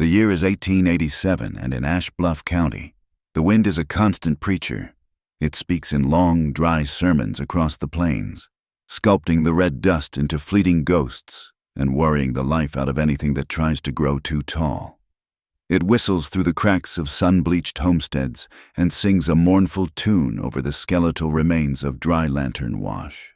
The year is 1887, and in Ash Bluff County, the wind is a constant preacher. It speaks in long, dry sermons across the plains, sculpting the red dust into fleeting ghosts and worrying the life out of anything that tries to grow too tall. It whistles through the cracks of sun-bleached homesteads and sings a mournful tune over the skeletal remains of Dry Lantern Wash,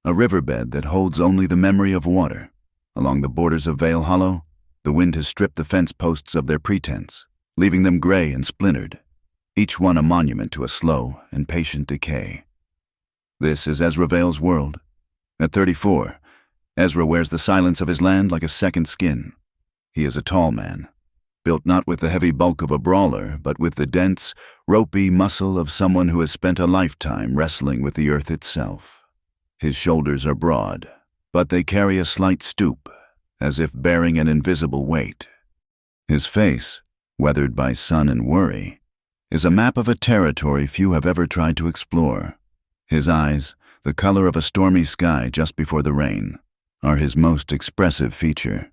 a riverbed that holds only the memory of water. Along the borders of Vale Hollow, the wind has stripped the fence posts of their pretense, leaving them gray and splintered, each one a monument to a slow and patient decay. This is Ezra Vale's world. At 34, Ezra wears the silence of his land like a second skin. He is a tall man, built not with the heavy bulk of a brawler, but with the dense, ropey muscle of someone who has spent a lifetime wrestling with the earth itself. His shoulders are broad, but they carry a slight stoop, as if bearing an invisible weight. His face, weathered by sun and worry, is a map of a territory few have ever tried to explore. His eyes, the color of a stormy sky just before the rain, are his most expressive feature,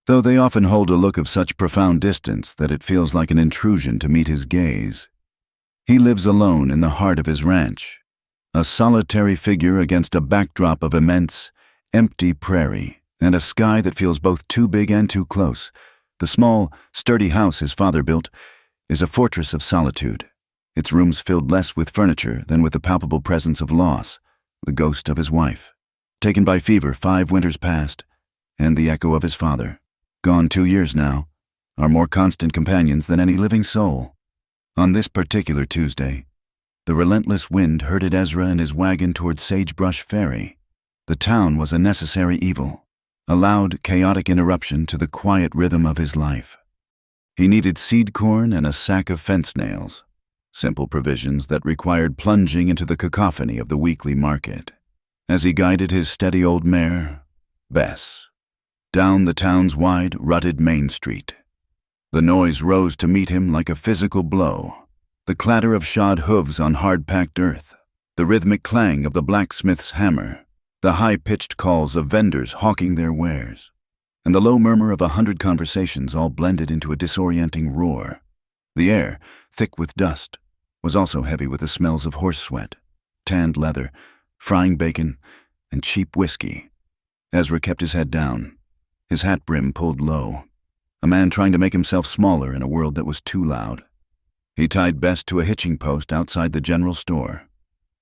though they often hold a look of such profound distance that it feels like an intrusion to meet his gaze. He lives alone in the heart of his ranch, a solitary figure against a backdrop of immense, empty prairie and a sky that feels both too big and too close. The small, sturdy house his father built is a fortress of solitude, its rooms filled less with furniture than with the palpable presence of loss, the ghost of his wife, taken by fever 5 winters past, and the echo of his father, gone 2 years now, are more constant companions than any living soul. On this particular Tuesday, the relentless wind herded Ezra and his wagon toward Sagebrush Ferry. The town was a necessary evil, a loud, chaotic interruption to the quiet rhythm of his life. He needed seed corn and a sack of fence nails, simple provisions that required plunging into the cacophony of the weekly market, as he guided his steady old mare, Bess, down the town's wide, rutted main street. The noise rose to meet him like a physical blow, the clatter of shod hooves on hard-packed earth, the rhythmic clang of the blacksmith's hammer, the high-pitched calls of vendors hawking their wares, and the low murmur of 100 conversations all blended into a disorienting roar. The air, thick with dust, was also heavy with the smells of horse sweat, tanned leather, frying bacon, and cheap whiskey. Ezra kept his head down, his hat brim pulled low, a man trying to make himself smaller in a world that was too loud. He tied Bess to a hitching post outside the general store,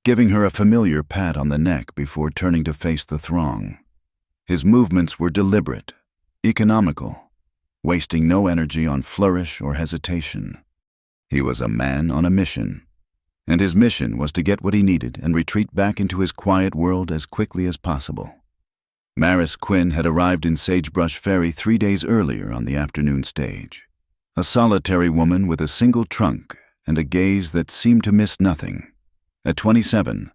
giving her a familiar pat on the neck before turning to face the throng. His movements were deliberate, economical, wasting no energy on flourish or hesitation. He was a man on a mission, and his mission was to get what he needed and retreat back into his quiet world as quickly as possible. Maris Quinn had arrived in Sagebrush Ferry 3 days earlier on the afternoon stage, a solitary woman with a single trunk and a gaze that seemed to miss nothing. At 27,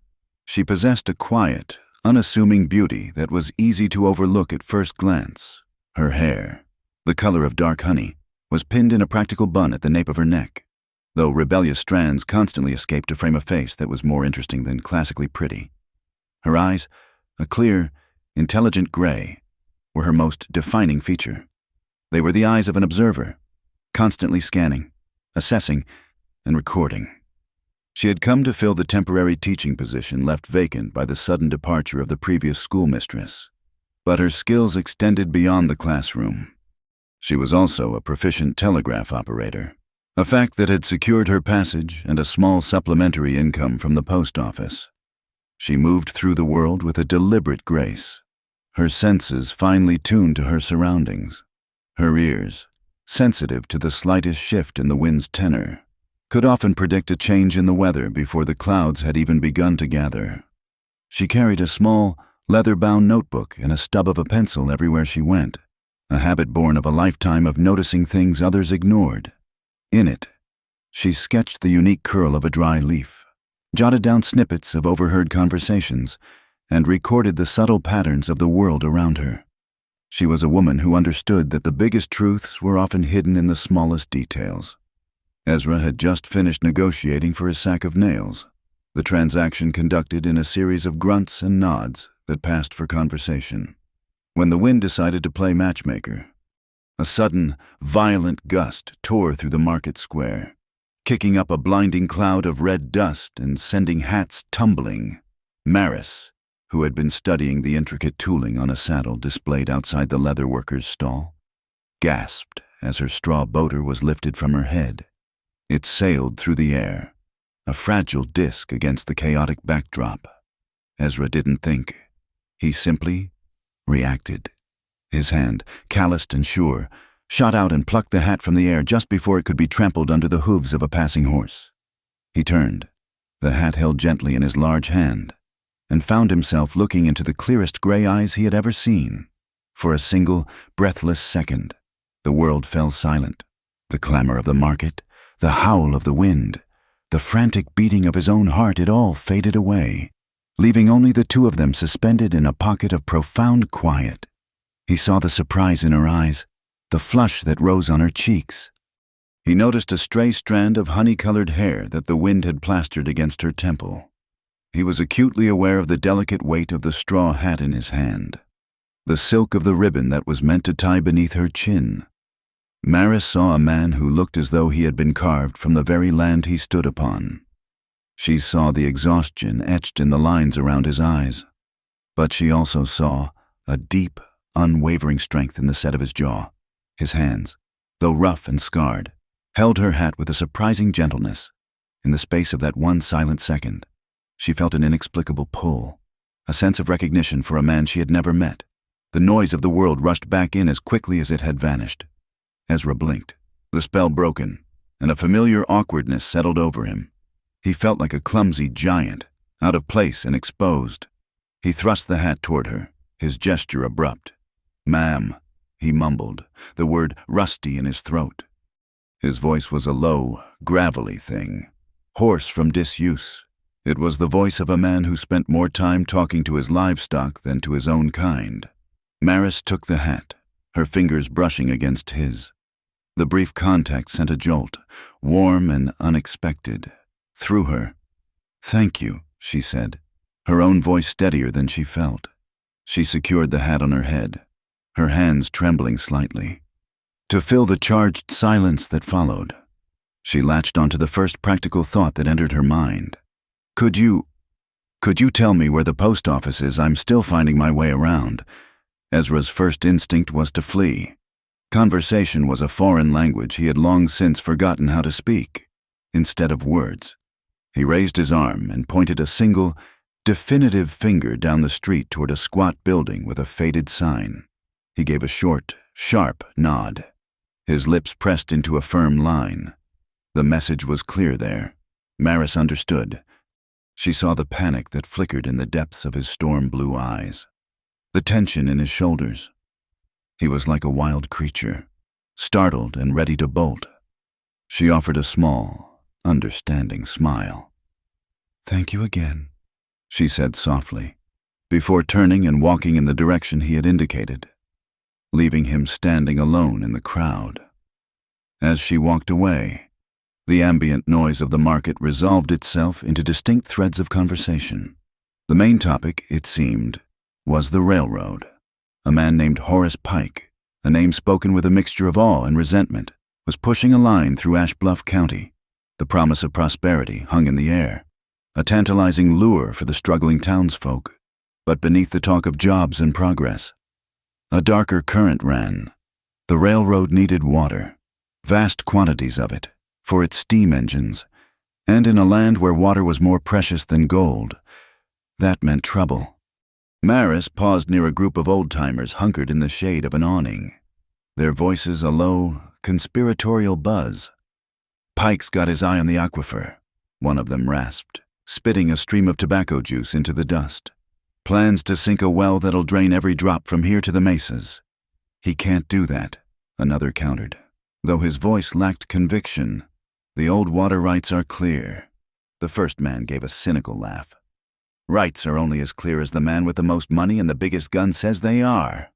she possessed a quiet, unassuming beauty that was easy to overlook at first glance. Her hair, the color of dark honey, was pinned in a practical bun at the nape of her neck, though rebellious strands constantly escaped to frame a face that was more interesting than classically pretty. Her eyes, a clear, intelligent gray, were her most defining feature. They were the eyes of an observer, constantly scanning, assessing, and recording. She had come to fill the temporary teaching position left vacant by the sudden departure of the previous schoolmistress, but her skills extended beyond the classroom. She was also a proficient telegraph operator, a fact that had secured her passage and a small supplementary income from the post office. She moved through the world with a deliberate grace, her senses finely tuned to her surroundings. Her ears, sensitive to the slightest shift in the wind's tenor, could often predict a change in the weather before the clouds had even begun to gather. She carried a small, leather-bound notebook and a stub of a pencil everywhere she went, a habit born of a lifetime of noticing things others ignored. In it, she sketched the unique curl of a dry leaf, jotted down snippets of overheard conversations, and recorded the subtle patterns of the world around her. She was a woman who understood that the biggest truths were often hidden in the smallest details. Ezra had just finished negotiating for his sack of nails, the transaction conducted in a series of grunts and nods that passed for conversation. When the wind decided to play matchmaker, A sudden, violent gust tore through the market square, kicking up a blinding cloud of red dust and sending hats tumbling. Maris, who had been studying the intricate tooling on a saddle displayed outside the leatherworker's stall, gasped as her straw boater was lifted from her head. It sailed through the air, a fragile disk against the chaotic backdrop. Ezra didn't think. He simply reacted. His hand, calloused and sure, shot out and plucked the hat from the air just before it could be trampled under the hooves of a passing horse. He turned, the hat held gently in his large hand, and found himself looking into the clearest gray eyes he had ever seen. For a single, breathless second, the world fell silent. The clamor of the market, the howl of the wind, the frantic beating of his own heart, it all faded away, leaving only the two of them suspended in a pocket of profound quiet. He saw the surprise in her eyes, the flush that rose on her cheeks. He noticed a stray strand of honey-colored hair that the wind had plastered against her temple. He was acutely aware of the delicate weight of the straw hat in his hand, the silk of the ribbon that was meant to tie beneath her chin. Maris saw a man who looked as though he had been carved from the very land he stood upon. She saw the exhaustion etched in the lines around his eyes, but she also saw a deep, unwavering strength in the set of his jaw. His hands, though rough and scarred, held her hat with a surprising gentleness. In the space of that one silent second, she felt an inexplicable pull, a sense of recognition for a man she had never met. The noise of the world rushed back in as quickly as it had vanished. Ezra blinked, the spell broken, and a familiar awkwardness settled over him. He felt like a clumsy giant, out of place and exposed. He thrust the hat toward her, his gesture abrupt. "Ma'am," he mumbled, the word rusty in his throat. His voice was a low, gravelly thing, hoarse from disuse. It was the voice of a man who spent more time talking to his livestock than to his own kind. Maris took the hat, her fingers brushing against his. The brief contact sent a jolt, warm and unexpected, through her. "Thank you," she said, her own voice steadier than she felt. She secured the hat on her head, her hands trembling slightly. To fill the charged silence that followed, she latched onto the first practical thought that entered her mind. Could you tell me where the post office is? I'm still finding my way around." Ezra's first instinct was to flee. Conversation was a foreign language he had long since forgotten how to speak. Instead of words, he raised his arm and pointed a single, definitive finger down the street toward a squat building with a faded sign. He gave a short, sharp nod. His lips pressed into a firm line. The message was clear there. Maris understood. She saw the panic that flickered in the depths of his storm-blue eyes, the tension in his shoulders. He was like a wild creature, startled and ready to bolt. She offered a small, understanding smile. "Thank you again," she said softly, before turning and walking in the direction he had indicated, leaving him standing alone in the crowd. As she walked away, the ambient noise of the market resolved itself into distinct threads of conversation. The main topic, it seemed, was the railroad. A man named Horace Pike, a name spoken with a mixture of awe and resentment, was pushing a line through Ash Bluff County. The promise of prosperity hung in the air, a tantalizing lure for the struggling townsfolk. But beneath the talk of jobs and progress, a darker current ran. The railroad needed water, vast quantities of it, for its steam engines, and in a land where water was more precious than gold, that meant trouble. Maris paused near a group of old-timers hunkered in the shade of an awning, their voices a low, conspiratorial buzz. "Pike's got his eye on the aquifer," one of them rasped, spitting a stream of tobacco juice into the dust. "Plans to sink a well that'll drain every drop from here to the mesas." "He can't do that," another countered, though his voice lacked conviction. "The old water rights are clear." The first man gave a cynical laugh. "Rights are only as clear as the man with the most money and the biggest gun says they are.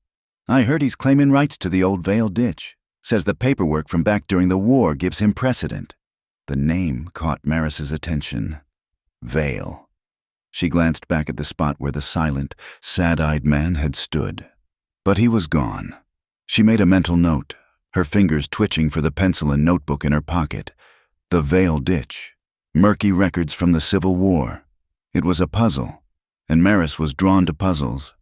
I heard he's claiming rights to the old Vale ditch. Says the paperwork from back during the war gives him precedent." The name caught Maris's attention. Vale. She glanced back at the spot where the silent, sad-eyed man had stood. But he was gone. She made a mental note, her fingers twitching for the pencil and notebook in her pocket. The Vale Ditch. Murky records from the Civil War. It was a puzzle, and Maris was drawn to puzzles.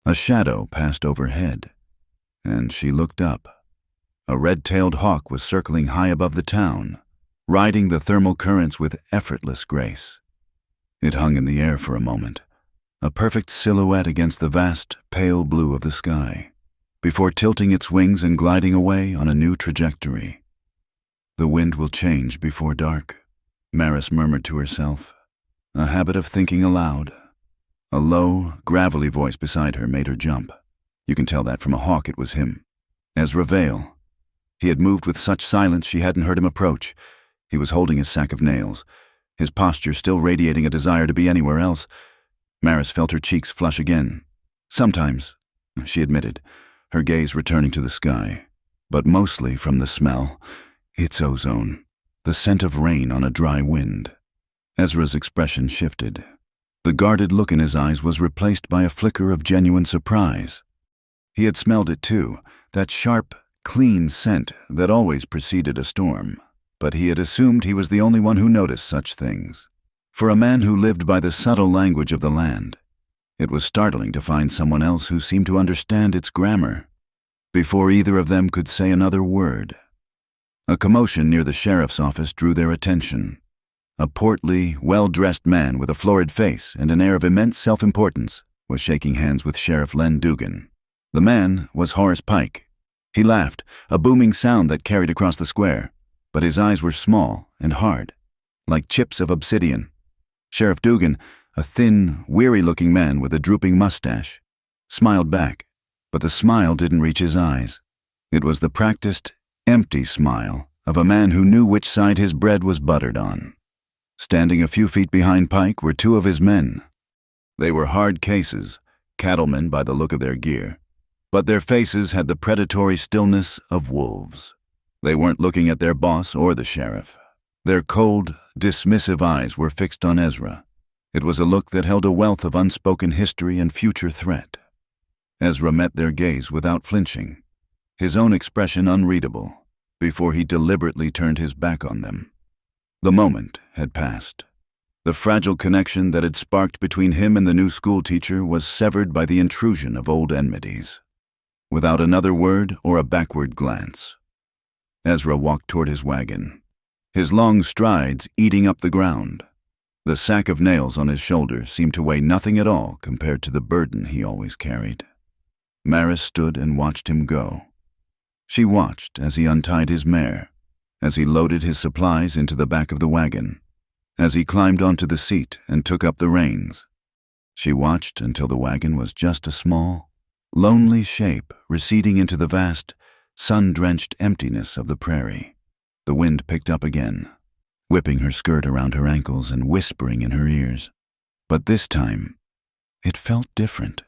A shadow passed overhead, and she looked up. A red-tailed hawk was circling high above the town, riding the thermal currents with effortless grace. It hung in the air for a moment, a perfect silhouette against the vast, pale blue of the sky, before tilting its wings and gliding away on a new trajectory. The wind will change before dark, Maris murmured to herself, a habit of thinking aloud. A low, gravelly voice beside her made her jump. You can tell that from a hawk it was him. Ezra Vale. He had moved with such silence she hadn't heard him approach. He was holding his sack of nails, his posture still radiating a desire to be anywhere else. Maris felt her cheeks flush again. Sometimes, she admitted, her gaze returning to the sky, but mostly from the smell. It's ozone, the scent of rain on a dry wind. Ezra's expression shifted. The guarded look in his eyes was replaced by a flicker of genuine surprise. He had smelled it too, that sharp, clean scent that always preceded a storm, but he had assumed he was the only one who noticed such things. For a man who lived by the subtle language of the land, it was startling to find someone else who seemed to understand its grammar. Before either of them could say another word, a commotion near the sheriff's office drew their attention. A portly, well-dressed man with a florid face and an air of immense self-importance was shaking hands with Sheriff Len Dugan. The man was Horace Pike. He laughed, a booming sound that carried across the square, but his eyes were small and hard, like chips of obsidian. Sheriff Dugan, a thin, weary-looking man with a drooping mustache, smiled back, but the smile didn't reach his eyes. It was the practiced, empty smile of a man who knew which side his bread was buttered on. Standing a few feet behind Pike were two of his men. They were hard cases, cattlemen by the look of their gear, but their faces had the predatory stillness of wolves. They weren't looking at their boss or the sheriff. Their cold, dismissive eyes were fixed on Ezra. It was a look that held a wealth of unspoken history and future threat. Ezra met their gaze without flinching, his own expression unreadable, before he deliberately turned his back on them. The moment had passed. The fragile connection that had sparked between him and the new schoolteacher was severed by the intrusion of old enmities. Without another word or a backward glance, Ezra walked toward his wagon, his long strides eating up the ground. The sack of nails on his shoulder seemed to weigh nothing at all compared to the burden he always carried. Maris stood and watched him go. She watched as he untied his mare, as he loaded his supplies into the back of the wagon, as he climbed onto the seat and took up the reins. She watched until the wagon was just a small, lonely shape receding into the vast, sun-drenched emptiness of the prairie. The wind picked up again, whipping her skirt around her ankles and whispering in her ears. But this time, it felt different.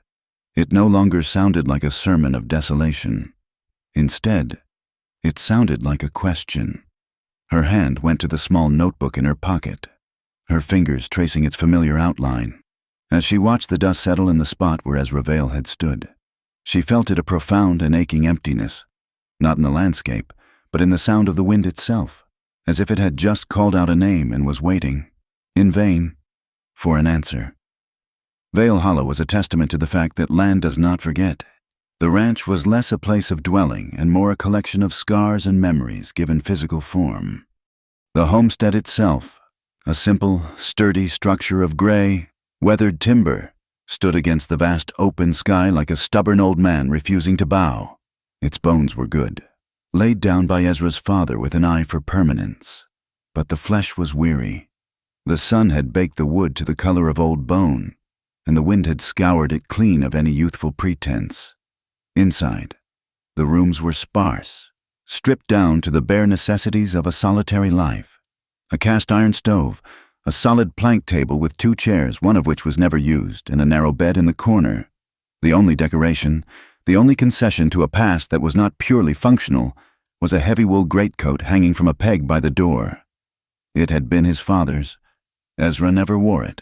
It no longer sounded like a sermon of desolation. Instead, it sounded like a question. Her hand went to the small notebook in her pocket, her fingers tracing its familiar outline. As she watched the dust settle in the spot where Ezra Vale had stood, she felt it a profound and aching emptiness, not in the landscape, but in the sound of the wind itself, as if it had just called out a name and was waiting, in vain, for an answer. Vale Hollow was a testament to the fact that land does not forget. The ranch was less a place of dwelling and more a collection of scars and memories given physical form. The homestead itself, a simple, sturdy structure of gray, weathered timber, stood against the vast open sky like a stubborn old man refusing to bow. Its bones were good, laid down by Ezra's father with an eye for permanence. But the flesh was weary. The sun had baked the wood to the color of old bone, and the wind had scoured it clean of any youthful pretense. Inside, the rooms were sparse, stripped down to the bare necessities of a solitary life. A cast-iron stove, a solid plank table with 2 chairs, one of which was never used, and a narrow bed in the corner. The only decoration, the only concession to a past that was not purely functional, was a heavy wool greatcoat hanging from a peg by the door. It had been his father's. Ezra never wore it,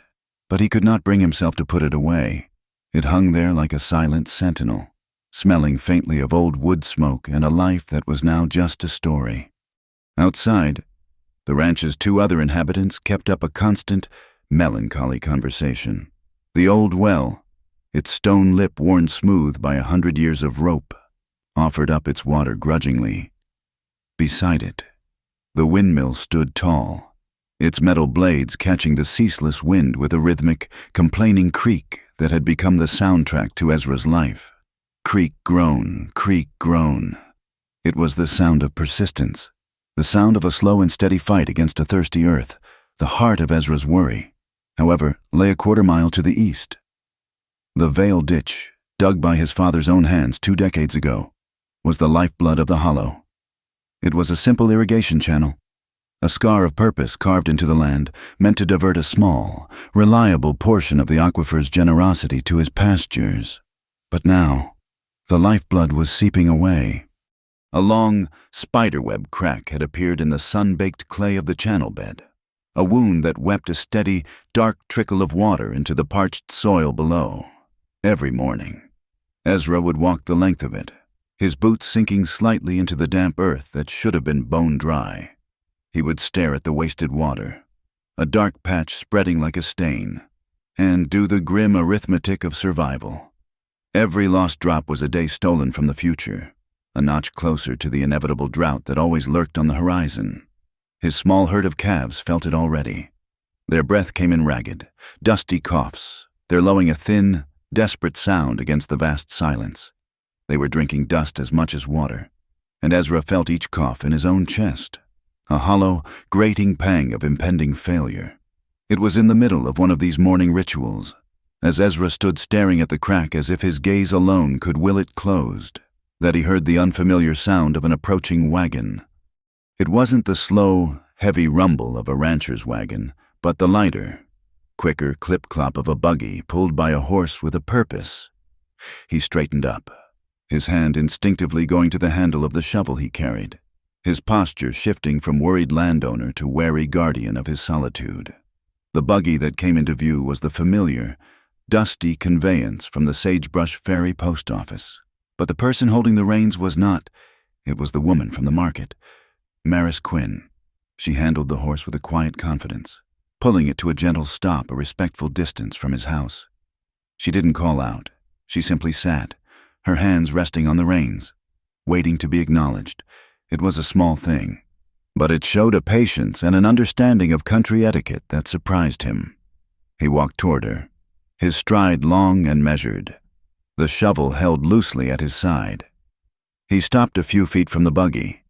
but he could not bring himself to put it away. It hung there like a silent sentinel. smelling faintly of old wood smoke and a life that was now just a story. Outside, the ranch's two other inhabitants kept up a constant, melancholy conversation. The old well, its stone lip worn smooth by 100 years of rope, offered up its water grudgingly. Beside it, the windmill stood tall, its metal blades catching the ceaseless wind with a rhythmic, complaining creak that had become the soundtrack to Ezra's life. Creak, groan, creak, groan. It was the sound of persistence, the sound of a slow and steady fight against a thirsty earth. The heart of Ezra's worry, however, lay a quarter-mile to the east. The Vale ditch, dug by his father's own hands 2 decades ago, was the lifeblood of the hollow. It was a simple irrigation channel, a scar of purpose carved into the land, meant to divert a small, reliable portion of the aquifer's generosity to his pastures. But now, the lifeblood was seeping away. A long, spiderweb crack had appeared in the sun-baked clay of the channel bed, a wound that wept a steady, dark trickle of water into the parched soil below. Every morning, Ezra would walk the length of it, his boots sinking slightly into the damp earth that should have been bone dry. He would stare at the wasted water, a dark patch spreading like a stain, and do the grim arithmetic of survival. Every lost drop was a day stolen from the future, a notch closer to the inevitable drought that always lurked on the horizon. His small herd of calves felt it already. Their breath came in ragged, dusty coughs, their lowing a thin, desperate sound against the vast silence. They were drinking dust as much as water, and Ezra felt each cough in his own chest, a hollow, grating pang of impending failure. It was in the middle of one of these morning rituals, as Ezra stood staring at the crack as if his gaze alone could will it closed, that he heard the unfamiliar sound of an approaching wagon. It wasn't the slow, heavy rumble of a rancher's wagon, but the lighter, quicker clip-clop of a buggy pulled by a horse with a purpose. He straightened up, his hand instinctively going to the handle of the shovel he carried, his posture shifting from worried landowner to wary guardian of his solitude. The buggy that came into view was the familiar, dusty conveyance from the Sagebrush Ferry post office. But the person holding the reins was not. It was the woman from the market, Maris Quinn. She handled the horse with a quiet confidence, pulling it to a gentle stop, a respectful distance from his house. She didn't call out. She simply sat, her hands resting on the reins, waiting to be acknowledged. It was a small thing, but it showed a patience and an understanding of country etiquette that surprised him. He walked toward her, his stride long and measured, the shovel held loosely at his side. He stopped a few feet from the buggy,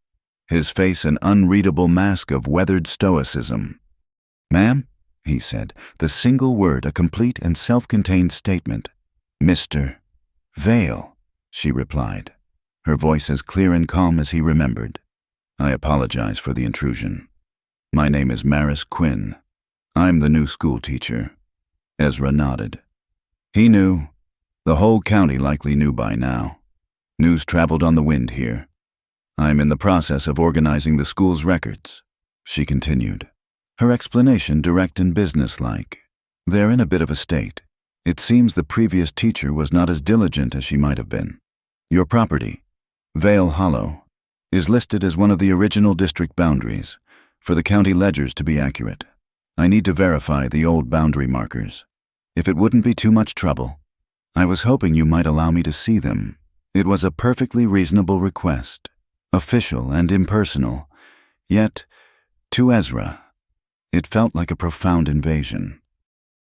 his face an unreadable mask of weathered stoicism. "Ma'am," he said, the single word a complete and self-contained statement. "Mr. Vale," she replied, her voice as clear and calm as he remembered. "I apologize for the intrusion. My name is Maris Quinn. I'm the new school teacher." Ezra nodded. He knew. The whole county likely knew by now. News traveled on the wind here. "I'm in the process of organizing the school's records," she continued, her explanation direct and businesslike. "They're in a bit of a state. It seems the previous teacher was not as diligent as she might have been. Your property, Vale Hollow, is listed as one of the original district boundaries, for the county ledgers to be accurate. I need to verify the old boundary markers. If it wouldn't be too much trouble, I was hoping you might allow me to see them." It was a perfectly reasonable request, official and impersonal, yet, to Ezra, it felt like a profound invasion.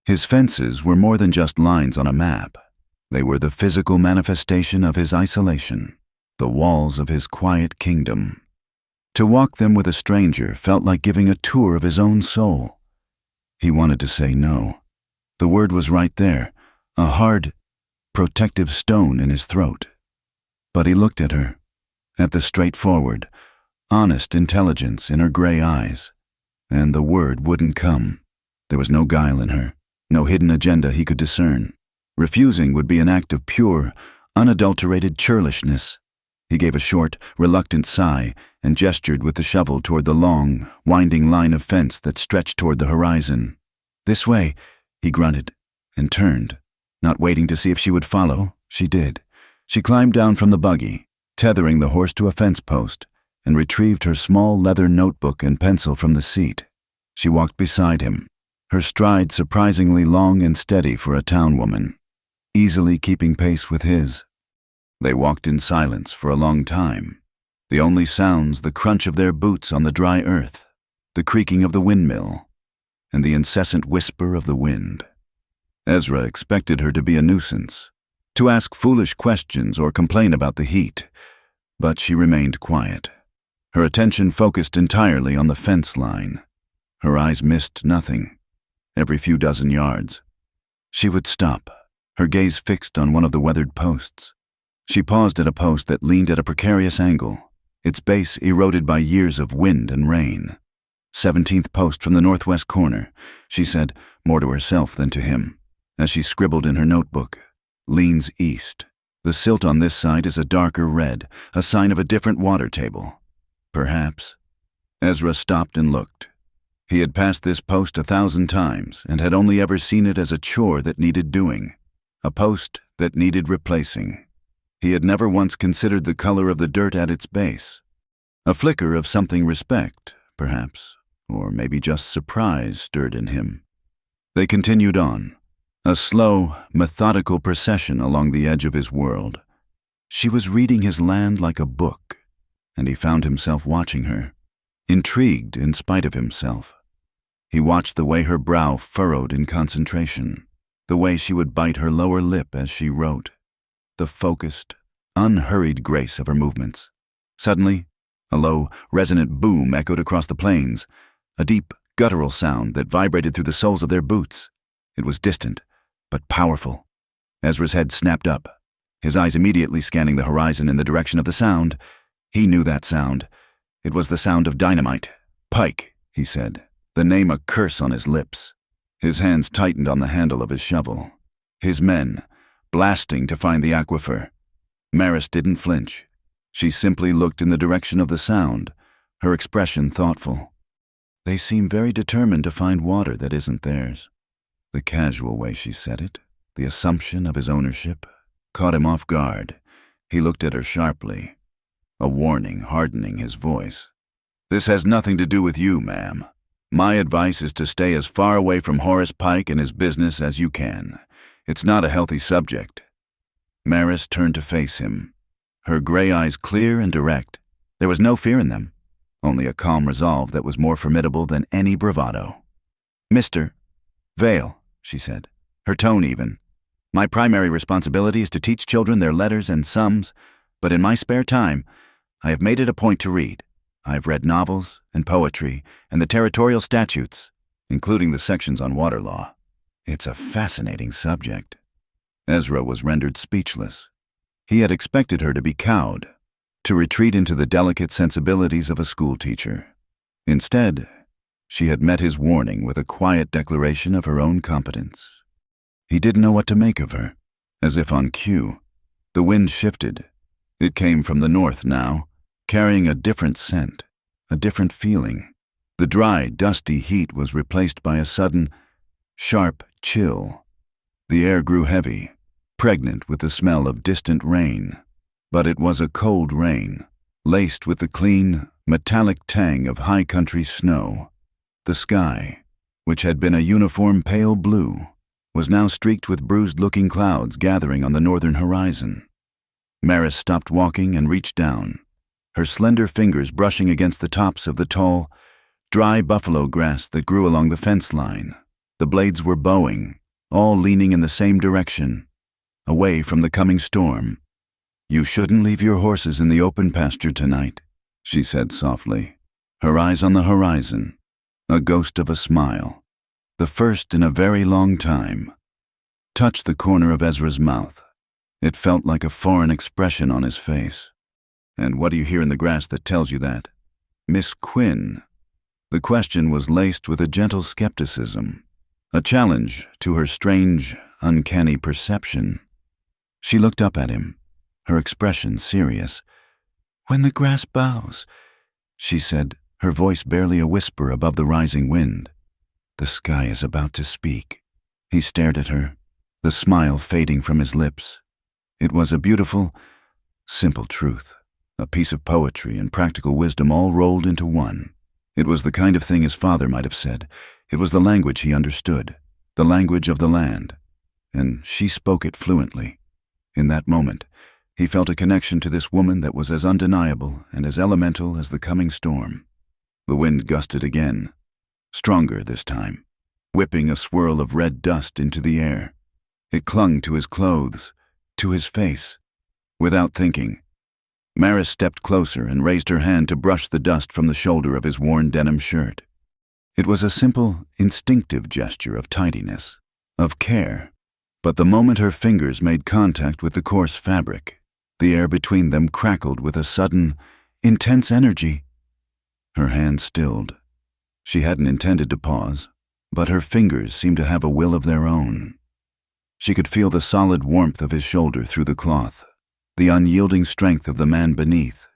His fences were more than just lines on a map. They were the physical manifestation of his isolation, the walls of his quiet kingdom. To walk them with a stranger felt like giving a tour of his own soul. He wanted to say no. The word was right there, a hard, protective stone in his throat. But he looked at her, at the straightforward, honest intelligence in her gray eyes, and the word wouldn't come. There was no guile in her, no hidden agenda he could discern. Refusing would be an act of pure, unadulterated churlishness. He gave a short, reluctant sigh and gestured with the shovel toward the long, winding line of fence that stretched toward the horizon. "This way," he grunted, and turned. Not waiting to see if she would follow, she did. She climbed down from the buggy, tethering the horse to a fence post, and retrieved her small leather notebook and pencil from the seat. She walked beside him, her stride surprisingly long and steady for a town woman, easily keeping pace with his. They walked in silence for a long time, the only sounds the crunch of their boots on the dry earth, the creaking of the windmill, and the incessant whisper of the wind. Ezra expected her to be a nuisance, to ask foolish questions or complain about the heat, but she remained quiet. Her attention focused entirely on the fence line. Her eyes missed nothing. Every few dozen yards, she would stop, her gaze fixed on one of the weathered posts. She paused at a post that leaned at a precarious angle, its base eroded by years of wind and rain. 17th post from the northwest corner, she said, more to herself than to him, as she scribbled in her notebook. Leans east. The silt on this side is a darker red, a sign of a different water table. Perhaps. Ezra stopped and looked. He had passed this post 1,000 times and had only ever seen it as a chore that needed doing, a post that needed replacing. He had never once considered the color of the dirt at its base. A flicker of something respect, perhaps, or maybe just surprise stirred in him. They continued on, a slow, methodical procession along the edge of his world. She was reading his land like a book, and he found himself watching her, intrigued in spite of himself. He watched the way her brow furrowed in concentration, the way she would bite her lower lip as she wrote, the focused, unhurried grace of her movements. Suddenly, a low, resonant boom echoed across the plains, a deep, guttural sound that vibrated through the soles of their boots. It was distant, but powerful. Ezra's head snapped up, his eyes immediately scanning the horizon in the direction of the sound. He knew that sound. It was the sound of dynamite. Pike, he said, the name a curse on his lips. His hands tightened on the handle of his shovel. His men, blasting to find the aquifer. Maris didn't flinch. She simply looked in the direction of the sound, her expression thoughtful. They seem very determined to find water that isn't theirs. The casual way she said it, the assumption of his ownership, caught him off guard. He looked at her sharply, a warning hardening his voice. This has nothing to do with you, ma'am. My advice is to stay as far away from Horace Pike and his business as you can. It's not a healthy subject. Maris turned to face him, her gray eyes clear and direct. There was no fear in them, only a calm resolve that was more formidable than any bravado. Mr. Vale, she said, her tone even. My primary responsibility is to teach children their letters and sums, but in my spare time, I have made it a point to read. I've read novels and poetry and the territorial statutes, including the sections on water law. It's a fascinating subject. Ezra was rendered speechless. He had expected her to be cowed, to retreat into the delicate sensibilities of a schoolteacher. Instead, she had met his warning with a quiet declaration of her own competence. He didn't know what to make of her. As if on cue, the wind shifted. It came from the north now, carrying a different scent, a different feeling. The dry, dusty heat was replaced by a sudden, sharp chill. The air grew heavy, pregnant with the smell of distant rain. But it was a cold rain, laced with the clean, metallic tang of high country snow. The sky, which had been a uniform pale blue, was now streaked with bruised-looking clouds gathering on the northern horizon. Maris stopped walking and reached down, her slender fingers brushing against the tops of the tall, dry buffalo grass that grew along the fence line. The blades were bowing, all leaning in the same direction, away from the coming storm. You shouldn't leave your horses in the open pasture tonight, she said softly, her eyes on the horizon, a ghost of a smile, the first in a very long time, touched the corner of Ezra's mouth. It felt like a foreign expression on his face. And what do you hear in the grass that tells you that? Miss Quinn. The question was laced with a gentle skepticism, a challenge to her strange, uncanny perception. She looked up at him, her expression serious. When the grass bows, she said, her voice barely a whisper above the rising wind. The sky is about to speak. He stared at her, the smile fading from his lips. It was a beautiful, simple truth, a piece of poetry and practical wisdom all rolled into one. It was the kind of thing his father might have said. It was the language he understood, the language of the land, and she spoke it fluently. In that moment, he felt a connection to this woman that was as undeniable and as elemental as the coming storm. The wind gusted again, stronger this time, whipping a swirl of red dust into the air. It clung to his clothes, to his face. Without thinking, Maris stepped closer and raised her hand to brush the dust from the shoulder of his worn denim shirt. It was a simple, instinctive gesture of tidiness, of care. But the moment her fingers made contact with the coarse fabric, the air between them crackled with a sudden, intense energy. Her hand stilled. She hadn't intended to pause, but her fingers seemed to have a will of their own. She could feel the solid warmth of his shoulder through the cloth, the unyielding strength of the man beneath.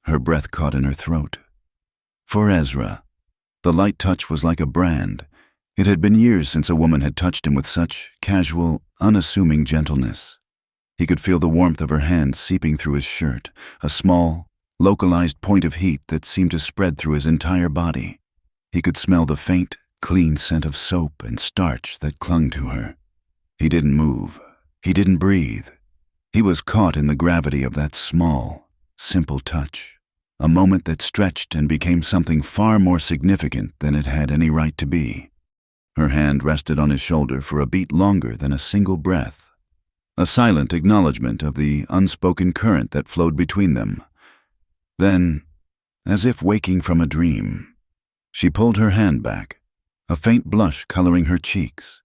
Her breath caught in her throat. For Ezra, the light touch was like a brand. It had been years since a woman had touched him with such casual, unassuming gentleness. He could feel the warmth of her hand seeping through his shirt, a small, localized point of heat that seemed to spread through his entire body. He could smell the faint, clean scent of soap and starch that clung to her. He didn't move. He didn't breathe. He was caught in the gravity of that small, simple touch, a moment that stretched and became something far more significant than it had any right to be. Her hand rested on his shoulder for a beat longer than a single breath, a silent acknowledgement of the unspoken current that flowed between them. Then, as if waking from a dream, she pulled her hand back, a faint blush coloring her cheeks.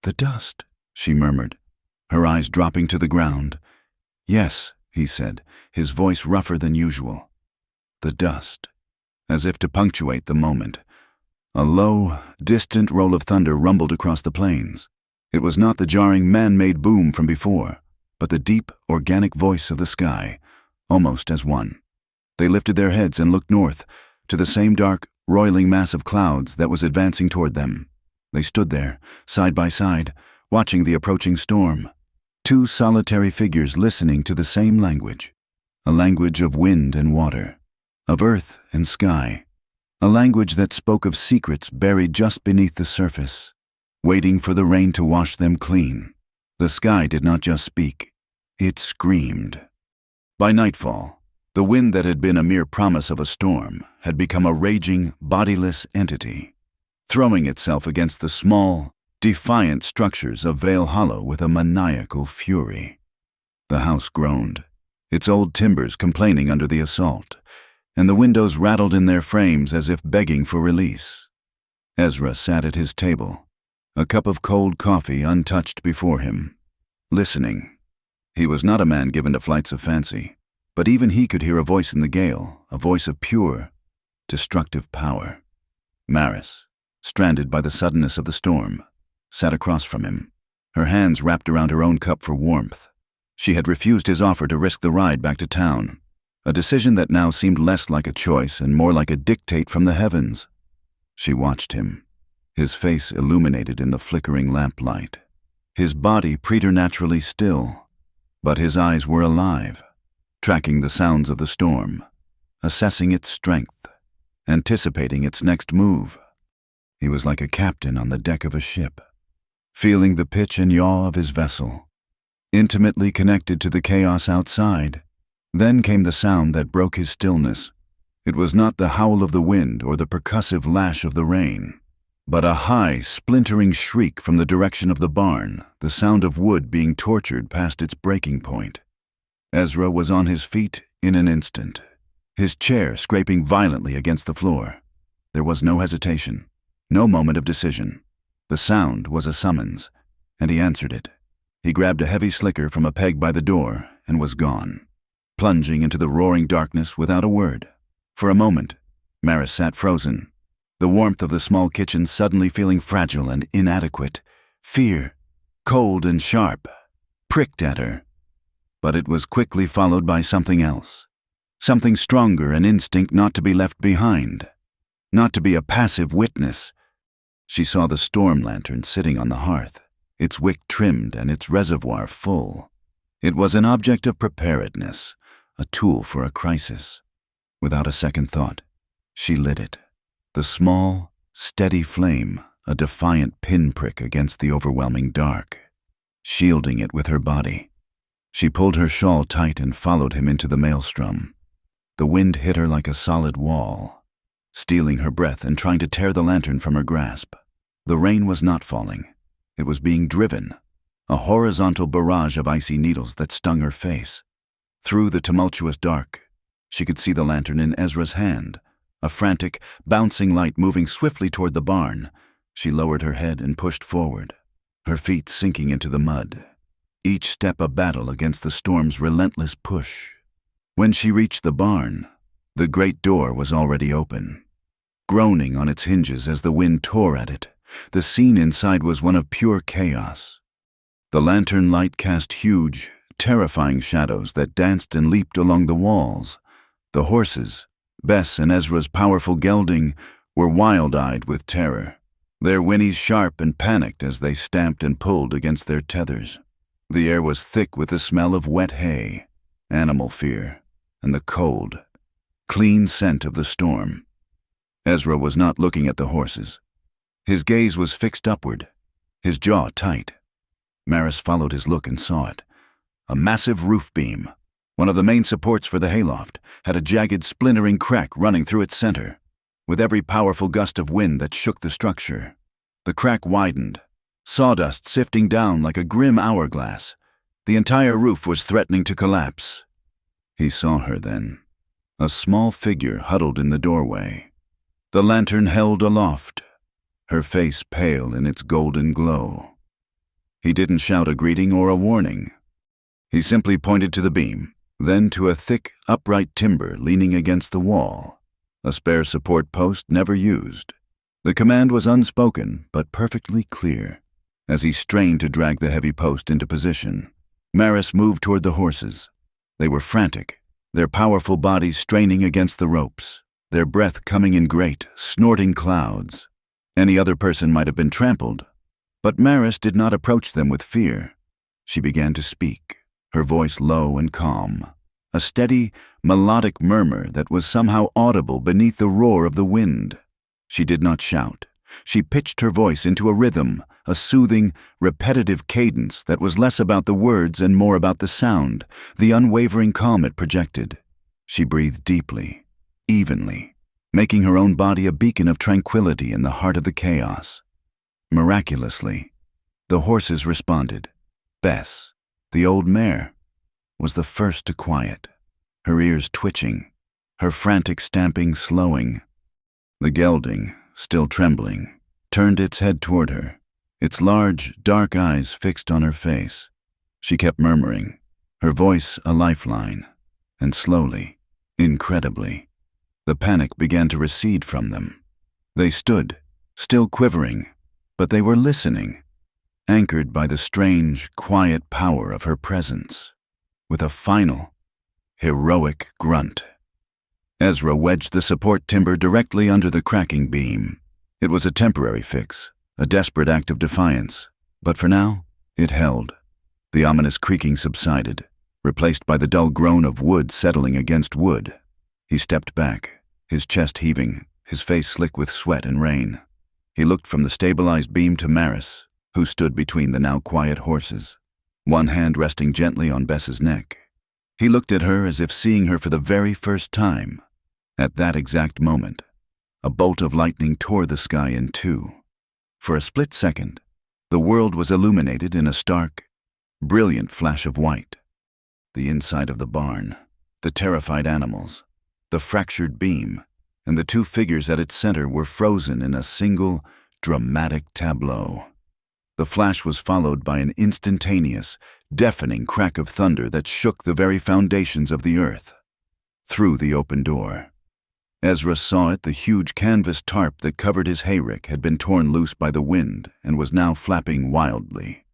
"The dust," she murmured, her eyes dropping to the ground. "Yes," he said, his voice rougher than usual. "The dust," as if to punctuate the moment. A low, distant roll of thunder rumbled across the plains. It was not the jarring man-made boom from before, but the deep, organic voice of the sky, almost as one. They lifted their heads and looked north, to the same dark, roiling mass of clouds that was advancing toward them. They stood there, side by side, watching the approaching storm. Two solitary figures listening to the same language, a language of wind and water, of earth and sky, a language that spoke of secrets buried just beneath the surface, waiting for the rain to wash them clean. The sky did not just speak, it screamed. By nightfall, the wind that had been a mere promise of a storm had become a raging, bodiless entity, throwing itself against the small, defiant structures of Vale Hollow with a maniacal fury. The house groaned, its old timbers complaining under the assault, and the windows rattled in their frames as if begging for release. Ezra sat at his table, a cup of cold coffee untouched before him, listening. He was not a man given to flights of fancy, but even he could hear a voice in the gale, a voice of pure, destructive power. Maris, stranded by the suddenness of the storm, sat across from him, her hands wrapped around her own cup for warmth. She had refused his offer to risk the ride back to town, a decision that now seemed less like a choice and more like a dictate from the heavens. She watched him, his face illuminated in the flickering lamplight, his body preternaturally still, but his eyes were alive, tracking the sounds of the storm, assessing its strength, anticipating its next move. He was like a captain on the deck of a ship, feeling the pitch and yaw of his vessel, intimately connected to the chaos outside. Then came the sound that broke his stillness. It was not the howl of the wind or the percussive lash of the rain, but a high, splintering shriek from the direction of the barn, the sound of wood being tortured past its breaking point. Ezra was on his feet in an instant, his chair scraping violently against the floor. There was no hesitation, no moment of decision. The sound was a summons, and he answered it. He grabbed a heavy slicker from a peg by the door and was gone, plunging into the roaring darkness without a word. For a moment, Maris sat frozen, the warmth of the small kitchen suddenly feeling fragile and inadequate. Fear, cold and sharp, pricked at her. But it was quickly followed by something else, something stronger, an instinct not to be left behind, not to be a passive witness. She saw the storm lantern sitting on the hearth, its wick trimmed and its reservoir full. It was an object of preparedness, a tool for a crisis. Without a second thought, she lit it. The small, steady flame, a defiant pinprick against the overwhelming dark, shielding it with her body. She pulled her shawl tight and followed him into the maelstrom. The wind hit her like a solid wall, stealing her breath and trying to tear the lantern from her grasp. The rain was not falling. It was being driven, a horizontal barrage of icy needles that stung her face. Through the tumultuous dark, she could see the lantern in Ezra's hand, a frantic, bouncing light moving swiftly toward the barn. She lowered her head and pushed forward, her feet sinking into the mud, each step a battle against the storm's relentless push. When she reached the barn, the great door was already open. Groaning on its hinges as the wind tore at it, the scene inside was one of pure chaos. The lantern light cast huge, terrifying shadows that danced and leaped along the walls. The horses, Bess and Ezra's powerful gelding, were wild-eyed with terror, their whinnies sharp and panicked as they stamped and pulled against their tethers. The air was thick with the smell of wet hay, animal fear, and the cold, clean scent of the storm. Ezra was not looking at the horses. His gaze was fixed upward, his jaw tight. Maris followed his look and saw it. A massive roof beam, one of the main supports for the hayloft, had a jagged, splintering crack running through its center. With every powerful gust of wind that shook the structure, the crack widened, sawdust sifting down like a grim hourglass. The entire roof was threatening to collapse. He saw her then, a small figure huddled in the doorway, the lantern held aloft, her face pale in its golden glow. He didn't shout a greeting or a warning. He simply pointed to the beam, then to a thick, upright timber leaning against the wall, a spare support post never used. The command was unspoken, but perfectly clear. As he strained to drag the heavy post into position, Maris moved toward the horses. They were frantic, their powerful bodies straining against the ropes, their breath coming in great, snorting clouds. Any other person might have been trampled, but Maris did not approach them with fear. She began to speak, her voice low and calm, a steady, melodic murmur that was somehow audible beneath the roar of the wind. She did not shout. She pitched her voice into a rhythm, a soothing, repetitive cadence that was less about the words and more about the sound, the unwavering calm it projected. She breathed deeply, evenly, making her own body a beacon of tranquility in the heart of the chaos. Miraculously, the horses responded. Bess, the old mare, was the first to quiet, her ears twitching, her frantic stamping slowing. The gelding, still trembling, turned its head toward her, its large, dark eyes fixed on her face. She kept murmuring, her voice a lifeline, and slowly, incredibly, the panic began to recede from them. They stood, still quivering, but they were listening, anchored by the strange, quiet power of her presence. With a final, heroic grunt, Ezra wedged the support timber directly under the cracking beam. It was a temporary fix, a desperate act of defiance, but for now, it held. The ominous creaking subsided, replaced by the dull groan of wood settling against wood. He stepped back, his chest heaving, his face slick with sweat and rain. He looked from the stabilized beam to Maris, who stood between the now quiet horses, one hand resting gently on Bess's neck. He looked at her as if seeing her for the very first time. At that exact moment, a bolt of lightning tore the sky in two. For a split second, the world was illuminated in a stark, brilliant flash of white. The inside of the barn, the terrified animals, the fractured beam, and the two figures at its center were frozen in a single, dramatic tableau. The flash was followed by an instantaneous, deafening crack of thunder that shook the very foundations of the earth. Through the open door, Ezra saw it. The huge canvas tarp that covered his hayrick had been torn loose by the wind and was now flapping wildly.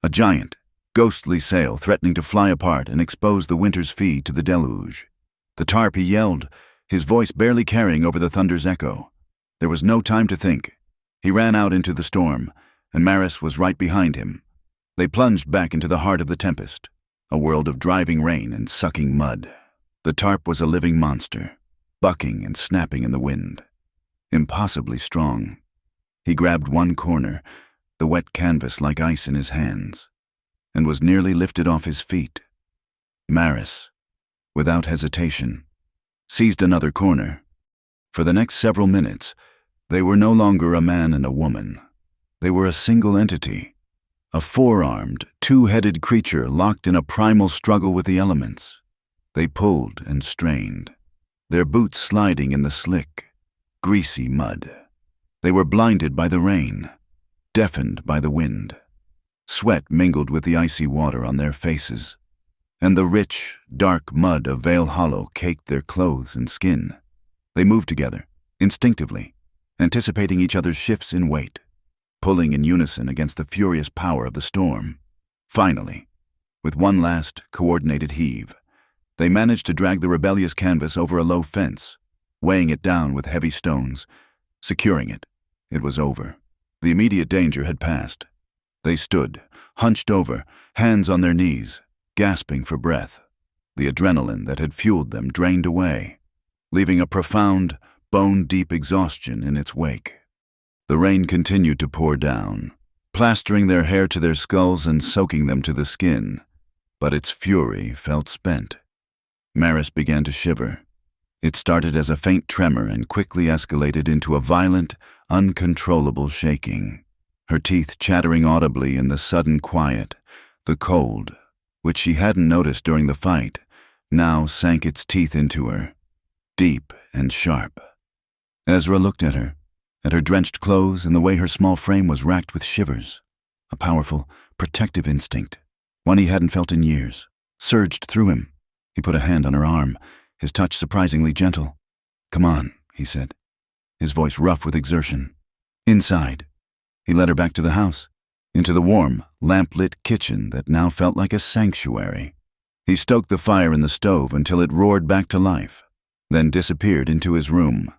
A giant, ghostly sail threatening to fly apart and expose the winter's feed to the deluge. The tarp, he yelled, his voice barely carrying over the thunder's echo. There was no time to think. He ran out into the storm, and Maris was right behind him. They plunged back into the heart of the tempest, a world of driving rain and sucking mud. The tarp was a living monster, bucking and snapping in the wind. Impossibly strong. He grabbed one corner, the wet canvas like ice in his hands, and was nearly lifted off his feet. Maris, without hesitation, seized another corner. For the next several minutes, they were no longer a man and a woman. They were a single entity, a four-armed, two-headed creature locked in a primal struggle with the elements. They pulled and strained, their boots sliding in the slick, greasy mud. They were blinded by the rain, deafened by the wind. Sweat mingled with the icy water on their faces, and the rich, dark mud of Vale Hollow caked their clothes and skin. They moved together, instinctively, anticipating each other's shifts in weight, pulling in unison against the furious power of the storm. Finally, with one last, coordinated heave, they managed to drag the rebellious canvas over a low fence, weighing it down with heavy stones, securing it. It was over. The immediate danger had passed. They stood, hunched over, hands on their knees, gasping for breath. The adrenaline that had fueled them drained away, leaving a profound, bone-deep exhaustion in its wake. The rain continued to pour down, plastering their hair to their skulls and soaking them to the skin, but its fury felt spent. Maris began to shiver. It started as a faint tremor and quickly escalated into a violent, uncontrollable shaking. Her teeth chattering audibly in the sudden quiet, the cold, which she hadn't noticed during the fight, now sank its teeth into her, deep and sharp. Ezra looked at her drenched clothes and the way her small frame was racked with shivers. A powerful, protective instinct, one he hadn't felt in years, surged through him. He put a hand on her arm, his touch surprisingly gentle. "Come on," he said, his voice rough with exertion. "Inside." He led her back to the house, into the warm, lamp-lit kitchen that now felt like a sanctuary. He stoked the fire in the stove until it roared back to life, then disappeared into his room.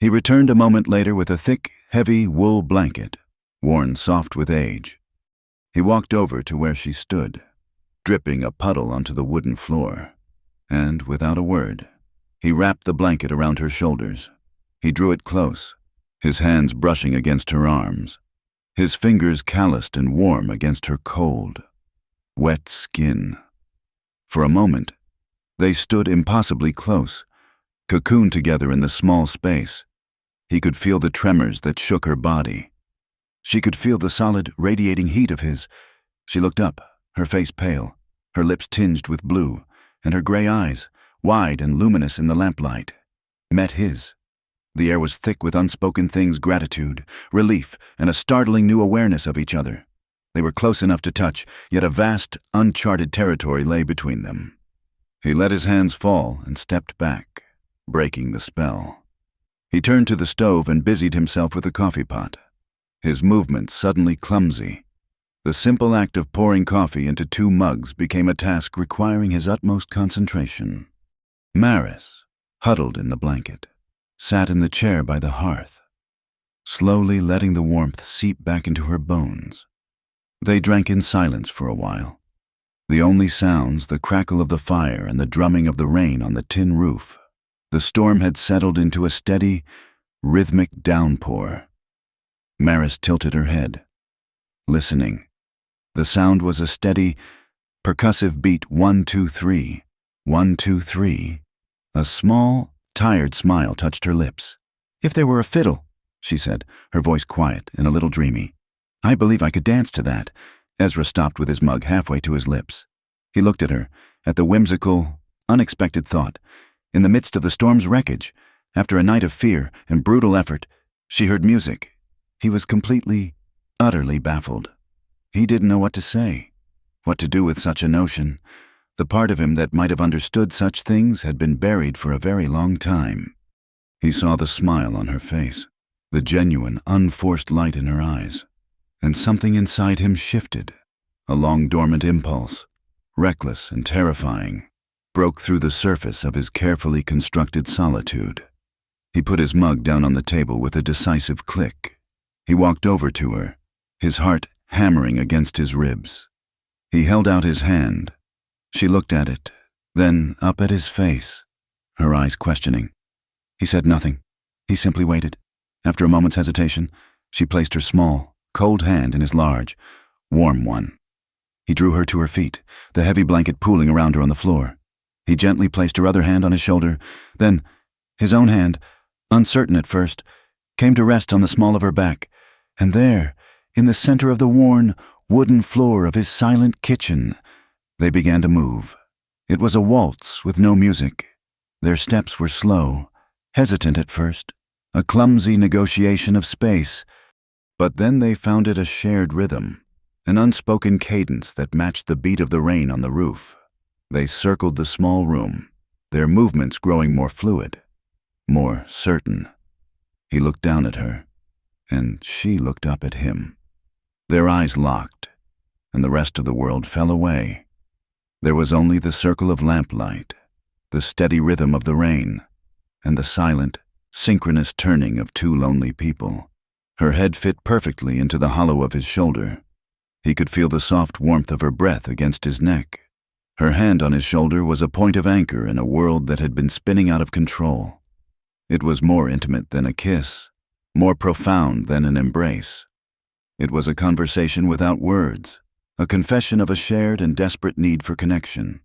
He returned a moment later with a thick, heavy wool blanket, worn soft with age. He walked over to where she stood, dripping a puddle onto the wooden floor, and, without a word, he wrapped the blanket around her shoulders. He drew it close, his hands brushing against her arms, his fingers calloused and warm against her cold, wet skin. For a moment, they stood impossibly close, cocooned together in the small space. He could feel the tremors that shook her body. She could feel the solid, radiating heat of his. She looked up, her face pale, her lips tinged with blue, and her gray eyes, wide and luminous in the lamplight, met his. The air was thick with unspoken things, gratitude, relief, and a startling new awareness of each other. They were close enough to touch, yet a vast, uncharted territory lay between them. He let his hands fall and stepped back, breaking the spell. He turned to the stove and busied himself with the coffee pot, his movements suddenly clumsy. The simple act of pouring coffee into 2 mugs became a task requiring his utmost concentration. Maris, huddled in the blanket, sat in the chair by the hearth, slowly letting the warmth seep back into her bones. They drank in silence for a while. The only sounds, the crackle of the fire and the drumming of the rain on the tin roof. The storm had settled into a steady, rhythmic downpour. Maris tilted her head, listening. The sound was a steady, percussive beat, 1, 2, 3, 1, 2, 3. A small, tired smile touched her lips. "If there were a fiddle," she said, her voice quiet and a little dreamy, "I believe I could dance to that." Ezra stopped with his mug halfway to his lips. He looked at her, at the whimsical, unexpected thought. In the midst of the storm's wreckage, after a night of fear and brutal effort, she heard music. He was completely, utterly baffled. He didn't know what to say, what to do with such a notion. The part of him that might have understood such things had been buried for a very long time. He saw the smile on her face, the genuine, unforced light in her eyes, and something inside him shifted. A long-dormant impulse, reckless and terrifying, broke through the surface of his carefully constructed solitude. He put his mug down on the table with a decisive click. He walked over to her, his heart hammering against his ribs. He held out his hand, She looked at it, then up at his face, her eyes questioning. He said nothing. He simply waited. After a moment's hesitation, she placed her small, cold hand in his large, warm one. He drew her to her feet, the heavy blanket pooling around her on the floor. He gently placed her other hand on his shoulder, then his own hand, uncertain at first, came to rest on the small of her back, and there, in the center of the worn, wooden floor of his silent kitchen, they began to move. It was a waltz with no music. Their steps were slow, hesitant at first, a clumsy negotiation of space, but then they found it a shared rhythm, an unspoken cadence that matched the beat of the rain on the roof. They circled the small room, their movements growing more fluid, more certain. He looked down at her, and she looked up at him. Their eyes locked, and the rest of the world fell away. There was only the circle of lamplight, the steady rhythm of the rain, and the silent, synchronous turning of two lonely people. Her head fit perfectly into the hollow of his shoulder. He could feel the soft warmth of her breath against his neck. Her hand on his shoulder was a point of anchor in a world that had been spinning out of control. It was more intimate than a kiss, more profound than an embrace. It was a conversation without words, a confession of a shared and desperate need for connection.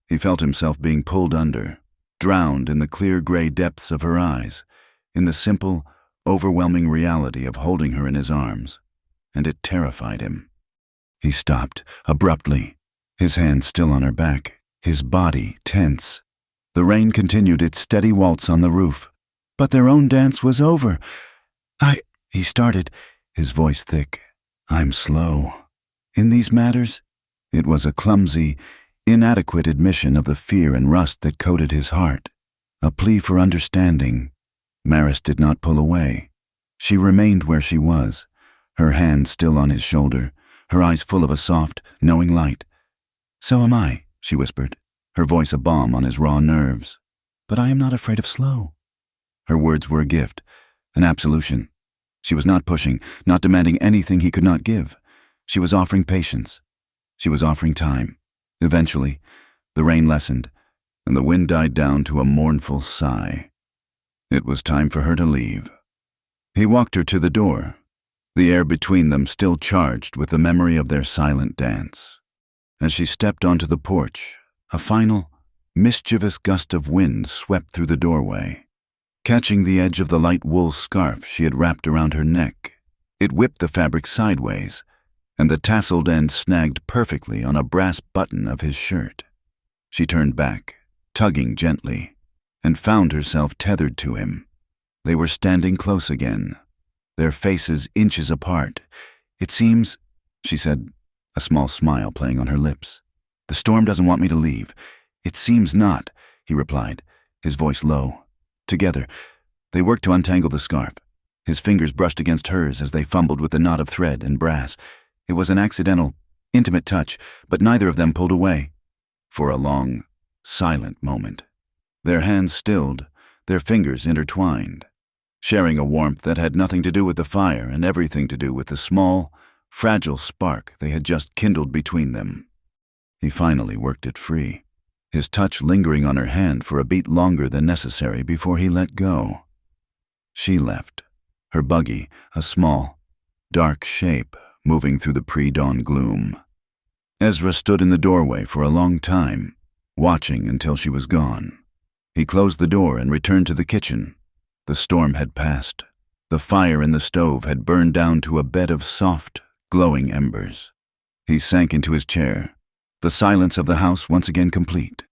He felt himself being pulled under, drowned in the clear gray depths of her eyes, in the simple, overwhelming reality of holding her in his arms, and it terrified him. He stopped, abruptly, his hand still on her back, his body tense. The rain continued its steady waltz on the roof. But their own dance was over. He started, his voice thick. I'm slow. In these matters, it was a clumsy, inadequate admission of the fear and rust that coated his heart, a plea for understanding. Maris did not pull away. She remained where she was, her hand still on his shoulder, her eyes full of a soft, knowing light. So am I, she whispered, her voice a balm on his raw nerves. But I am not afraid of slow. Her words were a gift, an absolution. She was not pushing, not demanding anything he could not give. She was offering patience. She was offering time. Eventually, the rain lessened, and the wind died down to a mournful sigh. It was time for her to leave. He walked her to the door, the air between them still charged with the memory of their silent dance. As she stepped onto the porch, a final, mischievous gust of wind swept through the doorway. Catching the edge of the light wool scarf she had wrapped around her neck, it whipped the fabric sideways, and the tasseled end snagged perfectly on a brass button of his shirt. She turned back, tugging gently, and found herself tethered to him. They were standing close again, their faces inches apart. It seems, she said, a small smile playing on her lips. The storm doesn't want me to leave. It seems not, he replied, his voice low. Together, they worked to untangle the scarf. His fingers brushed against hers as they fumbled with the knot of thread and brass. It was an accidental, intimate touch, but neither of them pulled away. For a long, silent moment, their hands stilled, their fingers intertwined, sharing a warmth that had nothing to do with the fire and everything to do with the small, fragile spark they had just kindled between them. He finally worked it free, his touch lingering on her hand for a beat longer than necessary before he let go. She left, her buggy, a small, dark shape, moving through the pre-dawn gloom. Ezra stood in the doorway for a long time, watching until she was gone. He closed the door and returned to the kitchen. The storm had passed. The fire in the stove had burned down to a bed of soft, glowing embers. He sank into his chair, the silence of the house once again complete.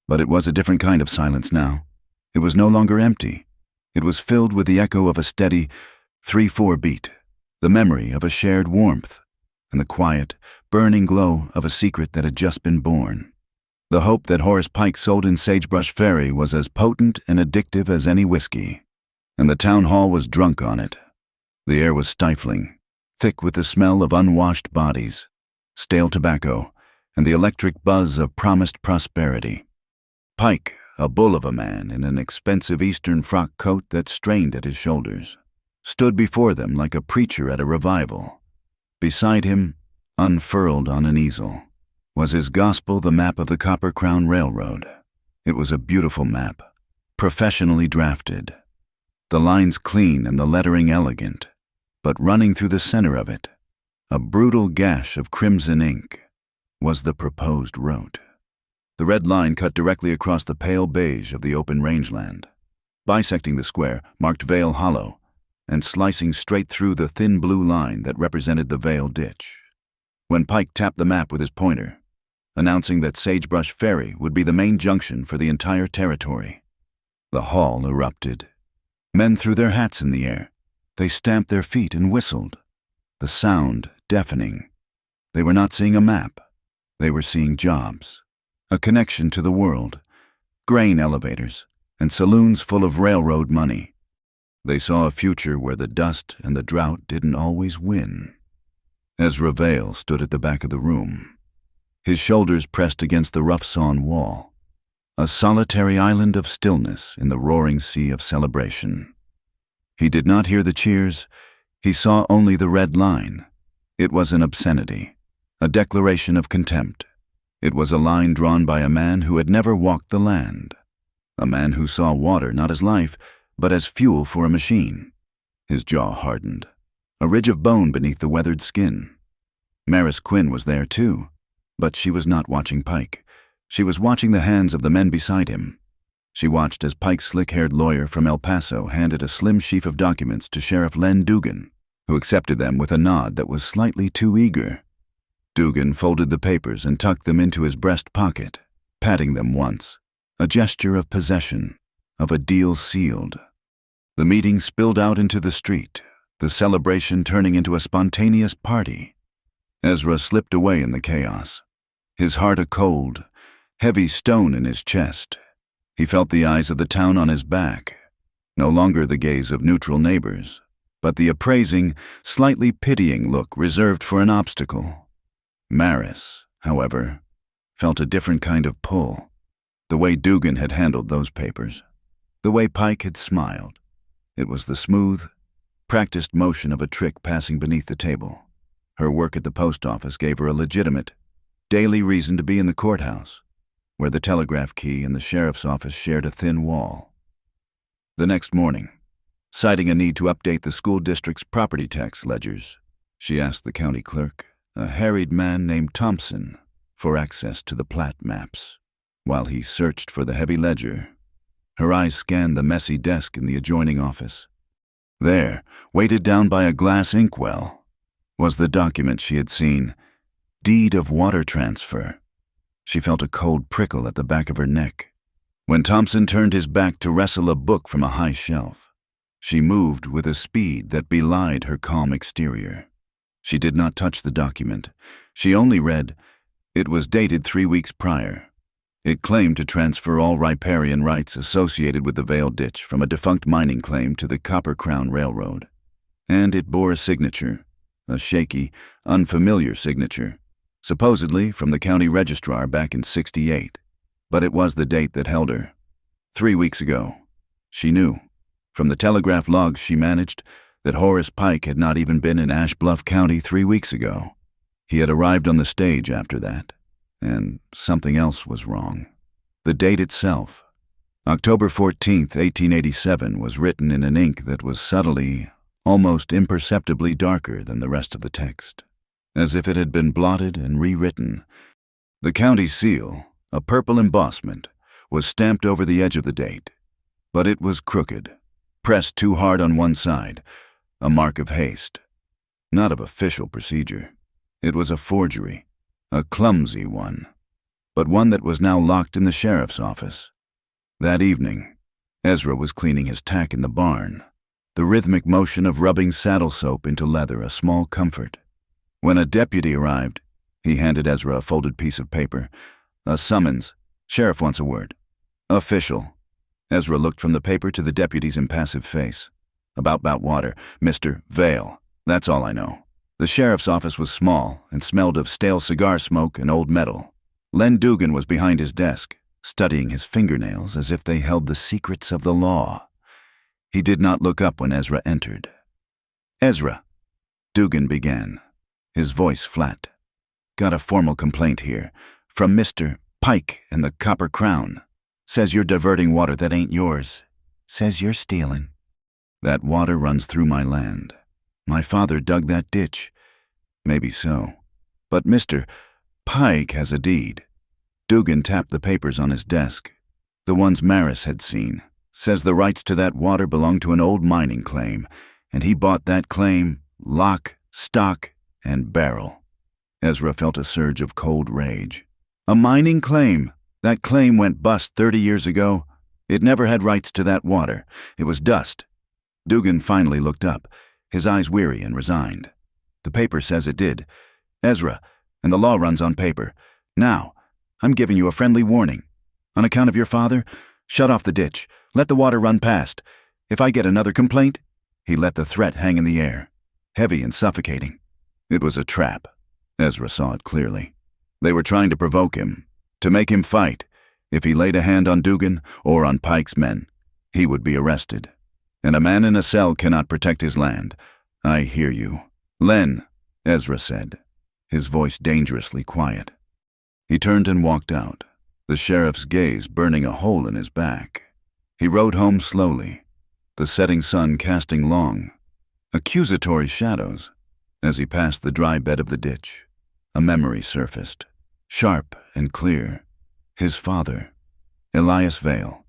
But it was a different kind of silence now. It was no longer empty. It was filled with the echo of a steady 3/4 beat, the memory of a shared warmth, and the quiet, burning glow of a secret that had just been born. The hope that Horace Pike sold in Sagebrush Ferry was as potent and addictive as any whiskey, and the town hall was drunk on it. The air was stifling, thick with the smell of unwashed bodies, stale tobacco, and the electric buzz of promised prosperity. Pike, a bull of a man in an expensive Eastern frock coat that strained at his shoulders, stood before them like a preacher at a revival. Beside him, unfurled on an easel, Was his gospel the map of the Copper Crown Railroad? It was a beautiful map, professionally drafted. The lines clean and the lettering elegant, but running through the center of it, a brutal gash of crimson ink, was the proposed route. The red line cut directly across the pale beige of the open rangeland, bisecting the square marked Vale Hollow, and slicing straight through the thin blue line that represented the Vale Ditch. When Pike tapped the map with his pointer, announcing that Sagebrush Ferry would be the main junction for the entire territory, the hall erupted. Men threw their hats in the air. They stamped their feet and whistled, the sound deafening. They were not seeing a map. They were seeing jobs, a connection to the world, grain elevators, and saloons full of railroad money. They saw a future where the dust and the drought didn't always win. Ezra Vale stood at the back of the room, his shoulders pressed against the rough-sawn wall, a solitary island of stillness in the roaring sea of celebration. He did not hear the cheers. He saw only the red line. It was an obscenity, a declaration of contempt. It was a line drawn by a man who had never walked the land, a man who saw water not as life, but as fuel for a machine. His jaw hardened, a ridge of bone beneath the weathered skin. Maris Quinn was there too, but she was not watching Pike. She was watching the hands of the men beside him. She watched as Pike's slick-haired lawyer from El Paso handed a slim sheaf of documents to Sheriff Len Dugan, who accepted them with a nod that was slightly too eager. Dugan folded the papers and tucked them into his breast pocket, patting them once, a gesture of possession, of a deal sealed. The meeting spilled out into the street, the celebration turning into a spontaneous party. Ezra slipped away in the chaos, his heart a cold, heavy stone in his chest. He felt the eyes of the town on his back, no longer the gaze of neutral neighbors, but the appraising, slightly pitying look reserved for an obstacle. Maris, however, felt a different kind of pull. The way Dugan had handled those papers, the way Pike had smiled. It was the smooth, practiced motion of a trick passing beneath the table. Her work at the post office gave her a legitimate, daily reason to be in the courthouse, where the telegraph key and the sheriff's office shared a thin wall. The next morning, citing a need to update the school district's property tax ledgers, she asked the county clerk, a harried man named Thompson, for access to the plat maps. While he searched for the heavy ledger, her eyes scanned the messy desk in the adjoining office. There, weighted down by a glass inkwell, was the document she had seen, Deed of Water Transfer. She felt a cold prickle at the back of her neck. When Thompson turned his back to wrestle a book from a high shelf, she moved with a speed that belied her calm exterior. She did not touch the document. She only read, it was dated 3 weeks prior. It claimed to transfer all riparian rights associated with the Vale Ditch from a defunct mining claim to the Copper Crown Railroad. And it bore a signature, a shaky, unfamiliar signature, supposedly from the county registrar back in '68. But it was the date that held her. 3 weeks ago. She knew, from the telegraph logs she managed, that Horace Pike had not even been in Ash Bluff County 3 weeks ago. He had arrived on the stage after that, and something else was wrong. The date itself, October 14th, 1887, was written in an ink that was subtly, almost imperceptibly darker than the rest of the text, as if it had been blotted and rewritten. The county seal, a purple embossment, was stamped over the edge of the date, but it was crooked, pressed too hard on one side, a mark of haste, not of official procedure. It was a forgery, a clumsy one, but one that was now locked in the sheriff's office. That evening, Ezra was cleaning his tack in the barn, the rhythmic motion of rubbing saddle soap into leather a small comfort. When a deputy arrived, he handed Ezra a folded piece of paper. A summons. Sheriff wants a word. Official. Ezra looked from the paper to the deputy's impassive face. About water. Mr. Vale. That's all I know. The sheriff's office was small and smelled of stale cigar smoke and old metal. Len Dugan was behind his desk, studying his fingernails as if they held the secrets of the law. He did not look up when Ezra entered. Ezra, Dugan began, his voice flat. Got a formal complaint here. From Mr. Pike and the Copper Crown. Says you're diverting water that ain't yours. Says you're stealing. That water runs through my land. My father dug that ditch. Maybe so. But Mr. Pike has a deed. Dugan tapped the papers on his desk. The ones Maris had seen. Says the rights to that water belong to an old mining claim, and he bought that claim, lock, stock, and barrel. Ezra felt a surge of cold rage. A mining claim? That claim went bust 30 years ago. It never had rights to that water. It was dust. Dugan finally looked up, his eyes weary and resigned. The paper says it did. Ezra, and the law runs on paper. Now, I'm giving you a friendly warning. On account of your father, shut off the ditch. Let the water run past. If I get another complaint, he let the threat hang in the air, heavy and suffocating. It was a trap. Ezra saw it clearly. They were trying to provoke him, to make him fight. If he laid a hand on Dugan or on Pike's men, he would be arrested. And a man in a cell cannot protect his land. I hear you. Len, Ezra said, his voice dangerously quiet. He turned and walked out, the sheriff's gaze burning a hole in his back. He rode home slowly, the setting sun casting long, accusatory shadows. As he passed the dry bed of the ditch, a memory surfaced, sharp and clear. His father, Elias Vale,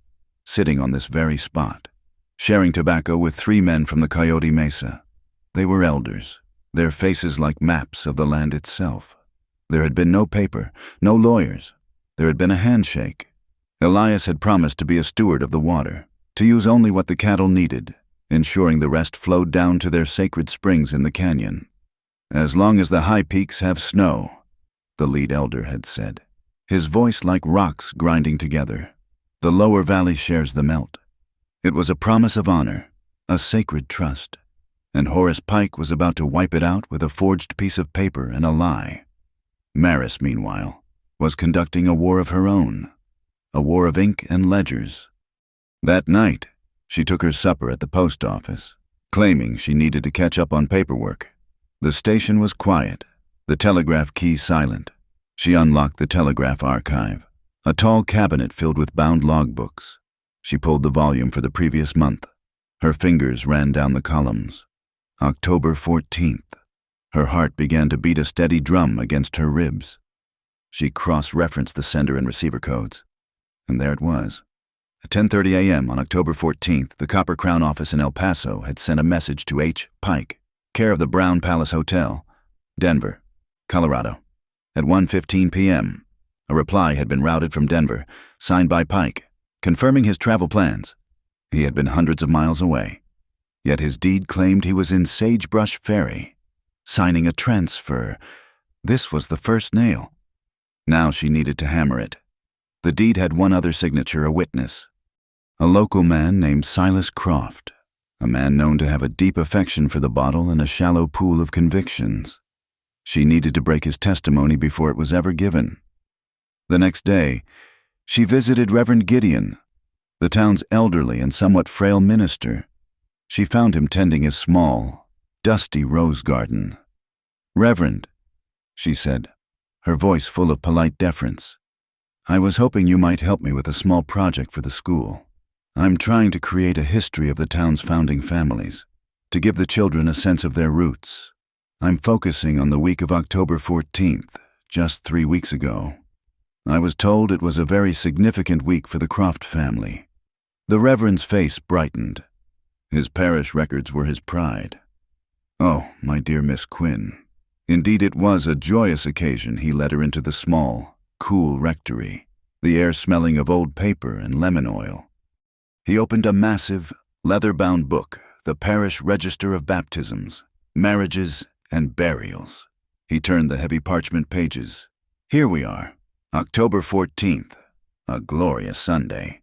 sitting on this very spot, sharing tobacco with 3 men from the Coyote Mesa. They were elders, their faces like maps of the land itself. There had been no paper, no lawyers. There had been a handshake. Elias had promised to be a steward of the water, to use only what the cattle needed, ensuring the rest flowed down to their sacred springs in the canyon. As long as the high peaks have snow, the lead elder had said, his voice like rocks grinding together. The lower valley shares the melt. It was a promise of honor, a sacred trust, and Horace Pike was about to wipe it out with a forged piece of paper and a lie. Maris, meanwhile, was conducting a war of her own, a war of ink and ledgers. That night, she took her supper at the post office, claiming she needed to catch up on paperwork. The station was quiet, the telegraph key silent. She unlocked the telegraph archive, a tall cabinet filled with bound logbooks. She pulled the volume for the previous month. Her fingers ran down the columns. October 14th. Her heart began to beat a steady drum against her ribs. She cross-referenced the sender and receiver codes. And there it was. At 10:30 a.m. on October 14th, the Copper Crown office in El Paso had sent a message to H. Pike, care of the Brown Palace Hotel, Denver, Colorado. At 1:15 p.m., a reply had been routed from Denver, signed by Pike, confirming his travel plans. He had been hundreds of miles away, yet his deed claimed he was in Sagebrush Ferry, signing a transfer. This was the first nail. Now she needed to hammer it. The deed had one other signature, a witness. A local man named Silas Croft, a man known to have a deep affection for the bottle and a shallow pool of convictions. She needed to break his testimony before it was ever given. The next day, she visited Reverend Gideon, the town's elderly and somewhat frail minister. She found him tending his small, dusty rose garden. "Reverend," she said, her voice full of polite deference, "I was hoping you might help me with a small project for the school. I'm trying to create a history of the town's founding families, to give the children a sense of their roots. I'm focusing on the week of October 14th, just 3 weeks ago. I was told it was a very significant week for the Croft family." The Reverend's face brightened. His parish records were his pride. "Oh, my dear Miss Quinn." Indeed, it was a joyous occasion. He led her into the small, cool rectory, the air smelling of old paper and lemon oil. He opened a massive, leather-bound book, the Parish Register of Baptisms, Marriages, and Burials. He turned the heavy parchment pages. Here we are, October 14th, a glorious Sunday.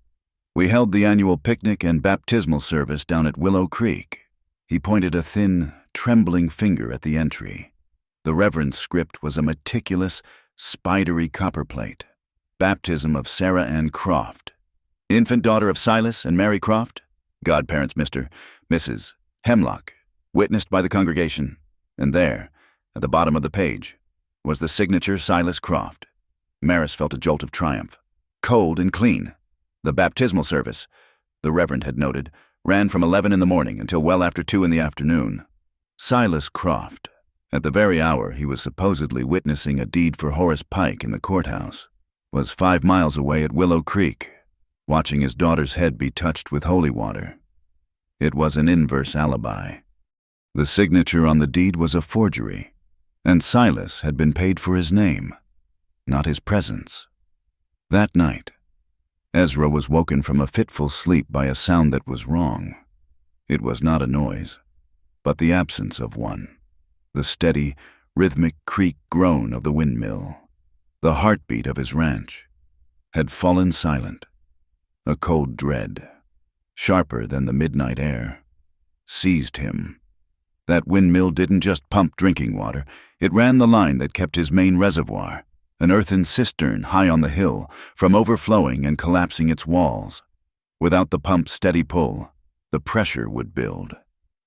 We held the annual picnic and baptismal service down at Willow Creek. He pointed a thin, trembling finger at the entry. The Reverend's script was a meticulous, spidery copperplate. Baptism of Sarah Ann Croft. Infant daughter of Silas and Mary Croft. Godparents Mr., Mrs. Hemlock. Witnessed by the congregation. And there, at the bottom of the page, Was the signature Silas Croft? Maris felt a jolt of triumph. Cold and clean. The baptismal service, the Reverend had noted, ran from 11 in the morning until well after 2 in the afternoon. Silas Croft, at the very hour he was supposedly witnessing a deed for Horace Pike in the courthouse, was 5 miles away at Willow Creek, watching his daughter's head be touched with holy water. It was an inverse alibi. The signature on the deed was a forgery, and Silas had been paid for his name, not his presence. That night, Ezra was woken from a fitful sleep by a sound that was wrong. It was not a noise, but the absence of one. The steady, rhythmic creak groan of the windmill, the heartbeat of his ranch, had fallen silent. A cold dread, sharper than the midnight air, seized him. That windmill didn't just pump drinking water, it ran the line that kept his main reservoir, an earthen cistern high on the hill, from overflowing and collapsing its walls. Without the pump's steady pull, the pressure would build.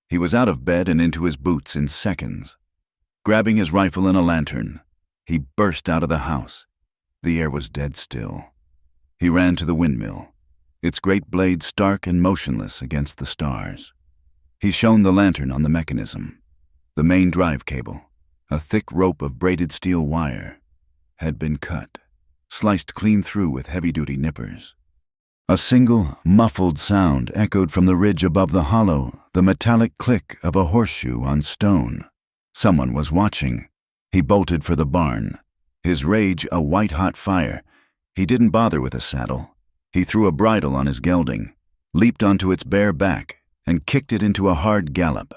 He was out of bed and into his boots in seconds. Grabbing his rifle and a lantern, he burst out of the house. The air was dead still. He ran to the windmill, its great blade stark and motionless against the stars. He shone the lantern on the mechanism. The main drive cable, a thick rope of braided steel wire, had been cut, sliced clean through with heavy-duty nippers. A single, muffled sound echoed from the ridge above the hollow, the metallic click of a horseshoe on stone. Someone was watching. He bolted for the barn, his rage a white-hot fire. He didn't bother with a saddle. He threw a bridle on his gelding, leaped onto its bare back, and kicked it into a hard gallop,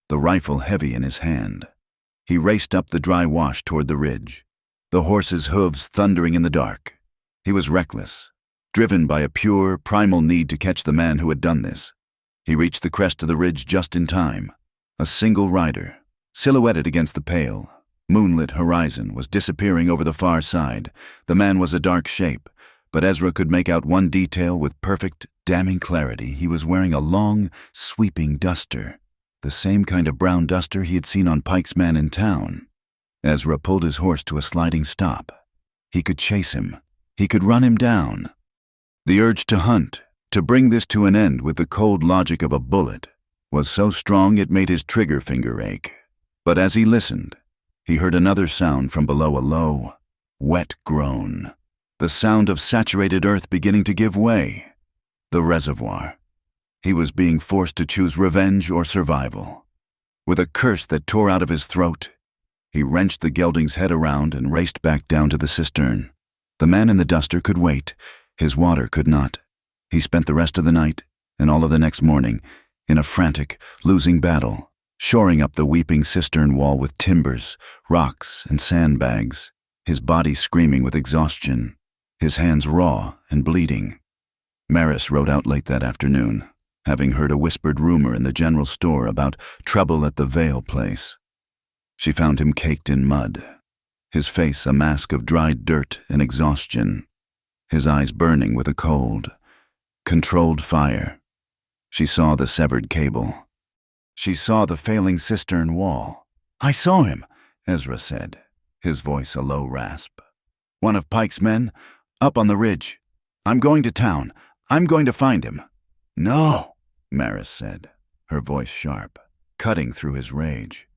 the rifle heavy in his hand. He raced up the dry wash toward the ridge, the horse's hooves thundering in the dark. He was reckless, driven by a pure, primal need to catch the man who had done this. He reached the crest of the ridge just in time. A single rider, silhouetted against the pale, moonlit horizon, was disappearing over the far side. The man was a dark shape, but Ezra could make out one detail with perfect, damning clarity. He was wearing a long, sweeping duster, the same kind of brown duster he had seen on Pike's man in town. Ezra pulled his horse to a sliding stop. He could chase him. He could run him down. The urge to hunt, to bring this to an end with the cold logic of a bullet, was so strong it made his trigger finger ache. But as he listened, he heard another sound from below, a low, wet groan. The sound of saturated earth beginning to give way. The reservoir. He was being forced to choose revenge or survival. With a curse that tore out of his throat, he wrenched the gelding's head around and raced back down to the cistern. The man in the duster could wait. His water could not. He spent the rest of the night, and all of the next morning, in a frantic, losing battle, shoring up the weeping cistern wall with timbers, rocks, and sandbags, his body screaming with exhaustion, his hands raw and bleeding. Maris rode out late that afternoon, having heard a whispered rumor in the general store about trouble at the Vale place. She found him caked in mud, his face a mask of dried dirt and exhaustion, his eyes burning with a cold, controlled fire. She saw the severed cable. She saw the failing cistern wall. "I saw him," Ezra said, his voice a low rasp. "One of Pike's men, up on the ridge. I'm going to town. I'm going to find him." "No," Maris said, her voice sharp, cutting through his rage.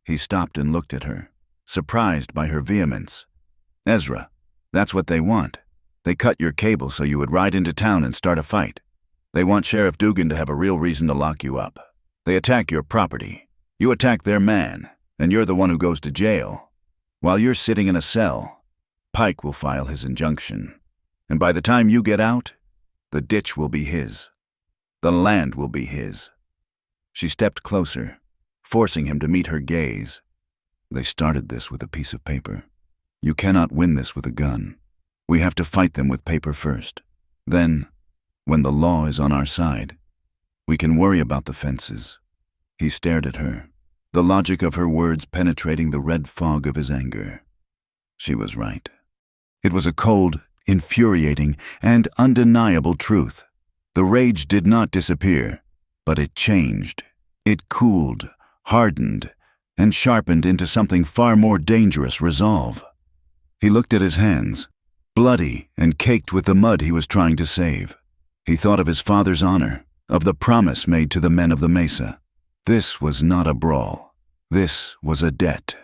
He stopped and looked at her, surprised by her vehemence. "Ezra, that's what they want. They cut your cable so you would ride into town and start a fight. They want Sheriff Dugan to have a real reason to lock you up. They attack your property. You attack their man, and you're the one who goes to jail. While you're sitting in a cell, Pike will file his injunction. And by the time you get out, the ditch will be his. The land will be his." She stepped closer, forcing him to meet her gaze. "They started this with a piece of paper. You cannot win this with a gun. We have to fight them with paper first. Then, when the law is on our side, we can worry about the fences." He stared at her, the logic of her words penetrating the red fog of his anger. She was right. It was a cold, infuriating, and undeniable truth. The rage did not disappear, but it changed. It cooled, hardened, and sharpened into something far more dangerous resolve. He looked at his hands, bloody and caked with the mud he was trying to save. He thought of his father's honor, of the promise made to the men of the mesa. This was not a brawl. This was a debt.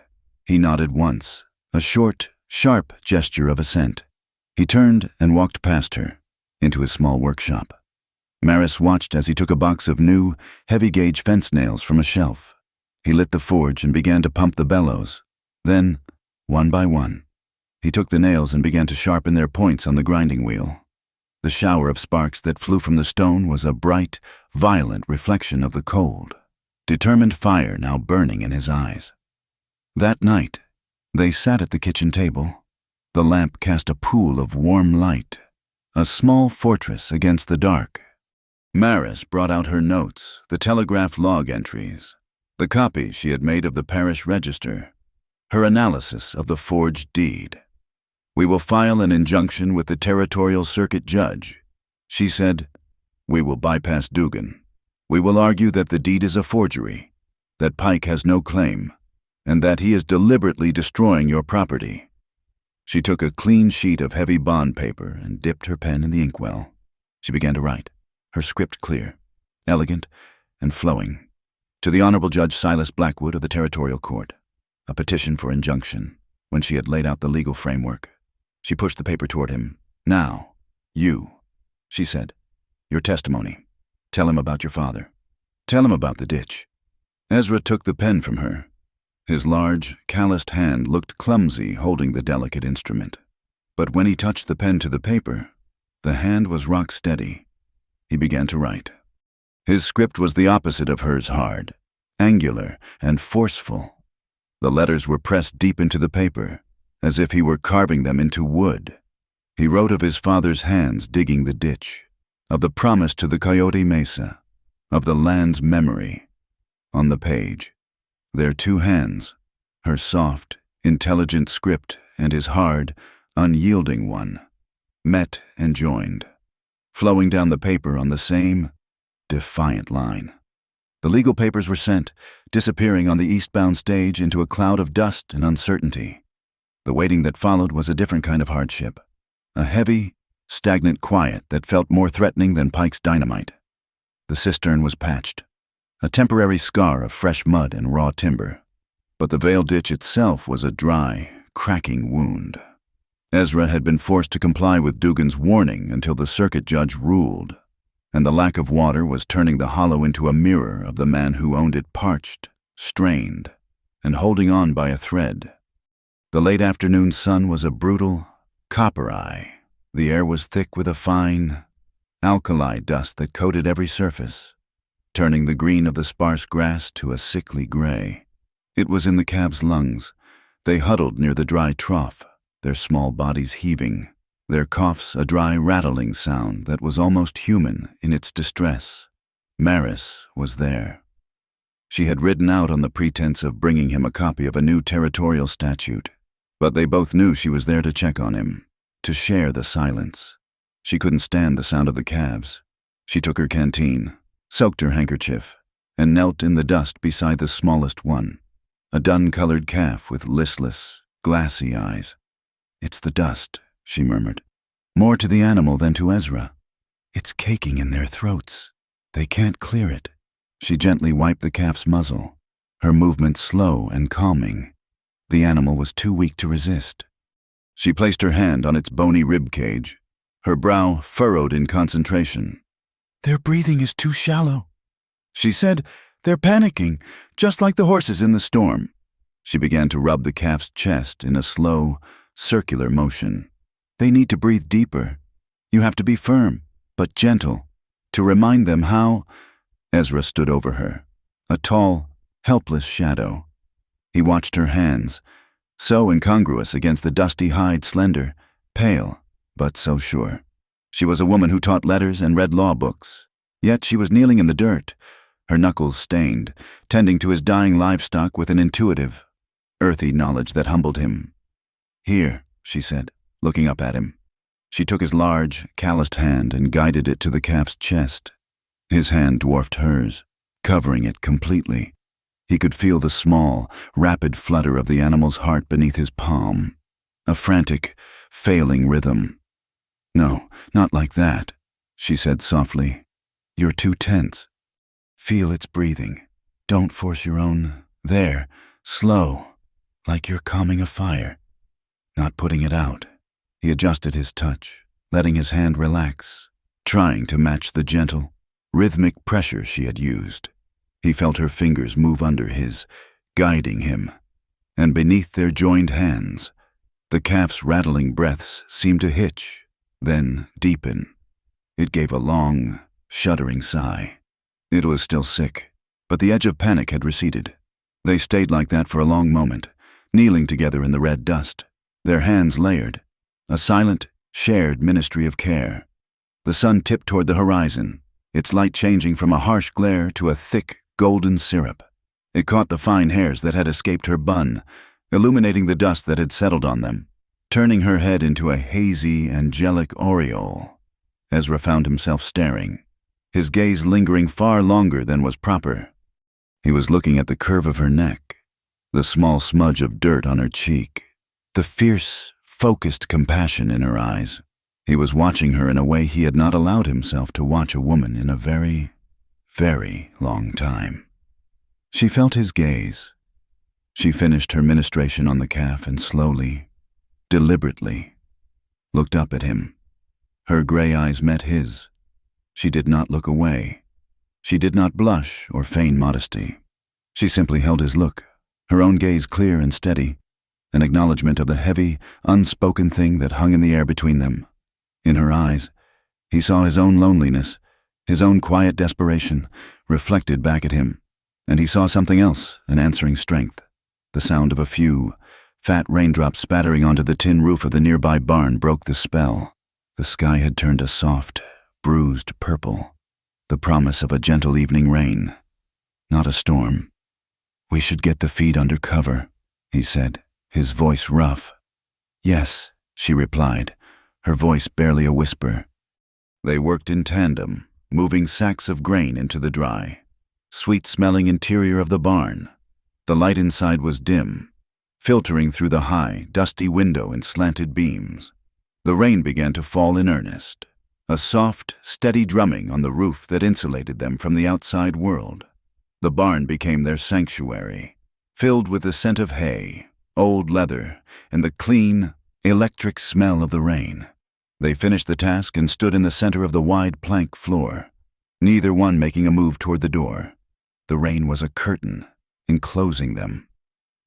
He nodded once, a short, sharp gesture of assent. He turned and walked past her, into his small workshop. Maris watched as he took a box of new, heavy-gauge fence nails from a shelf. He lit the forge and began to pump the bellows. Then, one by one, he took the nails and began to sharpen their points on the grinding wheel. The shower of sparks that flew from the stone was a bright, violent reflection of the cold, determined fire now burning in his eyes. That night, they sat at the kitchen table. The lamp cast a pool of warm light, a small fortress against the dark. Maris brought out her notes, the telegraph log entries, the copy she had made of the parish register, her analysis of the forged deed. "We will file an injunction with the territorial circuit judge," she said. "We will bypass Dugan. We will argue that the deed is a forgery, that Pike has no claim, and that he is deliberately destroying your property." She took a clean sheet of heavy bond paper and dipped her pen in the inkwell. She began to write, her script clear, elegant, and flowing. To the Honorable Judge Silas Blackwood of the Territorial Court, a petition for injunction. When she had laid out the legal framework, she pushed the paper toward him. "Now, you," she said, "your testimony. Tell him about your father. Tell him about the ditch." Ezra took the pen from her. His large, calloused hand looked clumsy holding the delicate instrument. But when he touched the pen to the paper, the hand was rock steady. He began to write. His script was the opposite of hers, hard, angular, and forceful. The letters were pressed deep into the paper, as if he were carving them into wood. He wrote of his father's hands digging the ditch, of the promise to the Coyote Mesa, of the land's memory. On the page, their two hands, her soft, intelligent script and his hard, unyielding one, met and joined, flowing down the paper on the same defiant line. The legal papers were sent, disappearing on the eastbound stage into a cloud of dust and uncertainty. The waiting that followed was a different kind of hardship, a heavy, stagnant quiet that felt more threatening than Pike's dynamite. The cistern was patched, a temporary scar of fresh mud and raw timber, but the Vale ditch itself was a dry, cracking wound. Ezra had been forced to comply with Dugan's warning until the circuit judge ruled, and the lack of water was turning the hollow into a mirror of the man who owned it, parched, strained, and holding on by a thread. The late afternoon sun was a brutal copper eye. The air was thick with a fine, alkali dust that coated every surface, turning the green of the sparse grass to a sickly gray. It was in the calves' lungs. They huddled near the dry trough, their small bodies heaving, their coughs a dry rattling sound that was almost human in its distress. Maris was there. She had ridden out on the pretense of bringing him a copy of a new territorial statute, but they both knew she was there to check on him, to share the silence. She couldn't stand the sound of the calves. She took her canteen, soaked her handkerchief, and knelt in the dust beside the smallest one, a dun-colored calf with listless, glassy eyes. "It's the dust," she murmured. "More to the animal than to Ezra. It's caking in their throats. They can't clear it." She gently wiped the calf's muzzle, her movements slow and calming. The animal was too weak to resist. She placed her hand on its bony rib cage, her brow furrowed in concentration. "Their breathing is too shallow," she said. "They're panicking, just like the horses in the storm." She began to rub the calf's chest in a slow, circular motion. "They need to breathe deeper. You have to be firm, but gentle, to remind them how—" Ezra stood over her, a tall, helpless shadow. He watched her hands, so incongruous against the dusty hide, slender, pale, but so sure. She was a woman who taught letters and read law books, yet she was kneeling in the dirt, her knuckles stained, tending to his dying livestock with an intuitive, earthy knowledge that humbled him. "Here," she said, looking up at him. She took his large, calloused hand and guided it to the calf's chest. His hand dwarfed hers, covering it completely. He could feel the small, rapid flutter of the animal's heart beneath his palm. A frantic, failing rhythm. "No, not like that," she said softly. "You're too tense. Feel its breathing. Don't force your own. There, slow, like you're calming a fire, not putting it out." He adjusted his touch, letting his hand relax, trying to match the gentle, rhythmic pressure she had used. He felt her fingers move under his, guiding him, and beneath their joined hands, the calf's rattling breaths seemed to hitch, then deepen. It gave a long, shuddering sigh. It was still sick, but the edge of panic had receded. They stayed like that for a long moment, kneeling together in the red dust, their hands layered, a silent, shared ministry of care. The sun tipped toward the horizon, its light changing from a harsh glare to a thick, golden syrup. It caught the fine hairs that had escaped her bun, illuminating the dust that had settled on them, turning her head into a hazy, angelic aureole. Ezra found himself staring, his gaze lingering far longer than was proper. He was looking at the curve of her neck, the small smudge of dirt on her cheek, the fierce, focused compassion in her eyes. He was watching her in a way he had not allowed himself to watch a woman in a very, very long time. She felt his gaze. She finished her ministration on the calf and slowly, deliberately, looked up at him. Her gray eyes met his. She did not look away. She did not blush or feign modesty. She simply held his look, her own gaze clear and steady, an acknowledgement of the heavy, unspoken thing that hung in the air between them. In her eyes, he saw his own loneliness, his own quiet desperation, reflected back at him, and he saw something else, an answering strength, the sound of a few, fat raindrops spattering onto the tin roof of the nearby barn broke the spell. The sky had turned a soft, bruised purple, the promise of a gentle evening rain, not a storm. "We should get the feed under cover," he said, his voice rough. "Yes," she replied, her voice barely a whisper. They worked in tandem, moving sacks of grain into the dry, sweet-smelling interior of the barn. The light inside was dim, filtering through the high, dusty window in slanted beams. The rain began to fall in earnest, a soft, steady drumming on the roof that insulated them from the outside world. The barn became their sanctuary, filled with the scent of hay, old leather, and the clean, electric smell of the rain. They finished the task and stood in the center of the wide plank floor, neither one making a move toward the door. The rain was a curtain, enclosing them.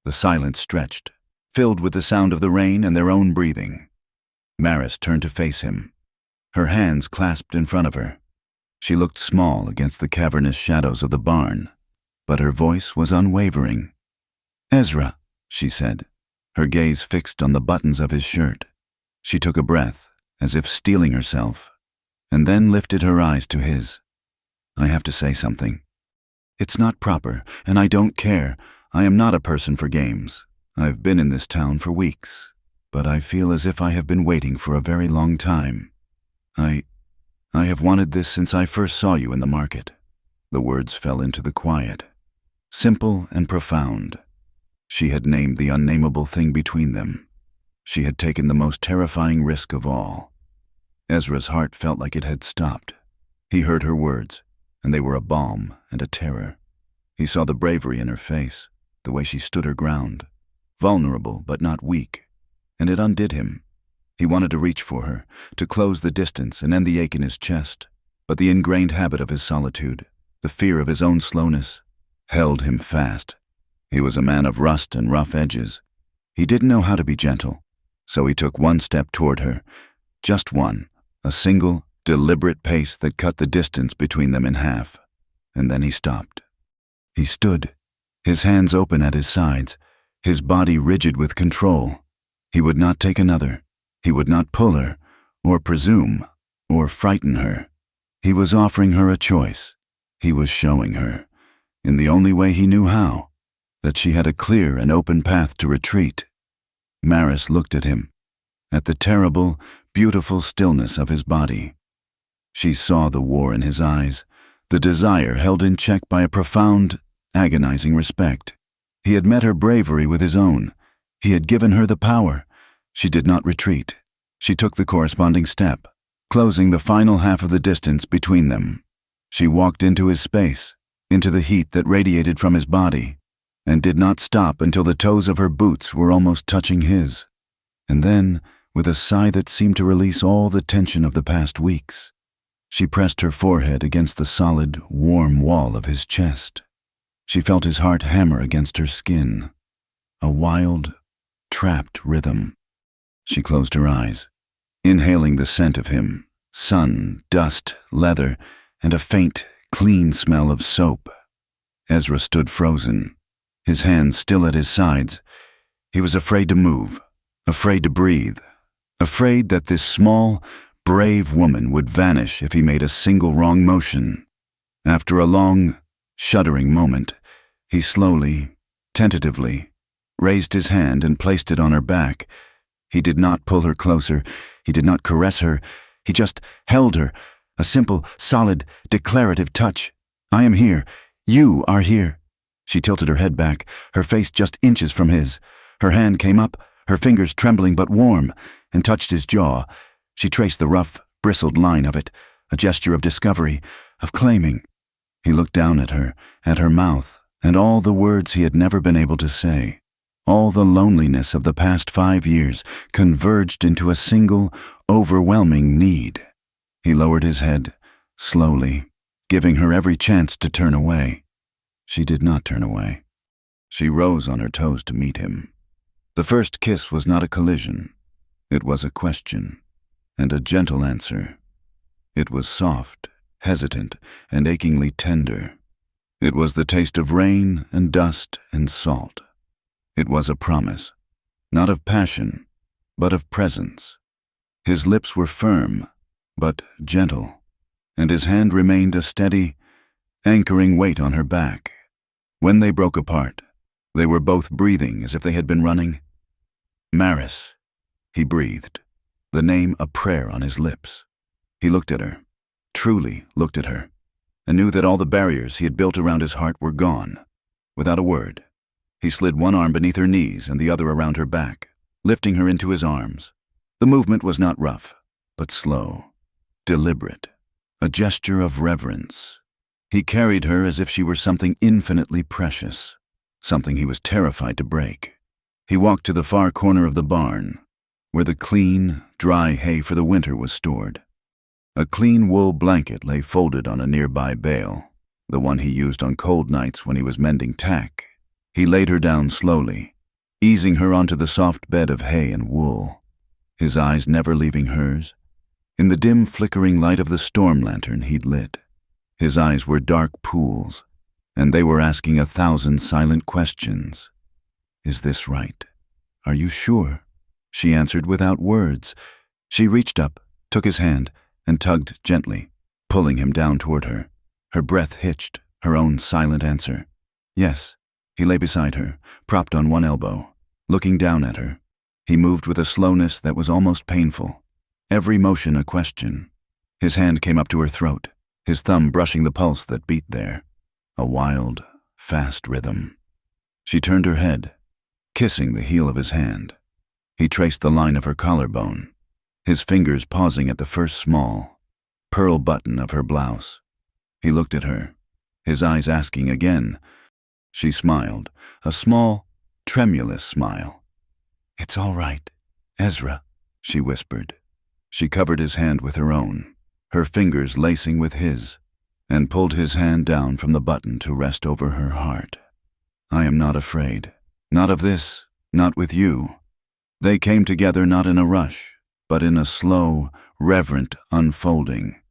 The silence stretched, filled with the sound of the rain and their own breathing. Maris turned to face him, her hands clasped in front of her. She looked small against the cavernous shadows of the barn, but her voice was unwavering. "Ezra," she said, her gaze fixed on the buttons of his shirt. She took a breath, as if steeling herself, and then lifted her eyes to his. "I have to say something. It's not proper, and I don't care. I am not a person for games. I've been in this town for weeks, but I feel as if I have been waiting for a very long time. I have wanted this since I first saw you in the market." The words fell into the quiet, simple and profound. She had named the unnameable thing between them. She had taken the most terrifying risk of all. Ezra's heart felt like it had stopped. He heard her words, and they were a balm and a terror. He saw the bravery in her face, the way she stood her ground, vulnerable but not weak, and it undid him. He wanted to reach for her, to close the distance and end the ache in his chest, but the ingrained habit of his solitude, the fear of his own slowness, held him fast. He was a man of rust and rough edges. He didn't know how to be gentle, so he took one step toward her, just one, a single, deliberate pace that cut the distance between them in half, and then he stopped. He stood, his hands open at his sides, his body rigid with control. He would not take another. He would not pull her, or presume, or frighten her. He was offering her a choice. He was showing her, in the only way he knew how, that she had a clear and open path to retreat. Maris looked at him, at the terrible, beautiful stillness of his body. She saw the war in his eyes, the desire held in check by a profound agonizing respect. He had met her bravery with his own. He had given her the power. She did not retreat. She took the corresponding step, closing the final half of the distance between them. She walked into his space, into the heat that radiated from his body, and did not stop until the toes of her boots were almost touching his. And then, with a sigh that seemed to release all the tension of the past weeks, she pressed her forehead against the solid, warm wall of his chest. She felt his heart hammer against her skin, a wild, trapped rhythm. She closed her eyes, inhaling the scent of him, sun, dust, leather, and a faint, clean smell of soap. Ezra stood frozen, his hands still at his sides. He was afraid to move, afraid to breathe, afraid that this small, brave woman would vanish if he made a single wrong motion. After a long, shuddering moment, he slowly, tentatively, raised his hand and placed it on her back. He did not pull her closer. He did not caress her. He just held her, a simple, solid, declarative touch. I am here. You are here. She tilted her head back, her face just inches from his. Her hand came up, her fingers trembling but warm, and touched his jaw. She traced the rough, bristled line of it, a gesture of discovery, of claiming. He looked down at her mouth, and all the words he had never been able to say. All the loneliness of the past 5 years converged into a single, overwhelming need. He lowered his head, slowly, giving her every chance to turn away. She did not turn away. She rose on her toes to meet him. The first kiss was not a collision. It was a question, and a gentle answer. It was soft, hesitant, and achingly tender. It was the taste of rain and dust and salt. It was a promise, not of passion, but of presence. His lips were firm, but gentle, and his hand remained a steady, anchoring weight on her back. When they broke apart, they were both breathing as if they had been running. Maris, he breathed, the name a prayer on his lips. He looked at her, truly looked at her, and knew that all the barriers he had built around his heart were gone. Without a word, he slid one arm beneath her knees and the other around her back, lifting her into his arms. The movement was not rough, but slow, deliberate, a gesture of reverence. He carried her as if she were something infinitely precious, something he was terrified to break. He walked to the far corner of the barn, where the clean, dry hay for the winter was stored. A clean wool blanket lay folded on a nearby bale, the one he used on cold nights when he was mending tack. He laid her down slowly, easing her onto the soft bed of hay and wool, his eyes never leaving hers. In the dim flickering light of the storm lantern he'd lit, his eyes were dark pools, and they were asking 1,000 silent questions. Is this right? Are you sure? She answered without words. She reached up, took his hand, and tugged gently, pulling him down toward her. Her breath hitched, her own silent answer. Yes. He lay beside her, propped on one elbow, looking down at her. He moved with a slowness that was almost painful, every motion a question. His hand came up to her throat, his thumb brushing the pulse that beat there, a wild, fast rhythm. She turned her head, kissing the heel of his hand. He traced the line of her collarbone, his fingers pausing at the first small, pearl button of her blouse. He looked at her, his eyes asking again. She smiled, a small, tremulous smile. It's all right, Ezra, she whispered. She covered his hand with her own, her fingers lacing with his, and pulled his hand down from the button to rest over her heart. I am not afraid. Not of this, not with you. They came together not in a rush, but in a slow, reverent unfolding.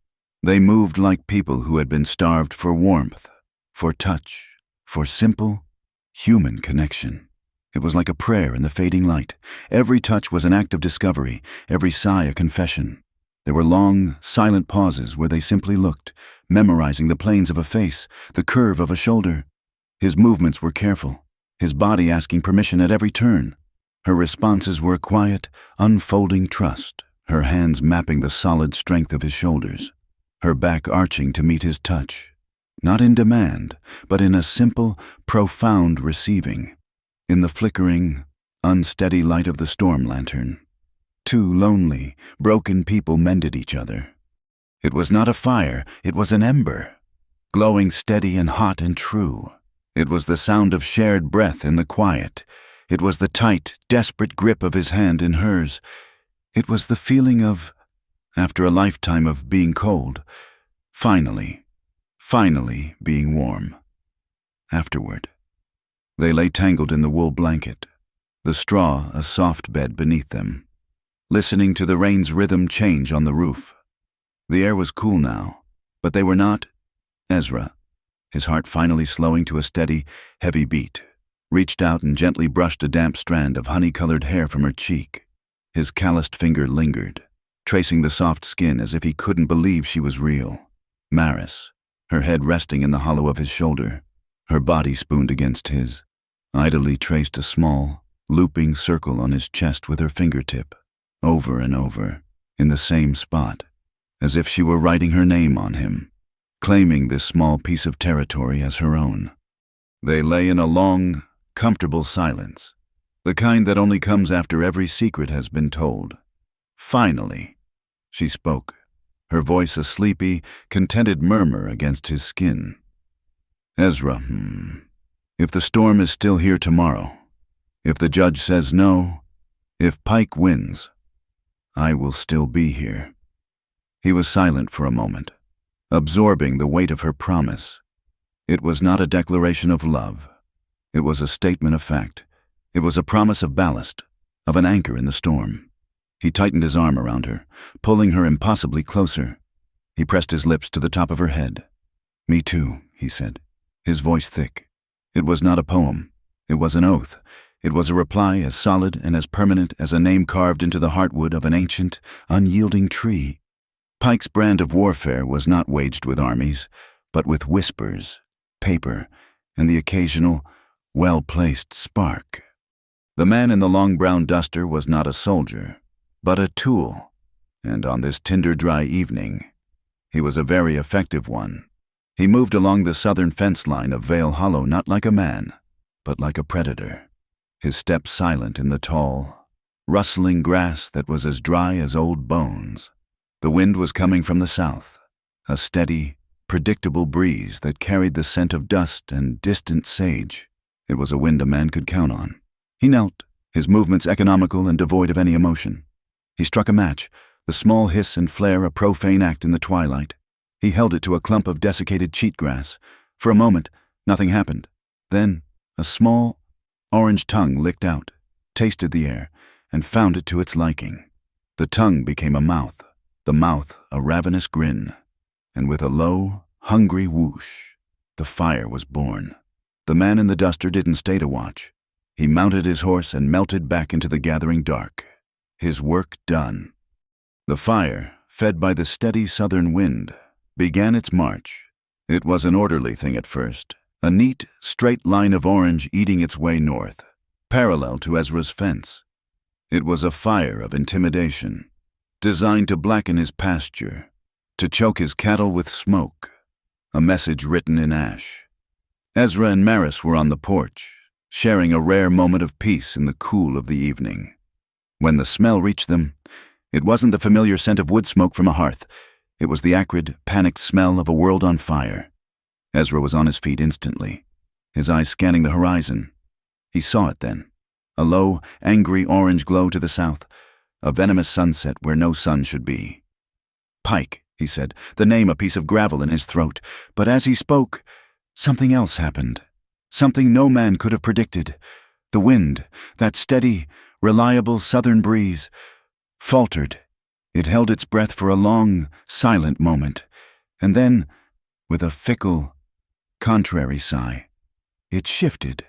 They moved like people who had been starved for warmth, for touch, for simple, human connection. It was like a prayer in the fading light. Every touch was an act of discovery, every sigh a confession. There were long, silent pauses where they simply looked, memorizing the planes of a face, the curve of a shoulder. His movements were careful, his body asking permission at every turn. Her responses were quiet, unfolding trust, her hands mapping the solid strength of his shoulders, her back arching to meet his touch. not in demand, but in a simple, profound receiving. In the flickering, unsteady light of the storm lantern, two lonely, broken people mended each other. It was not a fire, it was an ember, glowing steady and hot and true. It was the sound of shared breath in the quiet. It was the tight, desperate grip of his hand in hers. It was the feeling of, after a lifetime of being cold, finally being warm. Afterward, they lay tangled in the wool blanket, the straw a soft bed beneath them, listening to the rain's rhythm change on the roof. The air was cool now, but they were not. Ezra, his heart finally slowing to a steady, heavy beat, reached out and gently brushed a damp strand of honey-colored hair from her cheek. His calloused finger lingered, tracing the soft skin as if he couldn't believe she was real. Maris, her head resting in the hollow of his shoulder, her body spooned against his, idly traced a small, looping circle on his chest with her fingertip, over and over, in the same spot, as if she were writing her name on him, claiming this small piece of territory as her own. They lay in a long, comfortable silence, the kind that only comes after every secret has been told. Finally, she spoke, her voice a sleepy, contented murmur against his skin. Ezra, if the storm is still here tomorrow, if the judge says no, if Pike wins, I will still be here. He was silent for a moment, absorbing the weight of her promise. It was not a declaration of love. It was a statement of fact. It was a promise of ballast, of an anchor in the storm. He tightened his arm around her, pulling her impossibly closer. He pressed his lips to the top of her head. "Me too," he said, his voice thick. It was not a poem. It was an oath. It was a reply as solid and as permanent as a name carved into the heartwood of an ancient, unyielding tree. Pike's brand of warfare was not waged with armies, but with whispers, paper, and the occasional, well-placed spark. The man in the long brown duster was not a soldier, but a tool, and on this tinder dry evening, he was a very effective one. He moved along the southern fence line of Vale Hollow not like a man, but like a predator, his steps silent in the tall, rustling grass that was as dry as old bones. The wind was coming from the south, a steady, predictable breeze that carried the scent of dust and distant sage. It was a wind a man could count on. He knelt, his movements economical and devoid of any emotion. He struck a match, the small hiss and flare a profane act in the twilight. He held it to a clump of desiccated cheatgrass. For a moment, nothing happened. Then, a small, orange tongue licked out, tasted the air, and found it to its liking. The tongue became a mouth, the mouth a ravenous grin, and with a low, hungry whoosh, the fire was born. The man in the duster didn't stay to watch. He mounted his horse and melted back into the gathering dark, his work done. The fire, fed by the steady southern wind, began its march. It was an orderly thing at first, a neat, straight line of orange eating its way north, parallel to Ezra's fence. It was a fire of intimidation, designed to blacken his pasture, to choke his cattle with smoke, a message written in ash. Ezra and Maris were on the porch, sharing a rare moment of peace in the cool of the evening. When the smell reached them, it wasn't the familiar scent of wood smoke from a hearth. It was the acrid, panicked smell of a world on fire. Ezra was on his feet instantly, his eyes scanning the horizon. He saw it then, a low, angry orange glow to the south, a venomous sunset where no sun should be. "Pike," he said, the name a piece of gravel in his throat. But as he spoke, something else happened, something no man could have predicted. The wind, that steady, reliable southern breeze, faltered. It held its breath for a long, silent moment, and then, with a fickle, contrary sigh, it shifted.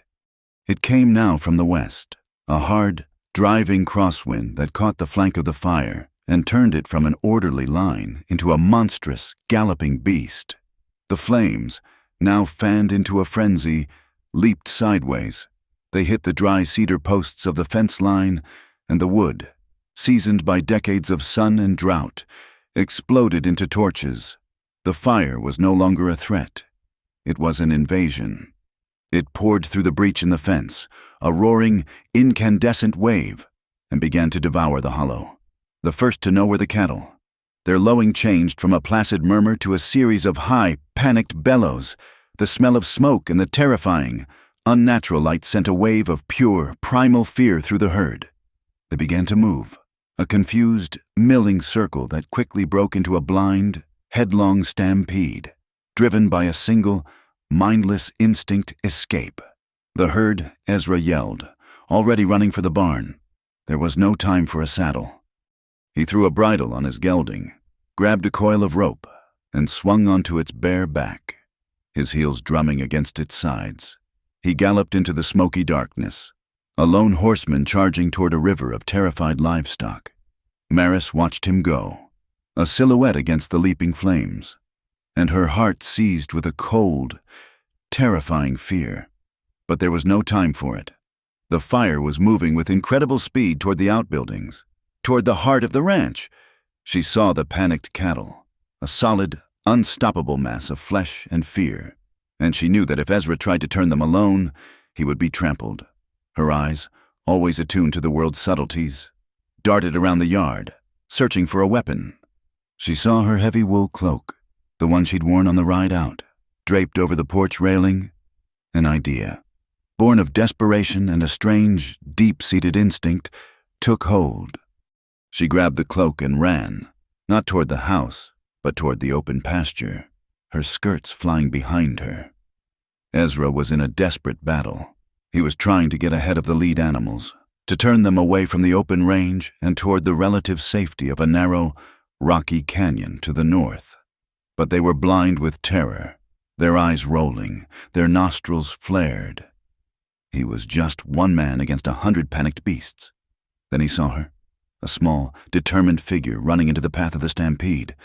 It came now from the west, a hard, driving crosswind that caught the flank of the fire and turned it from an orderly line into a monstrous, galloping beast. The flames, now fanned into a frenzy, leaped sideways. They hit the dry cedar posts of the fence line, and the wood, seasoned by decades of sun and drought, exploded into torches. The fire was no longer a threat. It was an invasion. It poured through the breach in the fence, a roaring, incandescent wave, and began to devour the hollow. The first to know were the cattle. Their lowing changed from a placid murmur to a series of high, panicked bellows. The smell of smoke and the terrifying, unnatural light sent a wave of pure, primal fear through the herd. They began to move, a confused, milling circle that quickly broke into a blind, headlong stampede, driven by a single, mindless instinct: escape. The herd, Ezra yelled, already running for the barn. There was no time for a saddle. He threw a bridle on his gelding, grabbed a coil of rope, and swung onto its bare back, his heels drumming against its sides. He galloped into the smoky darkness, a lone horseman charging toward a river of terrified livestock. Maris watched him go, a silhouette against the leaping flames, and her heart seized with a cold, terrifying fear. But there was no time for it. The fire was moving with incredible speed toward the outbuildings, toward the heart of the ranch. She saw the panicked cattle, a solid, unstoppable mass of flesh and fear, and she knew that if Ezra tried to turn them alone, he would be trampled. Her eyes, always attuned to the world's subtleties, darted around the yard, searching for a weapon. She saw her heavy wool cloak, the one she'd worn on the ride out, draped over the porch railing. An idea, born of desperation and a strange, deep-seated instinct, took hold. She grabbed the cloak and ran, not toward the house, but toward the open pasture, her skirts flying behind her. Ezra was in a desperate battle. He was trying to get ahead of the lead animals, to turn them away from the open range and toward the relative safety of a narrow, rocky canyon to the north. But they were blind with terror, their eyes rolling, their nostrils flared. He was just one man against 100 panicked beasts. Then he saw her, a small, determined figure running into the path of the stampede.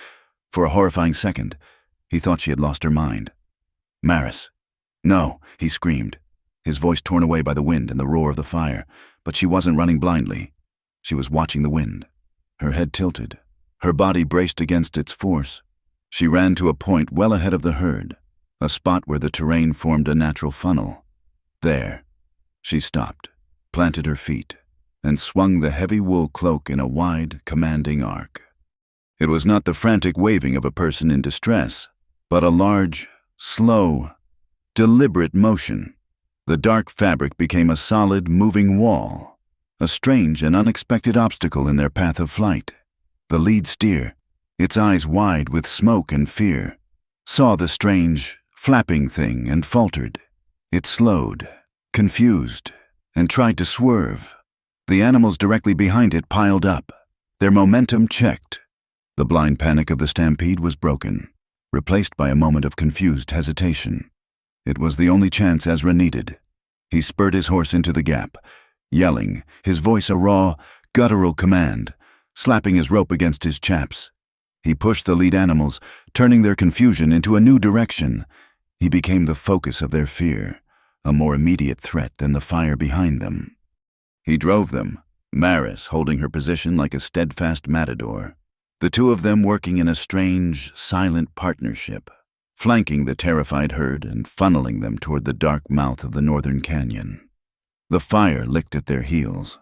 For a horrifying second, he thought she had lost her mind. Maris. No, he screamed, his voice torn away by the wind and the roar of the fire. But she wasn't running blindly. She was watching the wind, her head tilted, her body braced against its force. She ran to a point well ahead of the herd, a spot where the terrain formed a natural funnel. There, she stopped, planted her feet, and swung the heavy wool cloak in a wide, commanding arc. It was not the frantic waving of a person in distress, but a large, slow, deliberate motion. The dark fabric became a solid, moving wall, a strange and unexpected obstacle in their path of flight. The lead steer, its eyes wide with smoke and fear, saw the strange, flapping thing and faltered. It slowed, confused, and tried to swerve. The animals directly behind it piled up, their momentum checked. The blind panic of the stampede was broken, replaced by a moment of confused hesitation. It was the only chance Ezra needed. He spurred his horse into the gap, yelling, his voice a raw, guttural command, slapping his rope against his chaps. He pushed the lead animals, turning their confusion into a new direction. He became the focus of their fear, a more immediate threat than the fire behind them. He drove them, Maris holding her position like a steadfast matador, the two of them working in a strange, silent partnership, flanking the terrified herd and funneling them toward the dark mouth of the northern canyon. The fire licked at their heels,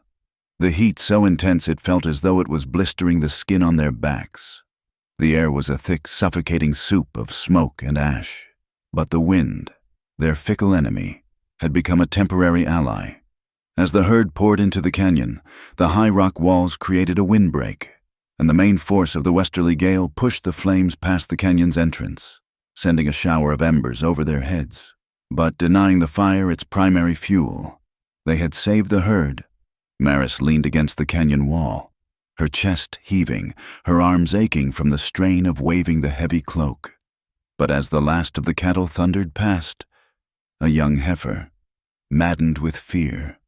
the heat so intense it felt as though it was blistering the skin on their backs. The air was a thick, suffocating soup of smoke and ash. But the wind, their fickle enemy, had become a temporary ally. As the herd poured into the canyon, the high rock walls created a windbreak, and the main force of the westerly gale pushed the flames past the canyon's entrance, sending a shower of embers over their heads, but denying the fire its primary fuel. They had saved the herd. Maris leaned against the canyon wall, her chest heaving, her arms aching from the strain of waving the heavy cloak. But as the last of the cattle thundered past, a young heifer, maddened with fear,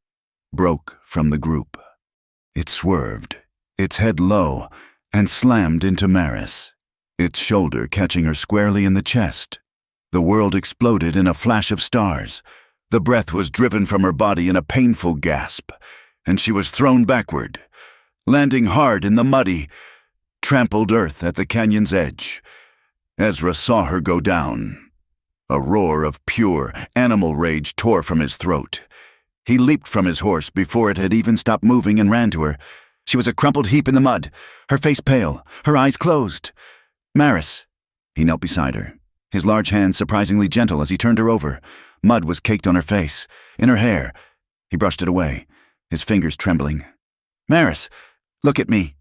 broke from the group. It swerved, its head low, and slammed into Maris, its shoulder catching her squarely in the chest. The world exploded in a flash of stars. The breath was driven from her body in a painful gasp, and she was thrown backward, landing hard in the muddy, trampled earth at the canyon's edge. Ezra saw her go down, A roar of pure animal rage tore from his throat. He leaped from his horse before it had even stopped moving and ran to her. She was a crumpled heap in the mud, her face pale, her eyes closed. Maris. He knelt beside her, his large hands surprisingly gentle as he turned her over. Mud was caked on her face, in her hair. He brushed it away, his fingers trembling. Maris, look at me.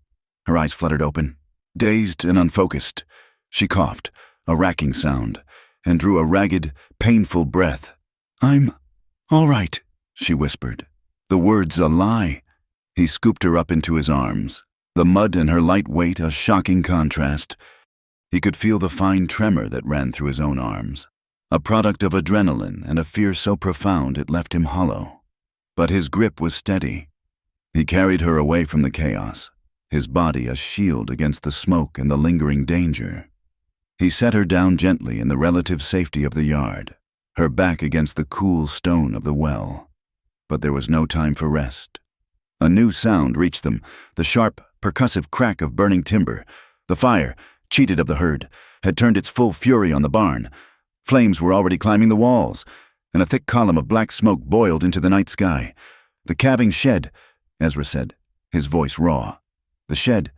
Her eyes fluttered open, dazed and unfocused. She coughed, a racking sound, and drew a ragged, painful breath. I'm all right, she whispered. The words a lie. He scooped her up into his arms, the mud and her light weight a shocking contrast. He could feel the fine tremor that ran through his own arms, a product of adrenaline and a fear so profound it left him hollow. But his grip was steady. He carried her away from the chaos, his body a shield against the smoke and the lingering danger. He set her down gently in the relative safety of the yard, her back against the cool stone of the well. But there was no time for rest. A new sound reached them, the sharp, percussive crack of burning timber. The fire, cheated of the herd, had turned its full fury on the barn. Flames were already climbing the walls, and a thick column of black smoke boiled into the night sky. The calving shed, Ezra said, his voice raw. The shed,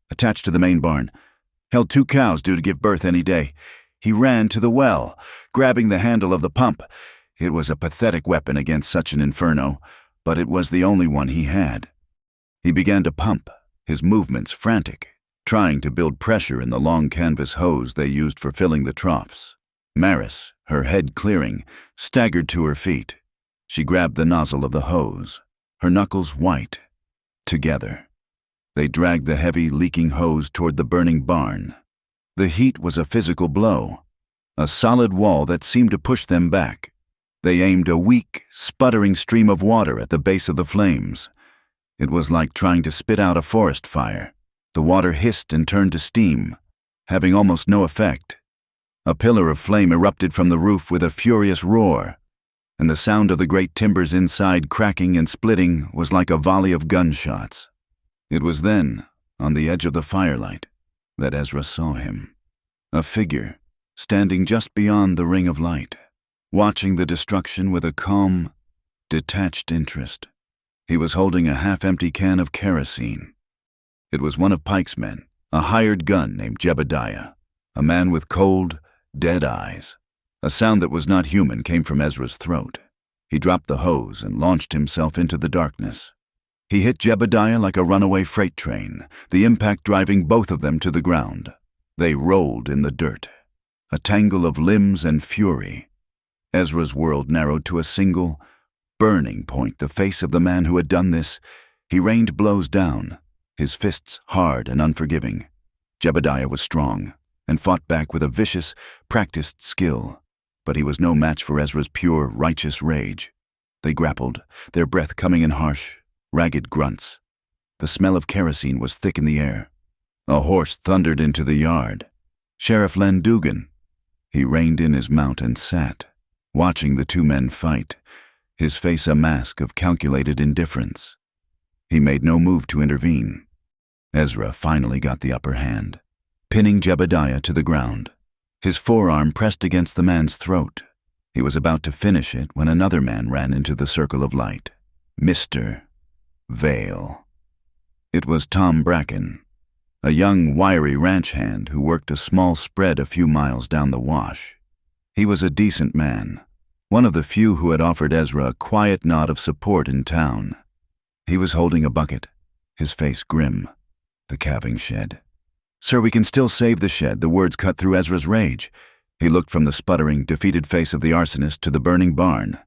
attached to the main barn, held 2 cows due to give birth any day. He ran to the well, grabbing the handle of the pump. It was a pathetic weapon against such an inferno, but it was the only one he had. He began to pump, his movements frantic, trying to build pressure in the long canvas hose they used for filling the troughs. Maris, her head clearing, staggered to her feet. She grabbed the nozzle of the hose, her knuckles white. Together, they dragged the heavy, leaking hose toward the burning barn. The heat was a physical blow, a solid wall that seemed to push them back. They aimed a weak, sputtering stream of water at the base of the flames. It was like trying to spit out a forest fire. The water hissed and turned to steam, having almost no effect. A pillar of flame erupted from the roof with a furious roar, and the sound of the great timbers inside cracking and splitting was like a volley of gunshots. It was then, on the edge of the firelight, that Ezra saw him. A figure, standing just beyond the ring of light, watching the destruction with a calm, detached interest. He was holding a half-empty can of kerosene. It was one of Pike's men, a hired gun named Jebediah, a man with cold, dead eyes. A sound that was not human came from Ezra's throat. He dropped the hose and launched himself into the darkness. He hit Jebediah like a runaway freight train, the impact driving both of them to the ground. They rolled in the dirt, a tangle of limbs and fury. Ezra's world narrowed to a single, burning point, the face of the man who had done this. He rained blows down, his fists hard and unforgiving. Jebediah was strong and fought back with a vicious, practiced skill, but he was no match for Ezra's pure, righteous rage. They grappled, their breath coming in harsh, ragged grunts. The smell of kerosene was thick in the air. A horse thundered into the yard. Sheriff Len Dugan. He reined in his mount and sat, watching the 2 men fight, his face a mask of calculated indifference. He made no move to intervene. Ezra finally got the upper hand, pinning Jebediah to the ground. His forearm pressed against the man's throat. He was about to finish it when another man ran into the circle of light. Mr. Vale. It was Tom Bracken, a young, wiry ranch hand who worked a small spread a few miles down the wash. He was a decent man, one of the few who had offered Ezra a quiet nod of support in town. He was holding a bucket, his face grim. The calving shed. "Sir, we can still save the shed," the words cut through Ezra's rage. He looked from the sputtering, defeated face of the arsonist to the burning barn,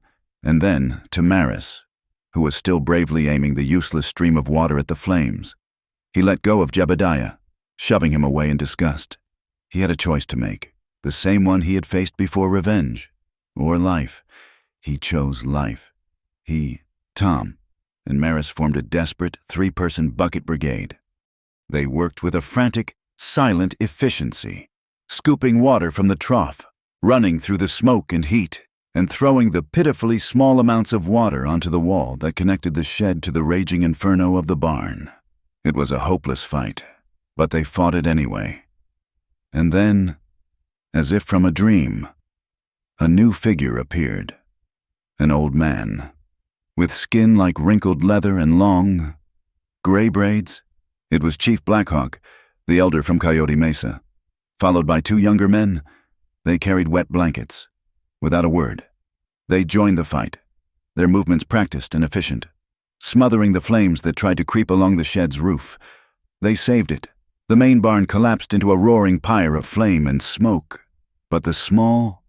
and then to Maris, who was still bravely aiming the useless stream of water at the flames. He let go of Jebediah, shoving him away in disgust. He had a choice to make, the same one he had faced before: revenge or life. He chose life. He, Tom, and Maris formed a desperate 3-person bucket brigade. They worked with a frantic, silent efficiency, scooping water from the trough, running through the smoke and heat, and throwing the pitifully small amounts of water onto the wall that connected the shed to the raging inferno of the barn. It was a hopeless fight, but they fought it anyway. And then, as if from a dream, a new figure appeared. An old man, with skin like wrinkled leather and long, gray braids. It was Chief Blackhawk, the elder from Coyote Mesa. Followed by two younger men, they carried wet blankets. Without a word, they joined the fight, their movements practiced and efficient, smothering the flames that tried to creep along the shed's roof. They saved it. The main barn collapsed into a roaring pyre of flame and smoke, but the small,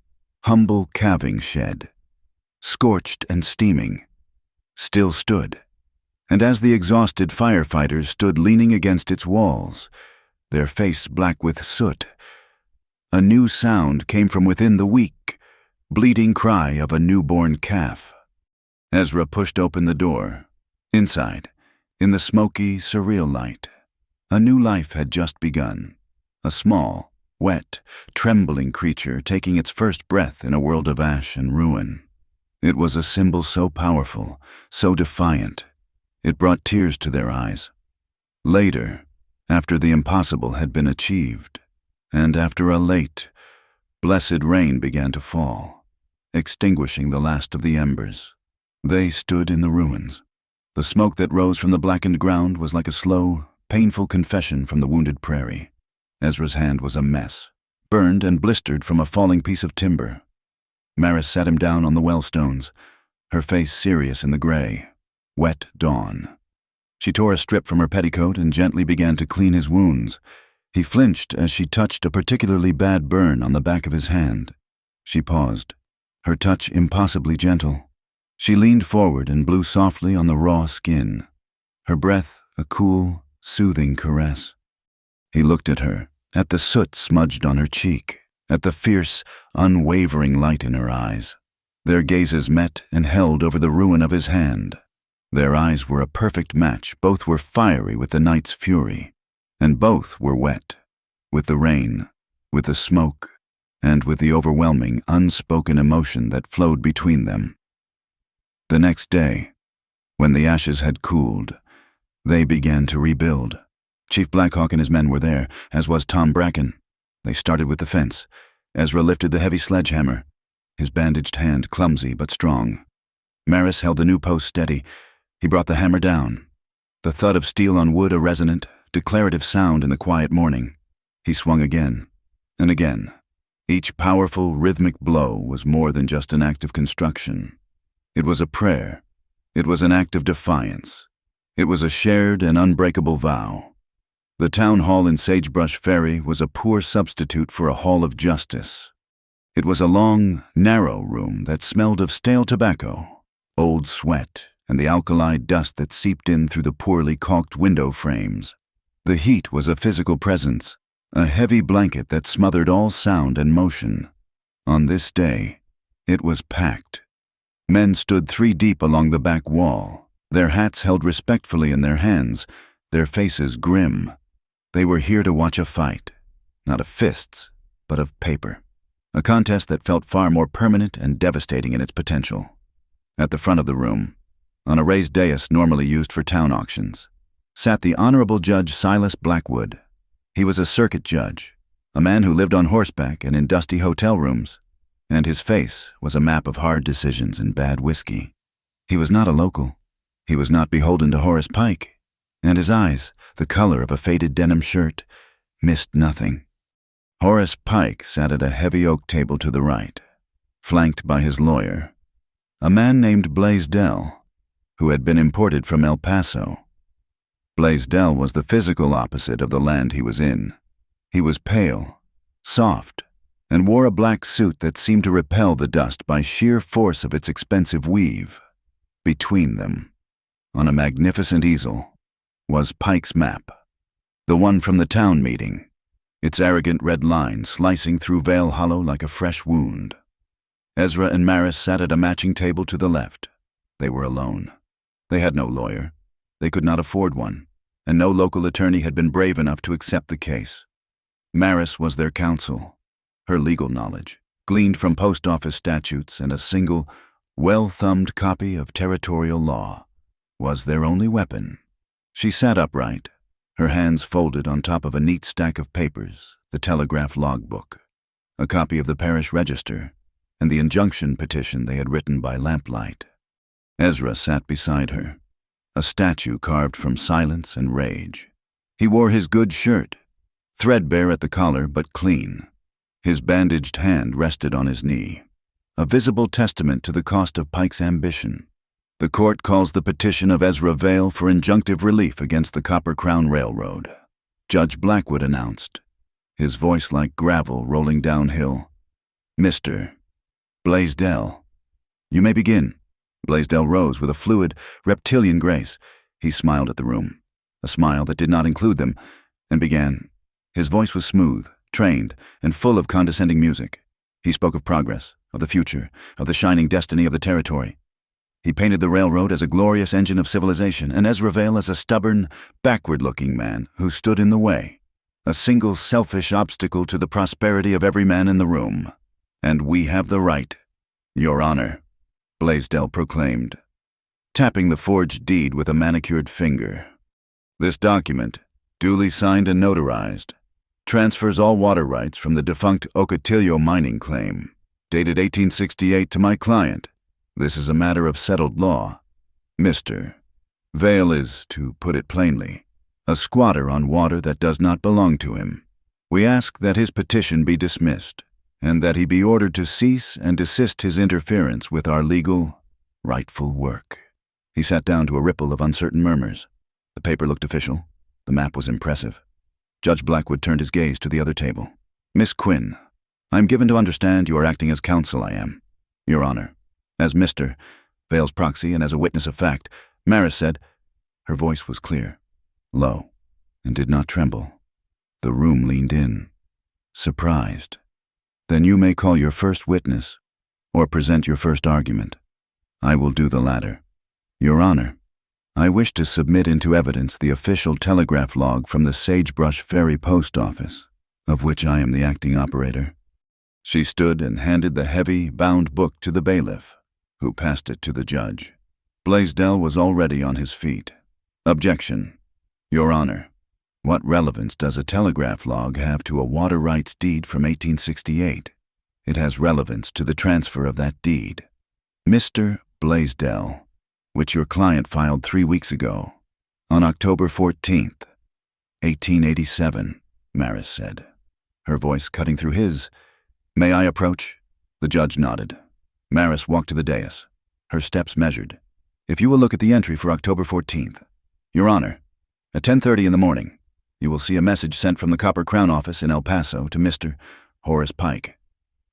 humble calving shed, scorched and steaming, still stood. And as the exhausted firefighters stood leaning against its walls, their face black with soot, a new sound came from within the weak, bleating cry of a newborn calf. Ezra pushed open the door. Inside, in the smoky, surreal light, a new life had just begun. A small, wet, trembling creature taking its first breath in a world of ash and ruin. It was a symbol so powerful, so defiant, it brought tears to their eyes. Later, after the impossible had been achieved, and after a late, blessed rain began to fall, extinguishing the last of the embers, they stood in the ruins. The smoke that rose from the blackened ground was like a slow, painful confession from the wounded prairie. Ezra's hand was a mess, burned and blistered from a falling piece of timber. Maris sat him down on the well stones, her face serious in the gray, wet dawn. She tore a strip from her petticoat and gently began to clean his wounds. He flinched as she touched a particularly bad burn on the back of his hand. She paused, her touch impossibly gentle. She leaned forward and blew softly on the raw skin, her breath a cool, soothing caress. He looked at her, at the soot smudged on her cheek, at the fierce, unwavering light in her eyes. Their gazes met and held over the ruin of his hand. Their eyes were a perfect match. Both were fiery with the night's fury, and both were wet, with the rain, with the smoke, and with the overwhelming, unspoken emotion that flowed between them. The next day, when the ashes had cooled, they began to rebuild. Chief Blackhawk and his men were there, as was Tom Bracken. They started with the fence. Ezra lifted the heavy sledgehammer, his bandaged hand clumsy but strong. Maris held the new post steady. He brought the hammer down. The thud of steel on wood a resonant, declarative sound in the quiet morning. He swung again, and again. Each powerful, rhythmic blow was more than just an act of construction. It was a prayer. It was an act of defiance. It was a shared and unbreakable vow. The town hall in Sagebrush Ferry was a poor substitute for a hall of justice. It was a long, narrow room that smelled of stale tobacco, old sweat, and the alkali dust that seeped in through the poorly caulked window frames. The heat was a physical presence, a heavy blanket that smothered all sound and motion. On this day, it was packed. Men stood 3 deep along the back wall, their hats held respectfully in their hands, their faces grim. They were here to watch a fight, not of fists, but of paper. A contest that felt far more permanent and devastating in its potential. At the front of the room, on a raised dais normally used for town auctions, sat the Honorable Judge Silas Blackwood. He was a circuit judge, a man who lived on horseback and in dusty hotel rooms, and his face was a map of hard decisions and bad whiskey. He was not a local. He was not beholden to Horace Pike, and his eyes, the color of a faded denim shirt, missed nothing. Horace Pike sat at a heavy oak table to the right, flanked by his lawyer, a man named Blaisdell, who had been imported from El Paso. Blaisdell was the physical opposite of the land he was in. He was pale, soft, and wore a black suit that seemed to repel the dust by sheer force of its expensive weave. Between them, on a magnificent easel, was Pike's map, the one from the town meeting, its arrogant red line slicing through Vale Hollow like a fresh wound. Ezra and Maris sat at a matching table to the left. They were alone. They had no lawyer. They could not afford one, and no local attorney had been brave enough to accept the case. Maris was their counsel. Her legal knowledge, gleaned from post office statutes and a single, well-thumbed copy of territorial law, was their only weapon. She sat upright, her hands folded on top of a neat stack of papers, the telegraph logbook, a copy of the parish register, and the injunction petition they had written by lamplight. Ezra sat beside her, a statue carved from silence and rage. He wore his good shirt, threadbare at the collar but clean. His bandaged hand rested on his knee, a visible testament to the cost of Pike's ambition. The court calls the petition of Ezra Vale for injunctive relief against the Copper Crown Railroad. Judge Blackwood announced, his voice like gravel rolling downhill. Mr. Blaisdell, you may begin. Blaisdell rose with a fluid, reptilian grace. He smiled at the room, a smile that did not include them, and began. His voice was smooth, trained, and full of condescending music. He spoke of progress, of the future, of the shining destiny of the territory. He painted the railroad as a glorious engine of civilization, and Ezra Vale as a stubborn, backward-looking man who stood in the way, a single selfish obstacle to the prosperity of every man in the room. And we have the right, Your Honor, Blaisdell proclaimed, tapping the forged deed with a manicured finger. This document, duly signed and notarized, transfers all water rights from the defunct Ocotillo mining claim, dated 1868, to my client. This is a matter of settled law. Mr. Vale is, to put it plainly, a squatter on water that does not belong to him. We ask that his petition be dismissed, and that he be ordered to cease and desist his interference with our legal, rightful work. He sat down to a ripple of uncertain murmurs. The paper looked official. The map was impressive. Judge Blackwood turned his gaze to the other table. Miss Quinn, I am given to understand you are acting as counsel. I am. Your Honor. As Mr. Vale's proxy and as a witness of fact, Maris said. Her voice was clear, low, and did not tremble. The room leaned in, surprised. Then you may call your first witness, or present your first argument. I will do the latter. Your Honor, I wish to submit into evidence the official telegraph log from the Sagebrush Ferry Post Office, of which I am the acting operator. She stood and handed the heavy, bound book to the bailiff, who passed it to the judge. Blaisdell was already on his feet. Objection. Your Honor, what relevance does a telegraph log have to a water rights deed from 1868? It has relevance to the transfer of that deed. Mr. Blaisdell, which your client filed 3 weeks ago, on October 14th, 1887, Maris said, her voice cutting through his. May I approach? The judge nodded. Maris walked to the dais, her steps measured. If you will look at the entry for October 14th. Your Honor, at 10:30 in the morning, you will see a message sent from the Copper Crown office in El Paso to Mr. Horace Pike,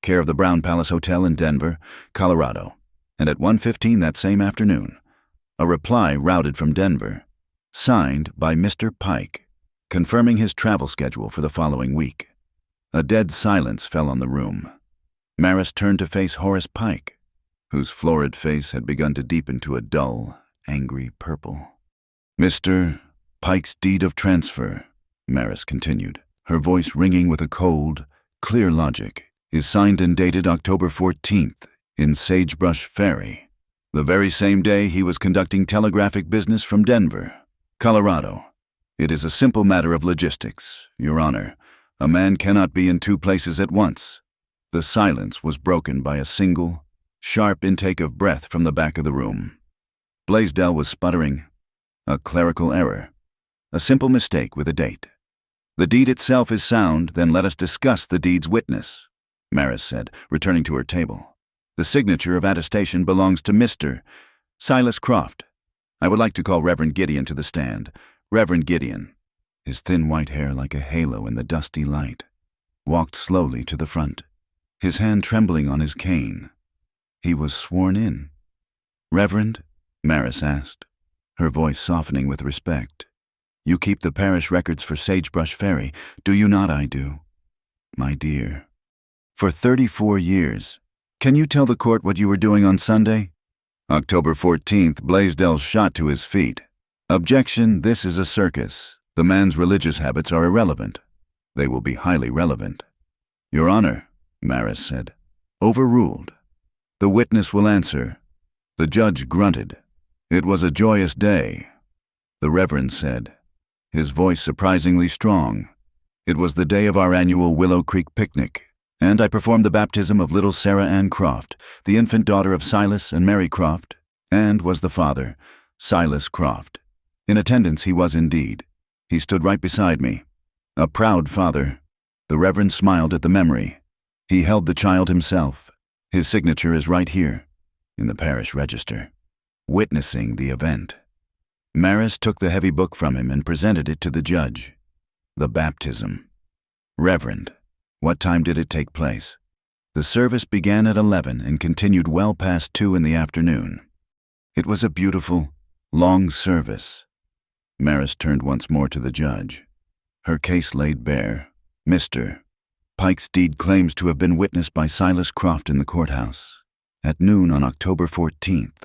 care of the Brown Palace Hotel in Denver, Colorado, and at 1:15 that same afternoon, a reply routed from Denver, signed by Mr. Pike, confirming his travel schedule for the following week. A dead silence fell on the room. Maris turned to face Horace Pike, whose florid face had begun to deepen to a dull, angry purple. Mr. Pike's deed of transfer, Maris continued, her voice ringing with a cold, clear logic, is signed and dated October 14th in Sagebrush Ferry, the very same day he was conducting telegraphic business from Denver, Colorado. It is a simple matter of logistics, Your Honor. A man cannot be in two places at once. The silence was broken by a single, sharp intake of breath from the back of the room. Blaisdell was sputtering. A clerical error. A simple mistake with a date. The deed itself is sound, then let us discuss the deed's witness, Maris said, returning to her table. The signature of attestation belongs to Mr. Silas Croft. I would like to call Reverend Gideon to the stand. Reverend Gideon, his thin white hair like a halo in the dusty light, walked slowly to the front, his hand trembling on his cane. He was sworn in. Reverend? Maris asked, her voice softening with respect. You keep the parish records for Sagebrush Ferry, do you not? I do. My dear. For 34 years. Can you tell the court what you were doing on Sunday? October 14th, Blaisdell shot to his feet. Objection, this is a circus. The man's religious habits are irrelevant. They will be highly relevant. Your Honor, Maris said. Overruled. The witness will answer. The judge grunted. It was a joyous day, the Reverend said, his voice surprisingly strong. It was the day of our annual Willow Creek picnic, And I performed the baptism of little Sarah Ann Croft, the infant daughter of Silas and Mary Croft, and was the father, Silas Croft. In attendance he was indeed. He stood right beside me. A proud father. The Reverend smiled at the memory. He held the child himself. His signature is right here, in the parish register, witnessing the event. Maris took the heavy book from him and presented it to the judge. The baptism. Reverend, what time did it take place? The service began at 11 and continued well past 2 in the afternoon. It was a beautiful, long service. Maris turned once more to the judge. Her case laid bare. Mr. Pike's deed claims to have been witnessed by Silas Croft in the courthouse. At noon on October 14th,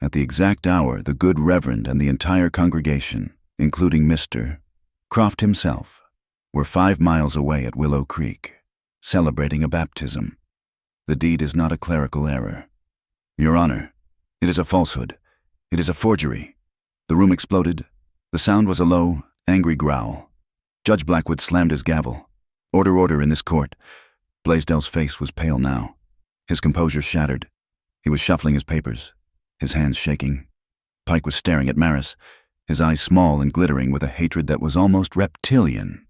at the exact hour, the good Reverend and the entire congregation, including Mr. Croft himself, were 5 miles away at Willow Creek, celebrating a baptism. The deed is not a clerical error. Your Honor, it is a falsehood. It is a forgery. The room exploded. The sound was a low, angry growl. Judge Blackwood slammed his gavel. Order, order in this court. Blaisdell's face was pale now. His composure shattered. He was shuffling his papers, his hands shaking. Pike was staring at Maris, his eyes small and glittering with a hatred that was almost reptilian.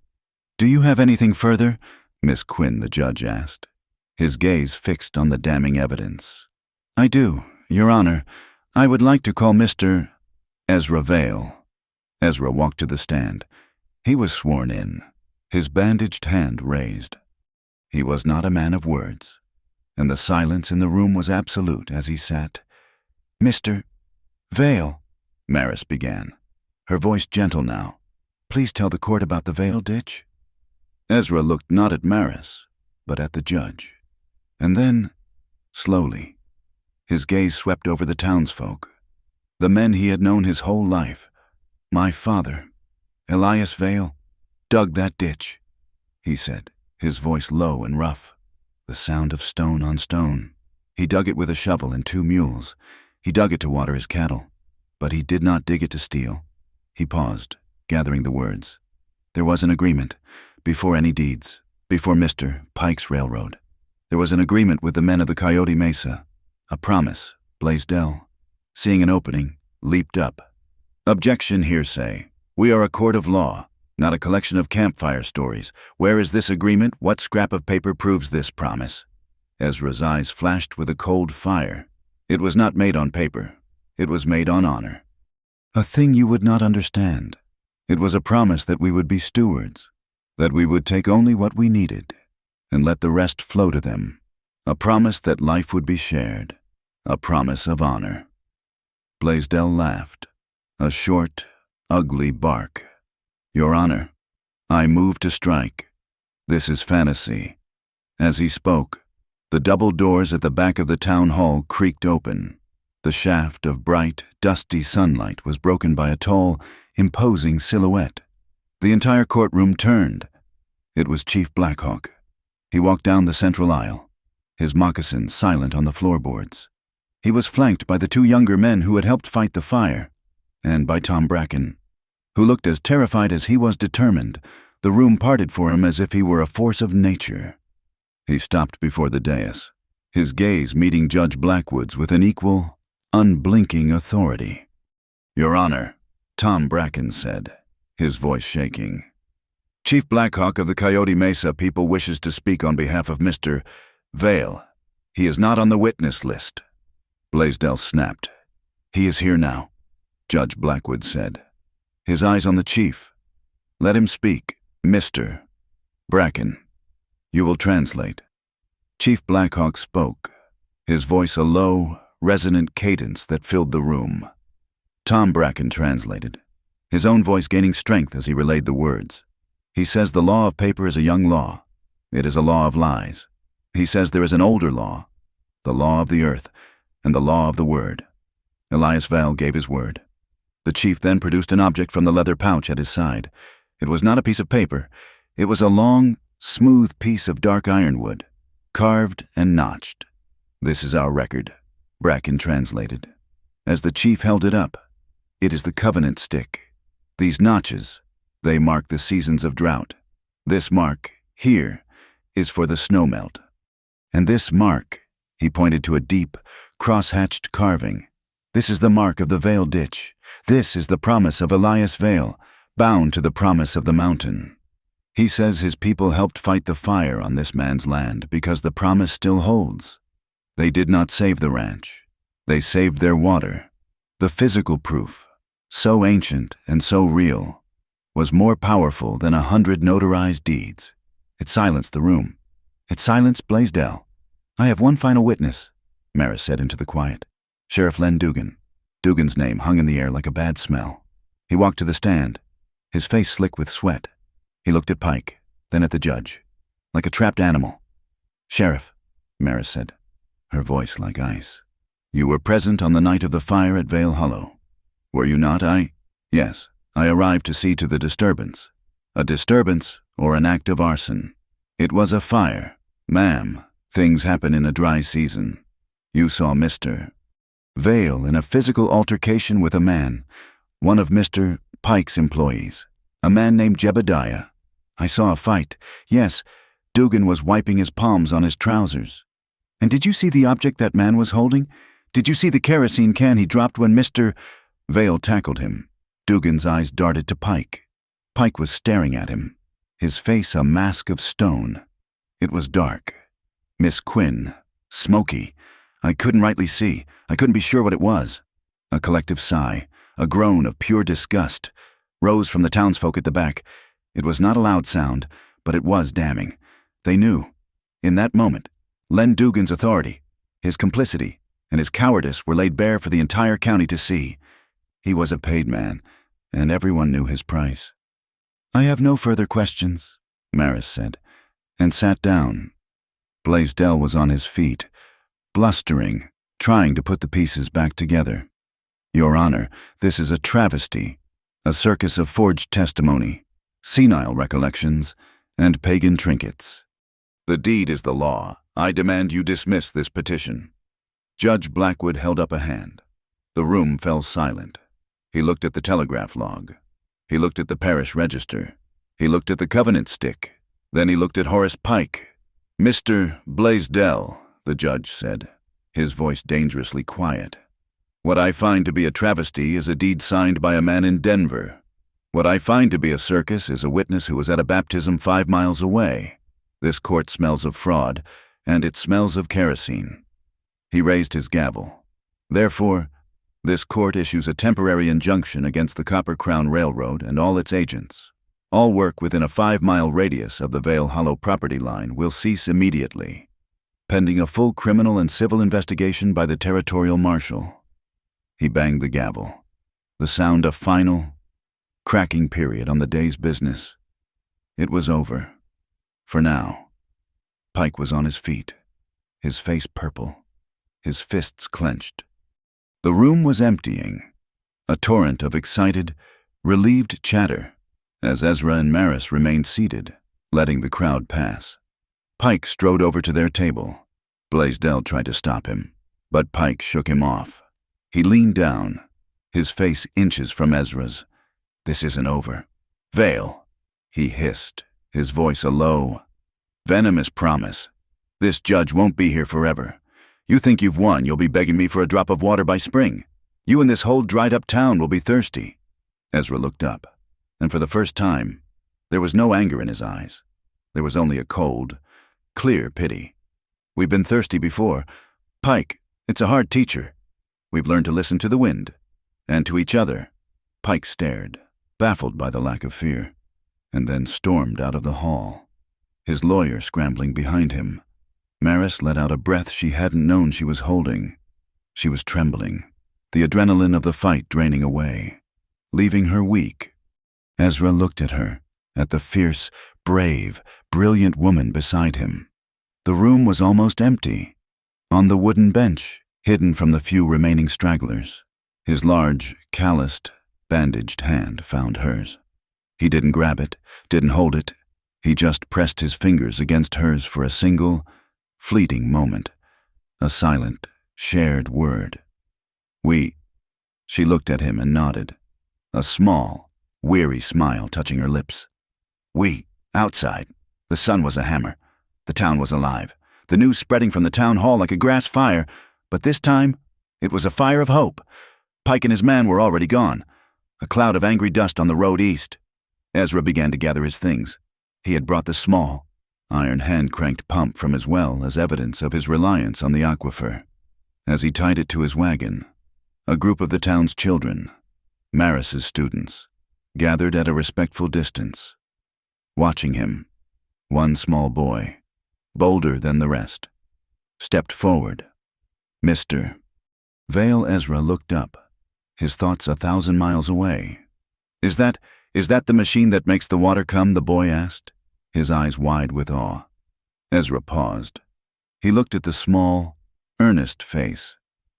Do you have anything further? Miss Quinn, the judge asked, his gaze fixed on the damning evidence. I do, Your Honor. I would like to call Mr. Ezra Vale. Ezra walked to the stand. He was sworn in, his bandaged hand raised. He was not a man of words, and the silence in the room was absolute as he sat. Mr. Vale, Maris began, her voice gentle now. Please tell the court about the Vale ditch. Ezra looked not at Maris, but at the judge. And then, slowly, his gaze swept over the townsfolk, the men he had known his whole life. My father, Elias Vale, dug that ditch, he said, his voice low and rough, the sound of stone on stone. He dug it with a shovel and 2 mules. He dug it to water his cattle, but he did not dig it to steal. He paused, gathering the words. There was an agreement, before any deeds, before Mr. Pike's railroad. There was an agreement with the men of the Coyote Mesa, a promise. Blaisdell, seeing an opening, leaped up. Objection, hearsay. We are a court of law, not a collection of campfire stories. Where is this agreement? What scrap of paper proves this promise? Ezra's eyes flashed with a cold fire. It was not made on paper. It was made on honor. A thing you would not understand. It was a promise that we would be stewards, that we would take only what we needed and let the rest flow to them. A promise that life would be shared. A promise of honor. Blaisdell laughed. A short, ugly bark. Your Honor, I move to strike. This is fantasy. As he spoke, the double doors at the back of the town hall creaked open. The shaft of bright, dusty sunlight was broken by a tall, imposing silhouette. The entire courtroom turned. It was Chief Blackhawk. He walked down the central aisle, his moccasins silent on the floorboards. He was flanked by the 2 younger men who had helped fight the fire, and by Tom Bracken, who looked as terrified as he was determined. The room parted for him as if he were a force of nature. He stopped before the dais, his gaze meeting Judge Blackwood's with an equal, unblinking authority. Your Honor, Tom Bracken said, his voice shaking. Chief Blackhawk of the Coyote Mesa people wishes to speak on behalf of Mr. Vale. He is not on the witness list. Blaisdell snapped. He is here now, Judge Blackwood said, his eyes on the chief. Let him speak, Mr. Bracken. You will translate. Chief Blackhawk spoke, his voice a low, resonant cadence that filled the room. Tom Bracken translated, his own voice gaining strength as he relayed the words. He says the law of paper is a young law. It is a law of lies. He says there is an older law, the law of the earth, and the law of the word. Elias Vale gave his word. The chief then produced an object from the leather pouch at his side. It was not a piece of paper. It was a long, smooth piece of dark ironwood, carved and notched. This is our record, Bracken translated. As the chief held it up, it is the covenant stick. These notches, they mark the seasons of drought. This mark, here, is for the snowmelt. And this mark, he pointed to a deep, cross-hatched carving. This is the mark of the Vale Ditch. This is the promise of Elias Vale, bound to the promise of the mountain. He says his people helped fight the fire on this man's land because the promise still holds. They did not save the ranch. They saved their water. The physical proof, so ancient and so real, was more powerful than 100 notarized deeds. It silenced the room. It silenced Blaisdell. "I have one final witness," Maris said into the quiet. "Sheriff Len Dugan." Dugan's name hung in the air like a bad smell. He walked to the stand, his face slick with sweat. He looked at Pike, then at the judge, like a trapped animal. "Sheriff," Maris said, her voice like ice. "You were present on the night of the fire at Vale Hollow. Were you not?" "Yes. I arrived to see to the disturbance. A disturbance or an act of arson. It was a fire. Ma'am, things happen in a dry season. You saw Mr. Vale in a physical altercation with a man, one of Mr. Pike's employees, a man named Jebediah. I saw a fight. Yes, Dugan was wiping his palms on his trousers. And did you see the object that man was holding? Did you see the kerosene can he dropped when Mr. Vale tackled him?" Dugan's eyes darted to Pike. Pike was staring at him, his face a mask of stone. It was dark. Miss Quinn, smoky. I couldn't rightly see. I couldn't be sure what it was. A collective sigh, a groan of pure disgust, rose from the townsfolk at the back. It was not a loud sound, but it was damning. They knew. In that moment, Len Dugan's authority, his complicity, and his cowardice were laid bare for the entire county to see. He was a paid man, and everyone knew his price. "I have no further questions," Maris said, and sat down. Blaisdell was on his feet, blustering, trying to put the pieces back together. "Your Honor, this is a travesty, a circus of forged testimony, senile recollections, and pagan trinkets. The deed is the law. I demand you dismiss this petition." Judge Blackwood held up a hand. The room fell silent. He looked at the telegraph log. He looked at the parish register. He looked at the covenant stick. Then he looked at Horace Pike. "Mr. Blaisdell," the judge said, his voice dangerously quiet. "What I find to be a travesty is a deed signed by a man in Denver. What I find to be a circus is a witness who was at a baptism 5 miles away. This court smells of fraud, and it smells of kerosene." He raised his gavel. "Therefore, this court issues a temporary injunction against the Copper Crown Railroad and all its agents. All work within a 5-mile radius of the Vale Hollow property line will cease immediately, pending a full criminal and civil investigation by the territorial marshal." He banged the gavel, the sound a final, cracking period on the day's business. It was over. For now. Pike was on his feet, his face purple, his fists clenched. The room was emptying, a torrent of excited, relieved chatter, as Ezra and Maris remained seated, letting the crowd pass. Pike strode over to their table. Blaisdell tried to stop him, but Pike shook him off. He leaned down, his face inches from Ezra's. "This isn't over. Vale," he hissed, his voice a low, venomous promise. "This judge won't be here forever. You think you've won, you'll be begging me for a drop of water by spring. You and this whole dried-up town will be thirsty." Ezra looked up, and for the first time, there was no anger in his eyes. There was only a cold, clear pity. "We've been thirsty before. Pike, it's a hard teacher. We've learned to listen to the wind, and to each other." Pike stared, baffled by the lack of fear, and then stormed out of the hall, his lawyer scrambling behind him. Maris let out a breath she hadn't known she was holding. She was trembling, the adrenaline of the fight draining away, leaving her weak. Ezra looked at her, at the fierce, brave, brilliant woman beside him. The room was almost empty. On the wooden bench, hidden from the few remaining stragglers, his large, calloused, bandaged hand found hers. He didn't grab it, didn't hold it. He just pressed his fingers against hers for a single, fleeting moment, a silent, shared word. "We." She looked at him and nodded, a small, weary smile touching her lips. "We, outside. The sun was a hammer. The town was alive. the news spreading from the town hall like a grass fire, but this time it was a fire of hope. Pike and his man were already gone, a cloud of angry dust on the road east. Ezra began to gather his things. He had brought the small, iron hand-cranked pump from his well as evidence of his reliance on the aquifer. As he tied it to his wagon, a group of the town's children, Maris's students, gathered at a respectful distance. Watching him, one small boy, bolder than the rest, stepped forward. Mr. Vale Ezra looked up, his thoughts 1,000 miles away. Is that the machine that makes the water come?" the boy asked, his eyes wide with awe. Ezra paused. He looked at the small, earnest face,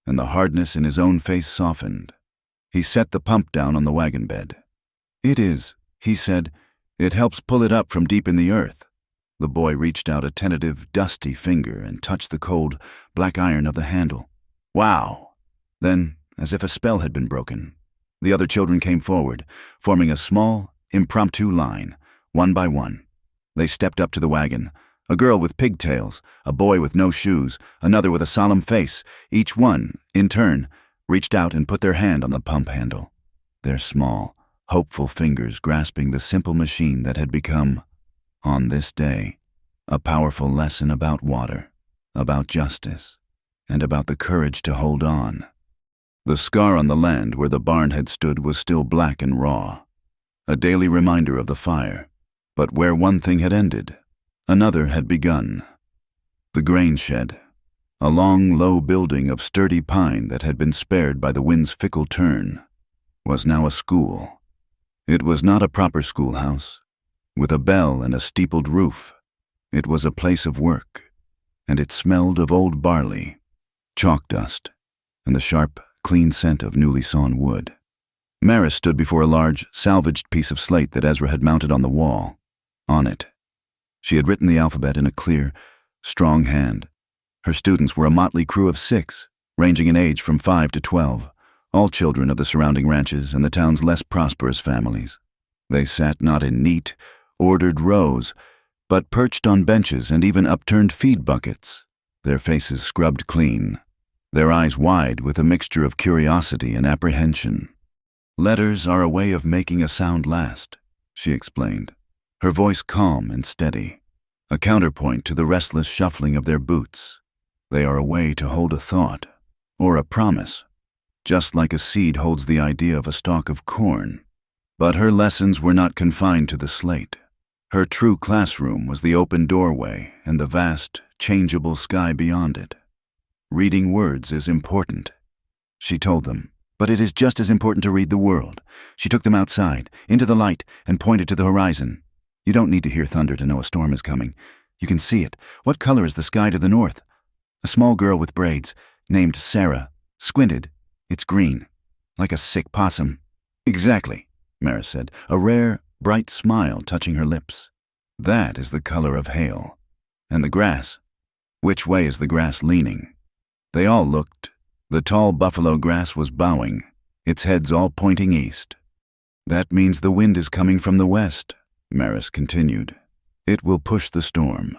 and the hardness in his own face softened. He set the pump down on the wagon bed. "It is," he said. "It helps pull it up from deep in the earth." The boy reached out a tentative, dusty finger and touched the cold, black iron of the handle. "Wow!" Then, as if a spell had been broken, the other children came forward, forming a small, impromptu line, one by one. They stepped up to the wagon, a girl with pigtails, a boy with no shoes, another with a solemn face. Each one, in turn, reached out and put their hand on the pump handle, their small, hopeful fingers grasping the simple machine that had become, on this day, a powerful lesson about water, about justice, and about the courage to hold on. The scar on the land where the barn had stood was still black and raw, a daily reminder of the fire. But where one thing had ended, another had begun. The grain shed, a long, low building of sturdy pine that had been spared by the wind's fickle turn, was now a school. It was not a proper schoolhouse, with a bell and a steepled roof. It was a place of work, and it smelled of old barley, chalk dust, and the sharp, clean scent of newly sawn wood. Maris stood before a large, salvaged piece of slate that Ezra had mounted on the wall. On it, she had written the alphabet in a clear, strong hand. Her students were a motley crew of 6, ranging in age from 5 to 12, all children of the surrounding ranches and the town's less prosperous families. They sat not in neat, ordered rows, but perched on benches and even upturned feed buckets, their faces scrubbed clean, their eyes wide with a mixture of curiosity and apprehension. "Letters are a way of making a sound last," she explained, her voice calm and steady, a counterpoint to the restless shuffling of their boots. "They are a way to hold a thought, or a promise, just like a seed holds the idea of a stalk of corn." But her lessons were not confined to the slate. Her true classroom was the open doorway and the vast, changeable sky beyond it. "Reading words is important," she told them, "but it is just as important to read the world." She took them outside, into the light, and pointed to the horizon. "You don't need to hear thunder to know a storm is coming. You can see it. What color is the sky to the north?" A small girl with braids, named Sarah, squinted. "It's green, like a sick possum." "Exactly," Maris said, a rare, bright smile touching her lips. "That is the color of hail. And the grass? Which way is the grass leaning?" They all looked. The tall buffalo grass was bowing, its heads all pointing east. "That means the wind is coming from the west," Maris continued. "It will push the storm.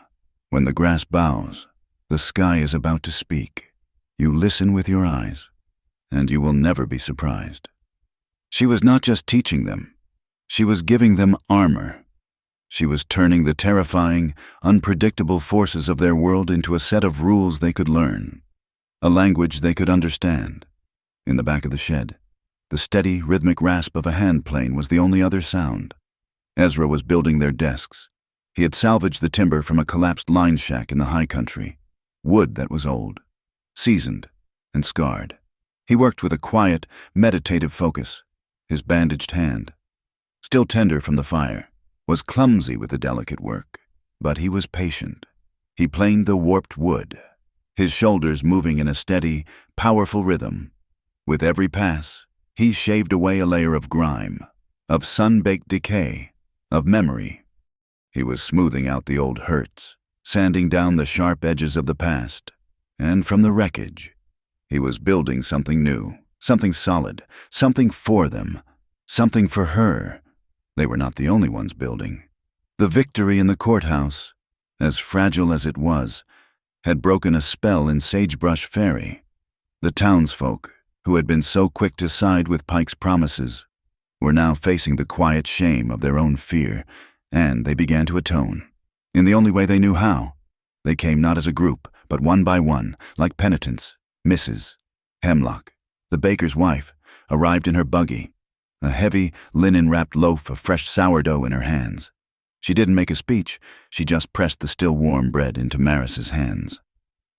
When the grass bows, the sky is about to speak. You listen with your eyes, and you will never be surprised." She was not just teaching them. She was giving them armor. She was turning the terrifying, unpredictable forces of their world into a set of rules they could learn, a language they could understand. In the back of the shed, the steady, rhythmic rasp of a hand plane was the only other sound. Ezra was building their desks. He had salvaged the timber from a collapsed line shack in the high country, wood that was old, seasoned, and scarred. He worked with a quiet, meditative focus. His bandaged hand, still tender from the fire, was clumsy with the delicate work, but he was patient. He planed the warped wood, his shoulders moving in a steady, powerful rhythm. With every pass, he shaved away a layer of grime, of sun-baked decay, of memory. He was smoothing out the old hurts, sanding down the sharp edges of the past, and from the wreckage, he was building something new, something solid, something for them, something for her. They were not the only ones building. The victory in the courthouse, as fragile as it was, had broken a spell in Sagebrush Ferry. The townsfolk, who had been so quick to side with Pike's promises, were now facing the quiet shame of their own fear, and they began to atone. In the only way they knew how, they came not as a group, but one by one, like penitents. Mrs. Hemlock, the baker's wife, arrived in her buggy, a heavy, linen-wrapped loaf of fresh sourdough in her hands. She didn't make a speech, she just pressed the still warm bread into Maris's hands.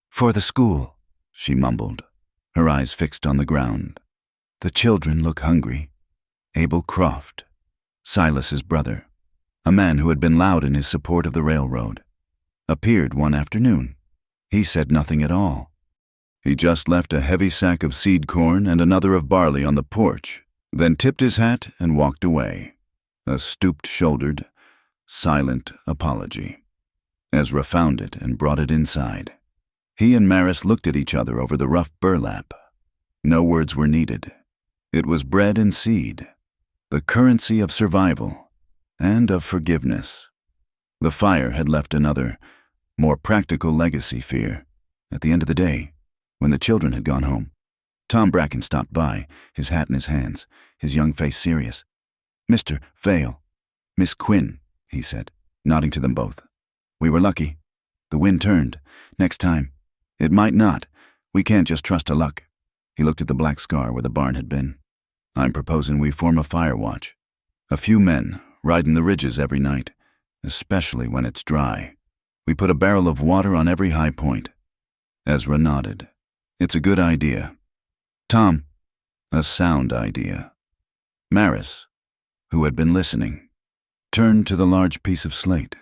"For the school," she mumbled, her eyes fixed on the ground. "The children look hungry." Abel Croft, Silas's brother, a man who had been loud in his support of the railroad, appeared one afternoon. He said nothing at all. He just left a heavy sack of seed corn and another of barley on the porch, then tipped his hat and walked away, a stooped-shouldered, silent apology. Ezra found it and brought it inside. He and Maris looked at each other over the rough burlap. No words were needed. It was bread and seed, the currency of survival and of forgiveness. The fire had left another, more practical legacy fear. At the end of the day, when the children had gone home, Tom Bracken stopped by, his hat in his hands, his young face serious. "Mr. Vale, Miss Quinn," he said, nodding to them both. "We were lucky. The wind turned. Next time, it might not. We can't just trust to luck." He looked at the black scar where the barn had been. "I'm proposing we form a fire watch. A few men, riding the ridges every night, especially when it's dry. We put a barrel of water on every high point." Ezra nodded. "It's a good idea." "Tom." "A sound idea." Maris, who had been listening, turned to the large piece of slate.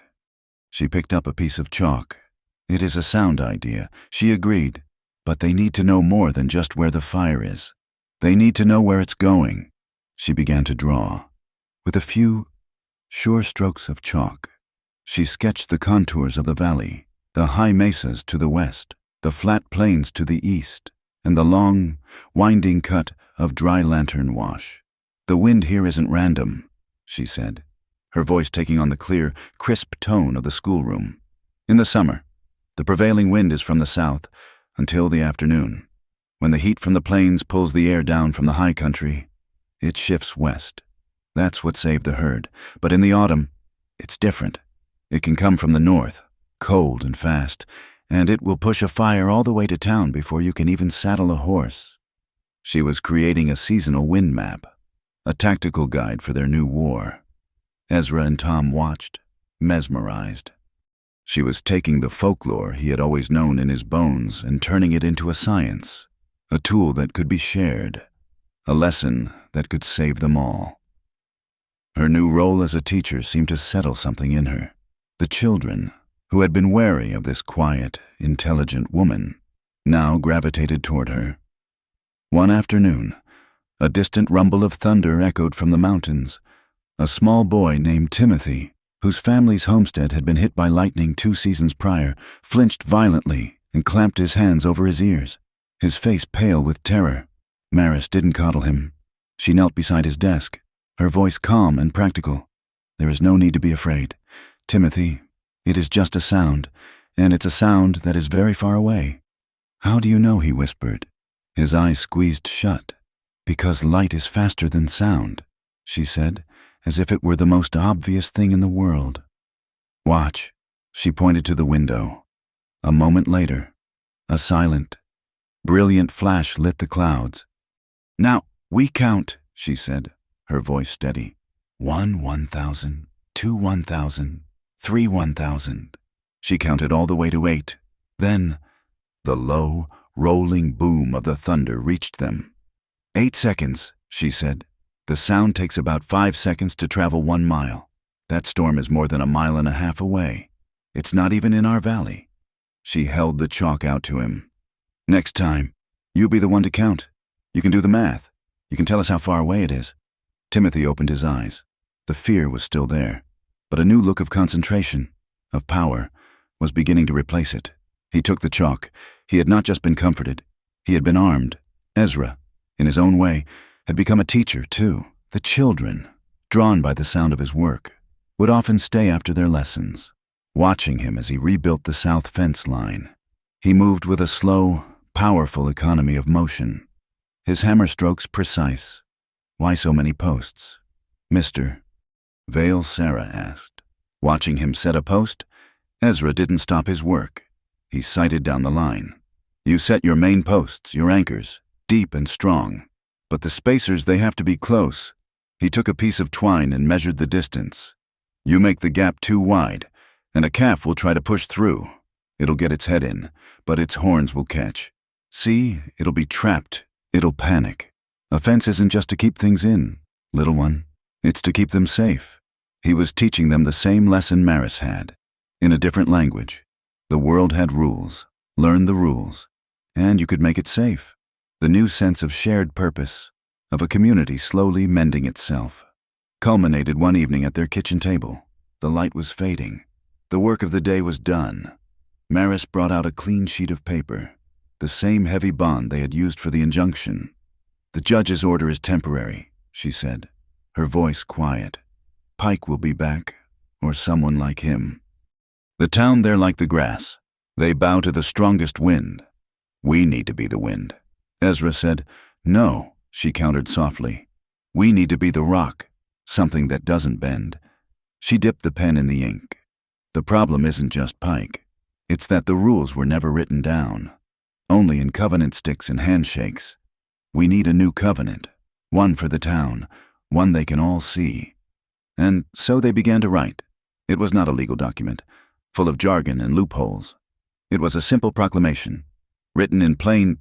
She picked up a piece of chalk. "It is a sound idea," she agreed, "but they need to know more than just where the fire is. They need to know where it's going." She began to draw. With a few sure strokes of chalk, she sketched the contours of the valley, the high mesas to the west, the flat plains to the east, and the long, winding cut of Dry Lantern Wash. "The wind here isn't random," she said, her voice taking on the clear, crisp tone of the schoolroom. "In the summer, the prevailing wind is from the south until the afternoon. When the heat from the plains pulls the air down from the high country, it shifts west. That's what saved the herd. But in the autumn, it's different. It can come from the north, cold and fast, and it will push a fire all the way to town before you can even saddle a horse." She was creating a seasonal wind map, a tactical guide for their new war. Ezra and Tom watched, mesmerized. She was taking the folklore he had always known in his bones and turning it into a science, a tool that could be shared, a lesson that could save them all. Her new role as a teacher seemed to settle something in her. The children, who had been wary of this quiet, intelligent woman, now gravitated toward her. One afternoon, a distant rumble of thunder echoed from the mountains. A small boy named Timothy, whose family's homestead had been hit by lightning 2 seasons prior, flinched violently and clamped his hands over his ears, his face pale with terror. Maris didn't coddle him. She knelt beside his desk, her voice calm and practical. "There is no need to be afraid. Timothy, it is just a sound, and it's a sound that is very far away." "How do you know?" he whispered, his eyes squeezed shut. "Because light is faster than sound," she said, as if it were the most obvious thing in the world. "Watch." She pointed to the window. A moment later, a silent, brilliant flash lit the clouds. "Now, we count," she said, her voice steady. 1, 1,000, 2, 1,000, 3, 1,000. She counted all the way to 8. Then, the low, rolling boom of the thunder reached them. 8 seconds, she said. "The sound takes about 5 seconds to travel 1 mile. That storm is more than 1.5 miles away. It's not even in our valley." She held the chalk out to him. "Next time, you be the one to count. You can do the math. You can tell us how far away it is." Timothy opened his eyes. The fear was still there, but a new look of concentration, of power, was beginning to replace it. He took the chalk. He had not just been comforted. He had been armed. Ezra, in his own way, had become a teacher, too. The children, drawn by the sound of his work, would often stay after their lessons, watching him as he rebuilt the south fence line. He moved with a slow, powerful economy of motion, his hammer strokes precise. "Why so many posts, Mr. Vale?" Sarah asked. Watching him set a post, Ezra didn't stop his work. He sighted down the line. "You set your main posts, your anchors, deep and strong. But the spacers, they have to be close." He took a piece of twine and measured the distance. "You make the gap too wide, and a calf will try to push through. It'll get its head in, but its horns will catch. See, it'll be trapped. It'll panic. A fence isn't just to keep things in, little one. It's to keep them safe." He was teaching them the same lesson Maris had, in a different language. The world had rules. Learn the rules, and you could make it safe. The new sense of shared purpose, of a community slowly mending itself, culminated one evening at their kitchen table. The light was fading. The work of the day was done. Maris brought out a clean sheet of paper, the same heavy bond they had used for the injunction. "The judge's order is temporary," she said, her voice quiet. "Pike will be back, or someone like him. The town, they're like the grass. They bow to the strongest wind. We need to be the wind." Ezra said. "No," she countered softly. "We need to be the rock, something that doesn't bend." She dipped the pen in the ink. "The problem isn't just Pike. It's that the rules were never written down, only in covenant sticks and handshakes. We need a new covenant, one for the town, one they can all see." And so they began to write. It was not a legal document, full of jargon and loopholes. It was a simple proclamation, written in plain,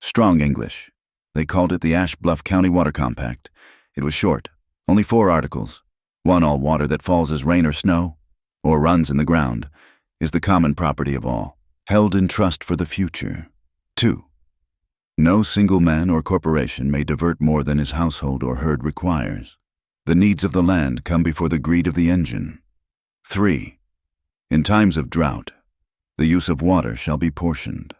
strong English. They called it the Ash Bluff County Water Compact. It was short, only 4 articles. 1, all water that falls as rain or snow, or runs in the ground, is the common property of all, held in trust for the future. 2, no single man or corporation may divert more than his household or herd requires. The needs of the land come before the greed of the engine. 3, in times of drought, the use of water shall be portioned.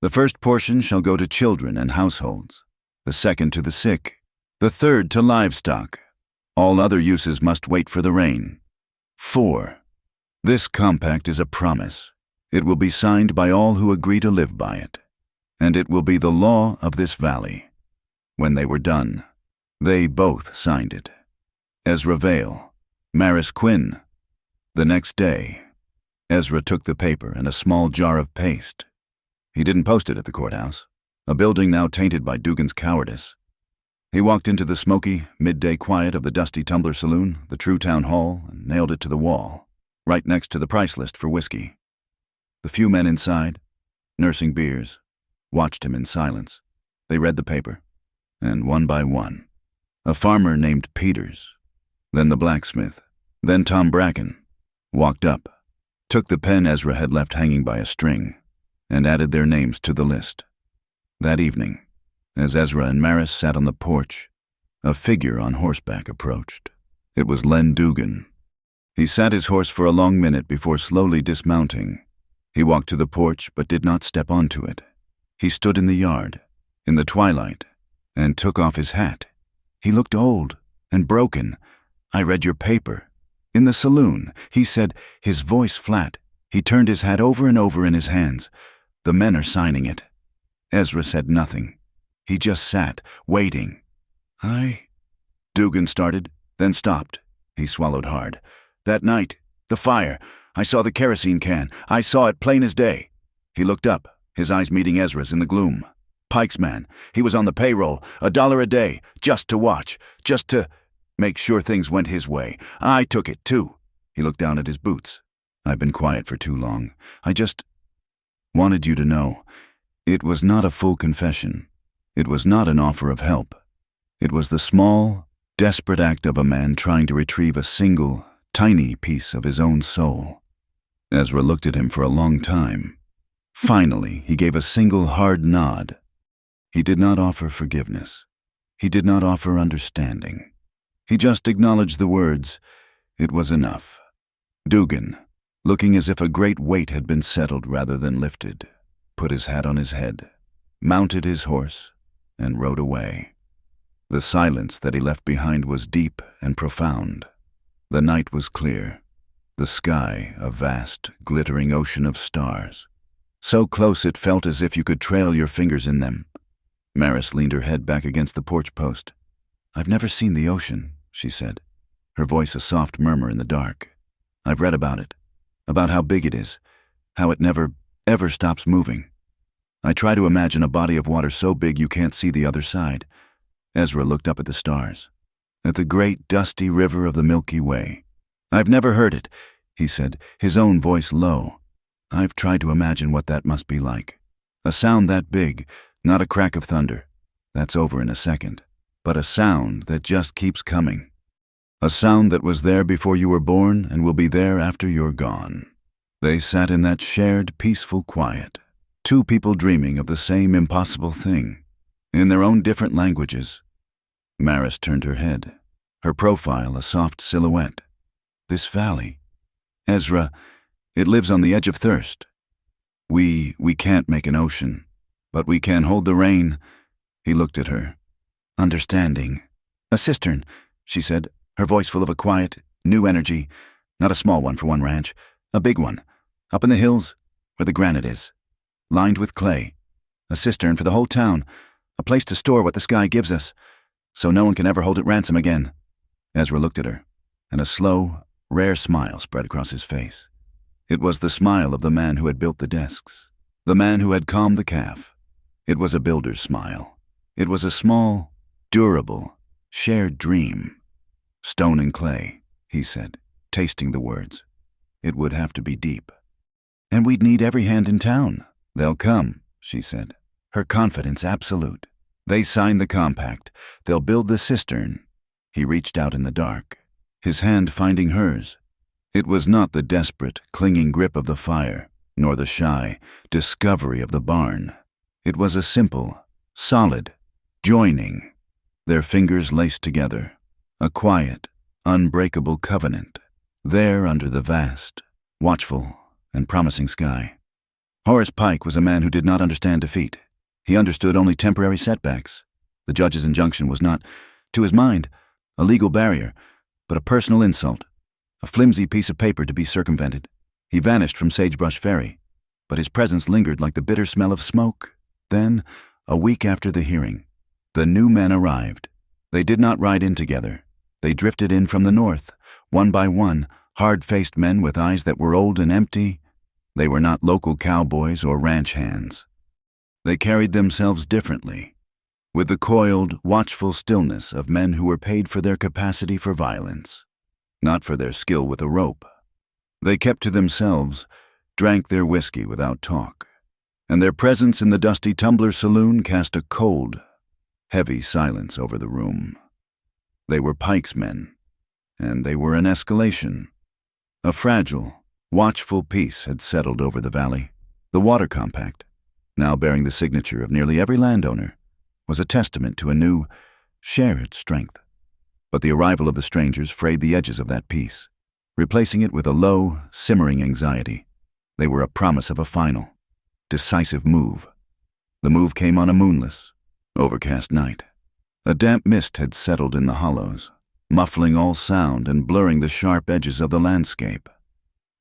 The first portion shall go to children and households, the second to the sick, the third to livestock. All other uses must wait for the rain. 4, this compact is a promise. It will be signed by all who agree to live by it, and it will be the law of this valley. When they were done, they both signed it. Ezra Vale, Maris Quinn. The next day, Ezra took the paper and a small jar of paste. He didn't post it at the courthouse, a building now tainted by Dugan's cowardice. He walked into the smoky, midday quiet of the dusty Tumbler Saloon, the true town hall, and nailed it to the wall, right next to the price list for whiskey. The few men inside, nursing beers, watched him in silence. They read the paper, and one by one, a farmer named Peters, then the blacksmith, then Tom Bracken, walked up, took the pen Ezra had left hanging by a string, and added their names to the list. That evening, as Ezra and Maris sat on the porch, a figure on horseback approached. It was Len Dugan. He sat his horse for a long minute before slowly dismounting. He walked to the porch but did not step onto it. He stood in the yard, in the twilight, and took off his hat. He looked old and broken. "I read your paper." "In the saloon," he said, his voice flat. He turned his hat over and over in his hands. "The men are signing it." Ezra said nothing. He just sat, waiting. Dugan started, then stopped. He swallowed hard. "That night, the fire, I saw the kerosene can. I saw it plain as day." He looked up, his eyes meeting Ezra's in the gloom. "Pike's man. He was on the payroll, $1 a day, just to watch, just to make sure things went his way. I took it, too." He looked down at his boots. "I've been quiet for too long. I just wanted you to know. It was not a full confession. It was not an offer of help. It was the small, desperate act of a man trying to retrieve a single, tiny piece of his own soul." Ezra looked at him for a long time. Finally, he gave a single hard nod. He did not offer forgiveness. He did not offer understanding. He just acknowledged the words. It was enough. Dugan, looking as if a great weight had been settled rather than lifted, put his hat on his head, mounted his horse, and rode away. The silence that he left behind was deep and profound. The night was clear, the sky a vast, glittering ocean of stars. so close it felt as if you could trail your fingers in them. Maris leaned her head back against the porch post. "I've never seen the ocean," she said, her voice a soft murmur in the dark. "I've read about it, about how big it is, how it never, ever stops moving. I try to imagine a body of water so big you can't see the other side." Ezra looked up at the stars, at the great dusty river of the Milky Way. "I've never heard it," he said, his own voice low. "I've tried to imagine what that must be like. A sound that big, not a crack of thunder. That's over in a second. But a sound that just keeps coming. A sound that was there before you were born and will be there after you're gone." They sat in that shared, peaceful quiet, two people dreaming of the same impossible thing, in their own different languages. Maris turned her head, her profile a soft silhouette. "This valley, Ezra, it lives on the edge of thirst. We can't make an ocean, but we can hold the rain." He looked at her, understanding. "A cistern," she said, her voice full of a quiet, new energy. "Not a small one for one ranch, a big one, up in the hills where the granite is, lined with clay. A cistern for the whole town, a place to store what the sky gives us, so no one can ever hold it ransom again." Ezra looked at her, and a slow, rare smile spread across his face. It was the smile of the man who had built the desks, the man who had calmed the calf. It was a builder's smile. It was a small, durable, shared dream. "Stone and clay," he said, tasting the words. "It would have to be deep. And we'd need every hand in town." "They'll come," she said, her confidence absolute. "They signed the compact. They'll build the cistern." He reached out in the dark, his hand finding hers. It was not the desperate, clinging grip of the fire, nor the shy discovery of the barn. It was a simple, solid joining, their fingers laced together, a quiet, unbreakable covenant, there under the vast, watchful, and promising sky. Horace Pike was a man who did not understand defeat. He understood only temporary setbacks. The judge's injunction was not, to his mind, a legal barrier, but a personal insult, a flimsy piece of paper to be circumvented. He vanished from Sagebrush Ferry, but his presence lingered like the bitter smell of smoke. Then, a week after the hearing, the new men arrived. They did not ride in together. They drifted in from the north, one by one, hard-faced men with eyes that were old and empty. They were not local cowboys or ranch hands. They carried themselves differently, with the coiled, watchful stillness of men who were paid for their capacity for violence, not for their skill with a rope. They kept to themselves, drank their whiskey without talk, and their presence in the dusty Tumbler saloon cast a cold, heavy silence over the room. They were Pike's men, and they were an escalation. A fragile, watchful peace had settled over the valley. The water compact, now bearing the signature of nearly every landowner, was a testament to a new, shared strength. But the arrival of the strangers frayed the edges of that peace, replacing it with a low, simmering anxiety. They were a promise of a final, decisive move. The move came on a moonless, overcast night. A damp mist had settled in the hollows, muffling all sound and blurring the sharp edges of the landscape.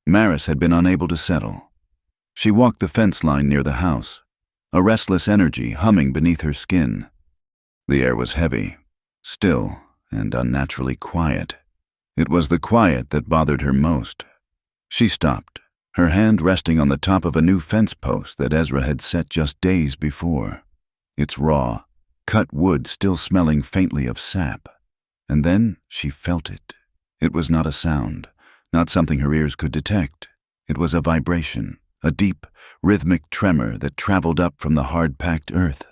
Maris had been unable to settle. She walked the fence line near the house, a restless energy humming beneath her skin. The air was heavy, still, and unnaturally quiet. It was the quiet that bothered her most. She stopped, her hand resting on the top of a new fence post that Ezra had set just days before, its raw, cut wood still smelling faintly of sap. And then she felt it. It was not a sound, not something her ears could detect. It was a vibration, a deep, rhythmic tremor that traveled up from the hard-packed earth,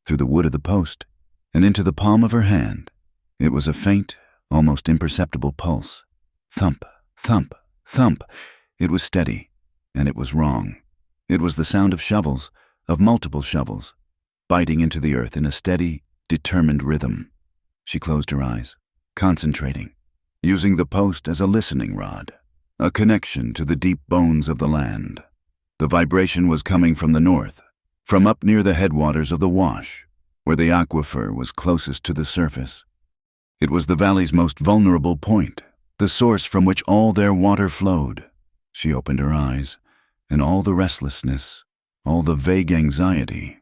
through the wood of the post, and into the palm of her hand. It was a faint, almost imperceptible pulse. Thump, thump, thump. It was steady, and it was wrong. It was the sound of shovels, of multiple shovels, biting into the earth in a steady, determined rhythm. She closed her eyes, concentrating, using the post as a listening rod, a connection to the deep bones of the land. The vibration was coming from the north, from up near the headwaters of the Wash, where the aquifer was closest to the surface. It was the valley's most vulnerable point, the source from which all their water flowed. She opened her eyes, and all the restlessness, all the vague anxiety,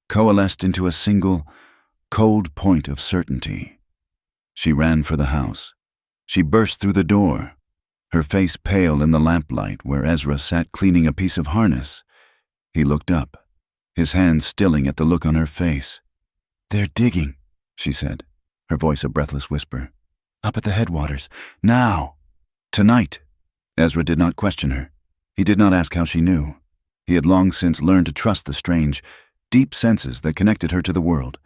coalesced into a single, cold point of certainty. She ran for the house. She burst through the door, her face pale in the lamplight where Ezra sat cleaning a piece of harness. He looked up, his hands stilling at the look on her face. "They're digging," she said, her voice a breathless whisper. "Up at the headwaters. Now. Tonight." Ezra did not question her. He did not ask how she knew. He had long since learned to trust the strange, deep senses that connected her to the world.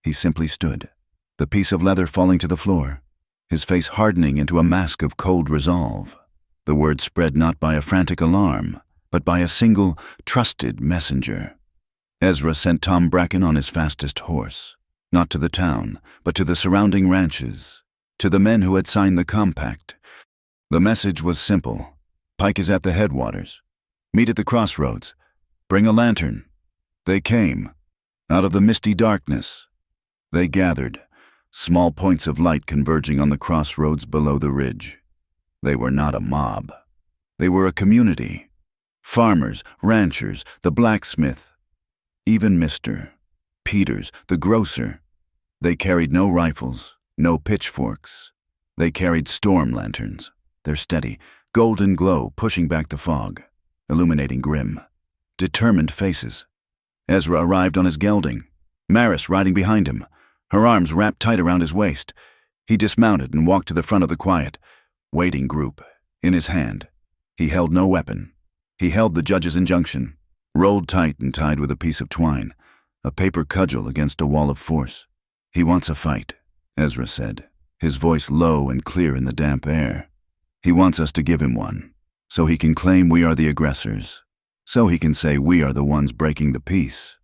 He simply stood, the piece of leather falling to the floor, his face hardening into a mask of cold resolve. The word spread not by a frantic alarm, but by a single, trusted messenger. Ezra sent Tom Bracken on his fastest horse, not to the town, but to the surrounding ranches, to the men who had signed the compact. The message was simple. Pike is at the headwaters. Meet at the crossroads. Bring a lantern. They came. Out of the misty darkness. They gathered, small points of light converging on the crossroads below the ridge. They were not a mob. They were a community. Farmers, ranchers, the blacksmith, even Mr. Peters, the grocer. They carried no rifles, no pitchforks. They carried storm lanterns, their steady, golden glow pushing back the fog, illuminating grim, determined faces. Ezra arrived on his gelding, Maris riding behind him, her arms wrapped tight around his waist. He dismounted and walked to the front of the quiet, waiting group. In his hand, he held no weapon. He held the judge's injunction, rolled tight and tied with a piece of twine, a paper cudgel against a wall of force. "He wants a fight," Ezra said, his voice low and clear in the damp air. "He wants us to give him one, so he can claim we are the aggressors, so he can say we are the ones breaking the peace.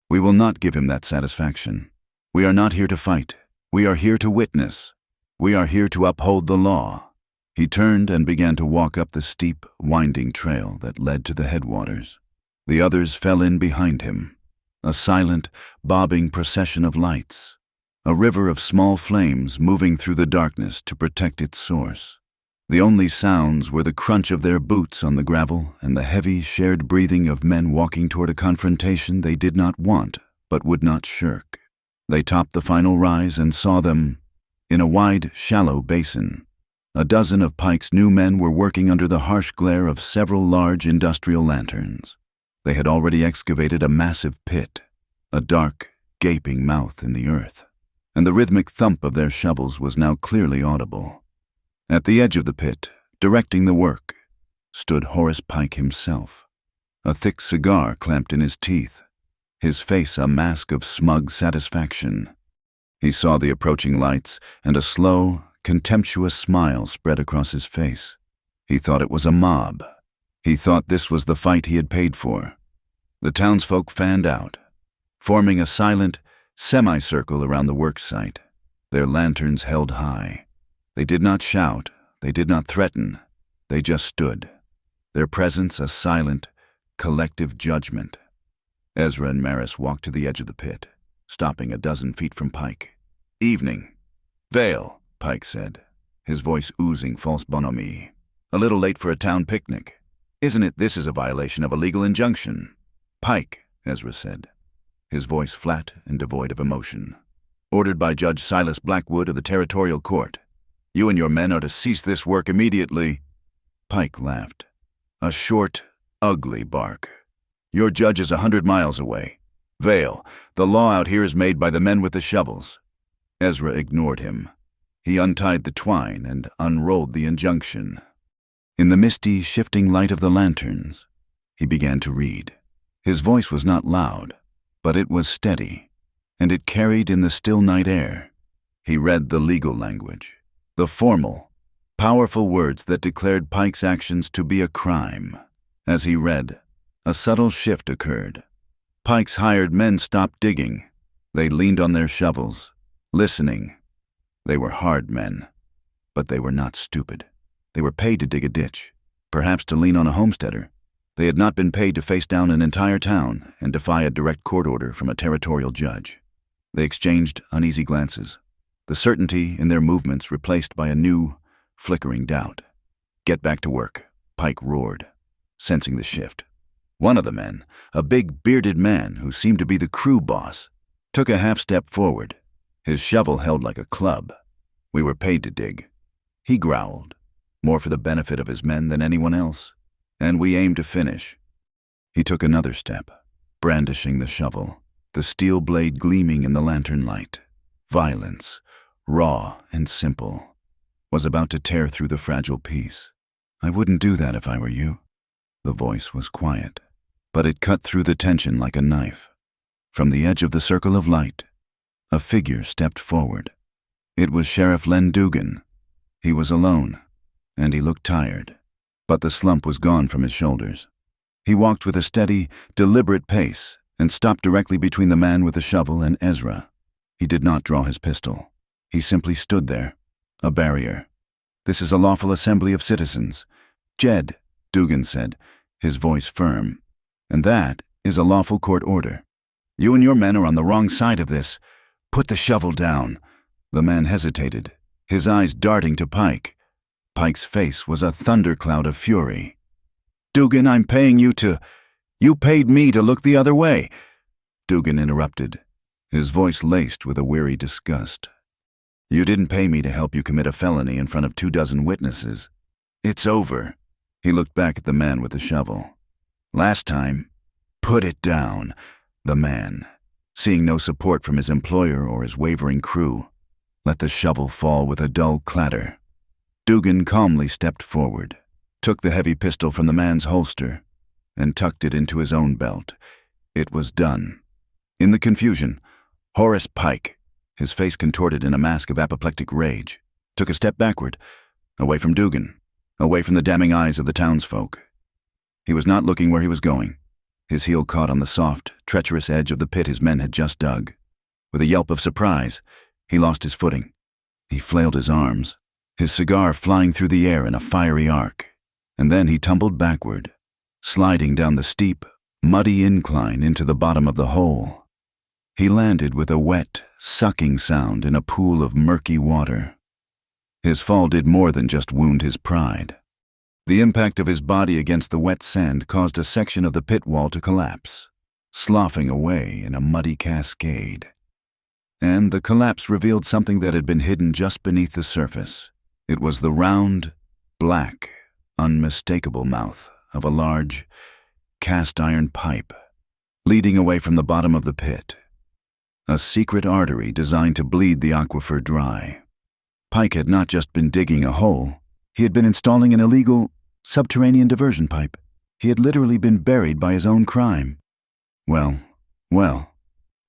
We will not give him that satisfaction. We are not here to fight. We are here to witness. We are here to uphold the law." He turned and began to walk up the steep, winding trail that led to the headwaters. The others fell in behind him, a silent, bobbing procession of lights, a river of small flames moving through the darkness to protect its source. The only sounds were the crunch of their boots on the gravel and the heavy, shared breathing of men walking toward a confrontation they did not want but would not shirk. They topped the final rise and saw them in a wide, shallow basin. A dozen of Pike's new men were working under the harsh glare of several large industrial lanterns. They had already excavated a massive pit, a dark, gaping mouth in the earth, and the rhythmic thump of their shovels was now clearly audible. At the edge of the pit, directing the work, stood Horace Pike himself, a thick cigar clamped in his teeth, his face a mask of smug satisfaction. He saw the approaching lights, and a slow, contemptuous smile spread across his face. He thought it was a mob. He thought this was the fight he had paid for. The townsfolk fanned out, forming a silent, semicircle around the work site, their lanterns held high. They did not shout, they did not threaten, they just stood, their presence a silent, collective judgment. Ezra and Maris walked to the edge of the pit, stopping a dozen feet from Pike. "Evening. Vale," Pike said, his voice oozing false bonhomie. "A little late for a town picnic. Isn't it this is a violation of a legal injunction?" "Pike," Ezra said, his voice flat and devoid of emotion. "Ordered by Judge Silas Blackwood of the Territorial Court. You and your men are to cease this work immediately." Pike laughed. A short, ugly bark. "Your judge is 100 miles away. Vale, the law out here is made by the men with the shovels." Ezra ignored him. He untied the twine and unrolled the injunction. In the misty, shifting light of the lanterns, he began to read. His voice was not loud, but it was steady, and it carried in the still night air. He read the legal language, the formal, powerful words that declared Pike's actions to be a crime. As he read, a subtle shift occurred. Pike's hired men stopped digging. They leaned on their shovels, listening. They were hard men, but they were not stupid. They were paid to dig a ditch, perhaps to lean on a homesteader. They had not been paid to face down an entire town and defy a direct court order from a territorial judge. They exchanged uneasy glances, the certainty in their movements replaced by a new, flickering doubt. "Get back to work," Pike roared, sensing the shift. One of the men, a big bearded man who seemed to be the crew boss, took a half step forward, his shovel held like a club. We were paid to dig. He growled, more for the benefit of his men than anyone else, and we aimed to finish. He took another step, brandishing the shovel, the steel blade gleaming in the lantern light. Violence, raw and simple, was about to tear through the fragile piece. "I wouldn't do that if I were you." The voice was quiet, but it cut through the tension like a knife. From the edge of the circle of light, a figure stepped forward. It was Sheriff Len Dugan. He was alone, and he looked tired, but the slump was gone from his shoulders. He walked with a steady, deliberate pace and stopped directly between the man with the shovel and Ezra. He did not draw his pistol. He simply stood there, a barrier. "This is a lawful assembly of citizens. Jed," Dugan said, his voice firm, "and that is a lawful court order. You and your men are on the wrong side of this. Put the shovel down." The man hesitated, his eyes darting to Pike. Pike's face was a thundercloud of fury. "Dugan, I'm paying you to... You paid me to look the other way." Dugan interrupted, his voice laced with a weary disgust. "You didn't pay me to help you commit a felony in front of 24 witnesses. It's over." He looked back at the man with the shovel. "Last time, put it down." The man, seeing no support from his employer or his wavering crew, let the shovel fall with a dull clatter. Dugan calmly stepped forward, took the heavy pistol from the man's holster, and tucked it into his own belt. It was done. In the confusion, Horace Pike, his face contorted in a mask of apoplectic rage, took a step backward, away from Dugan, away from the damning eyes of the townsfolk. He was not looking where he was going. His heel caught on the soft, treacherous edge of the pit his men had just dug. With a yelp of surprise, he lost his footing. He flailed his arms, his cigar flying through the air in a fiery arc, and then he tumbled backward, sliding down the steep, muddy incline into the bottom of the hole. He landed with a wet, sucking sound in a pool of murky water. His fall did more than just wound his pride. The impact of his body against the wet sand caused a section of the pit wall to collapse, sloughing away in a muddy cascade. And the collapse revealed something that had been hidden just beneath the surface. It was the round, black, unmistakable mouth of a large, cast-iron pipe, leading away from the bottom of the pit. A secret artery designed to bleed the aquifer dry. Pike had not just been digging a hole, he had been installing an illegal, subterranean diversion pipe. He had literally been buried by his own crime. Well,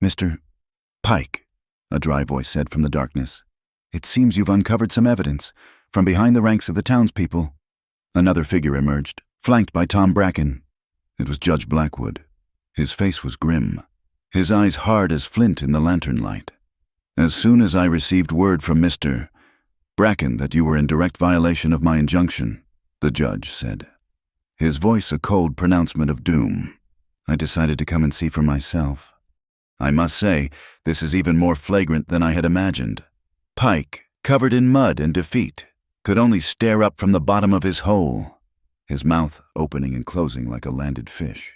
Mr. Pike," a dry voice said from the darkness, "it seems you've uncovered some evidence from behind the ranks of the townspeople." Another figure emerged, flanked by Tom Bracken. It was Judge Blackwood. His face was grim, his eyes hard as flint in the lantern light. "As soon as I received word from Mr. Bracken that you were in direct violation of my injunction," the judge said, his voice a cold pronouncement of doom, "I decided to come and see for myself. I must say, this is even more flagrant than I had imagined." Pike, covered in mud and defeat, could only stare up from the bottom of his hole, his mouth opening and closing like a landed fish.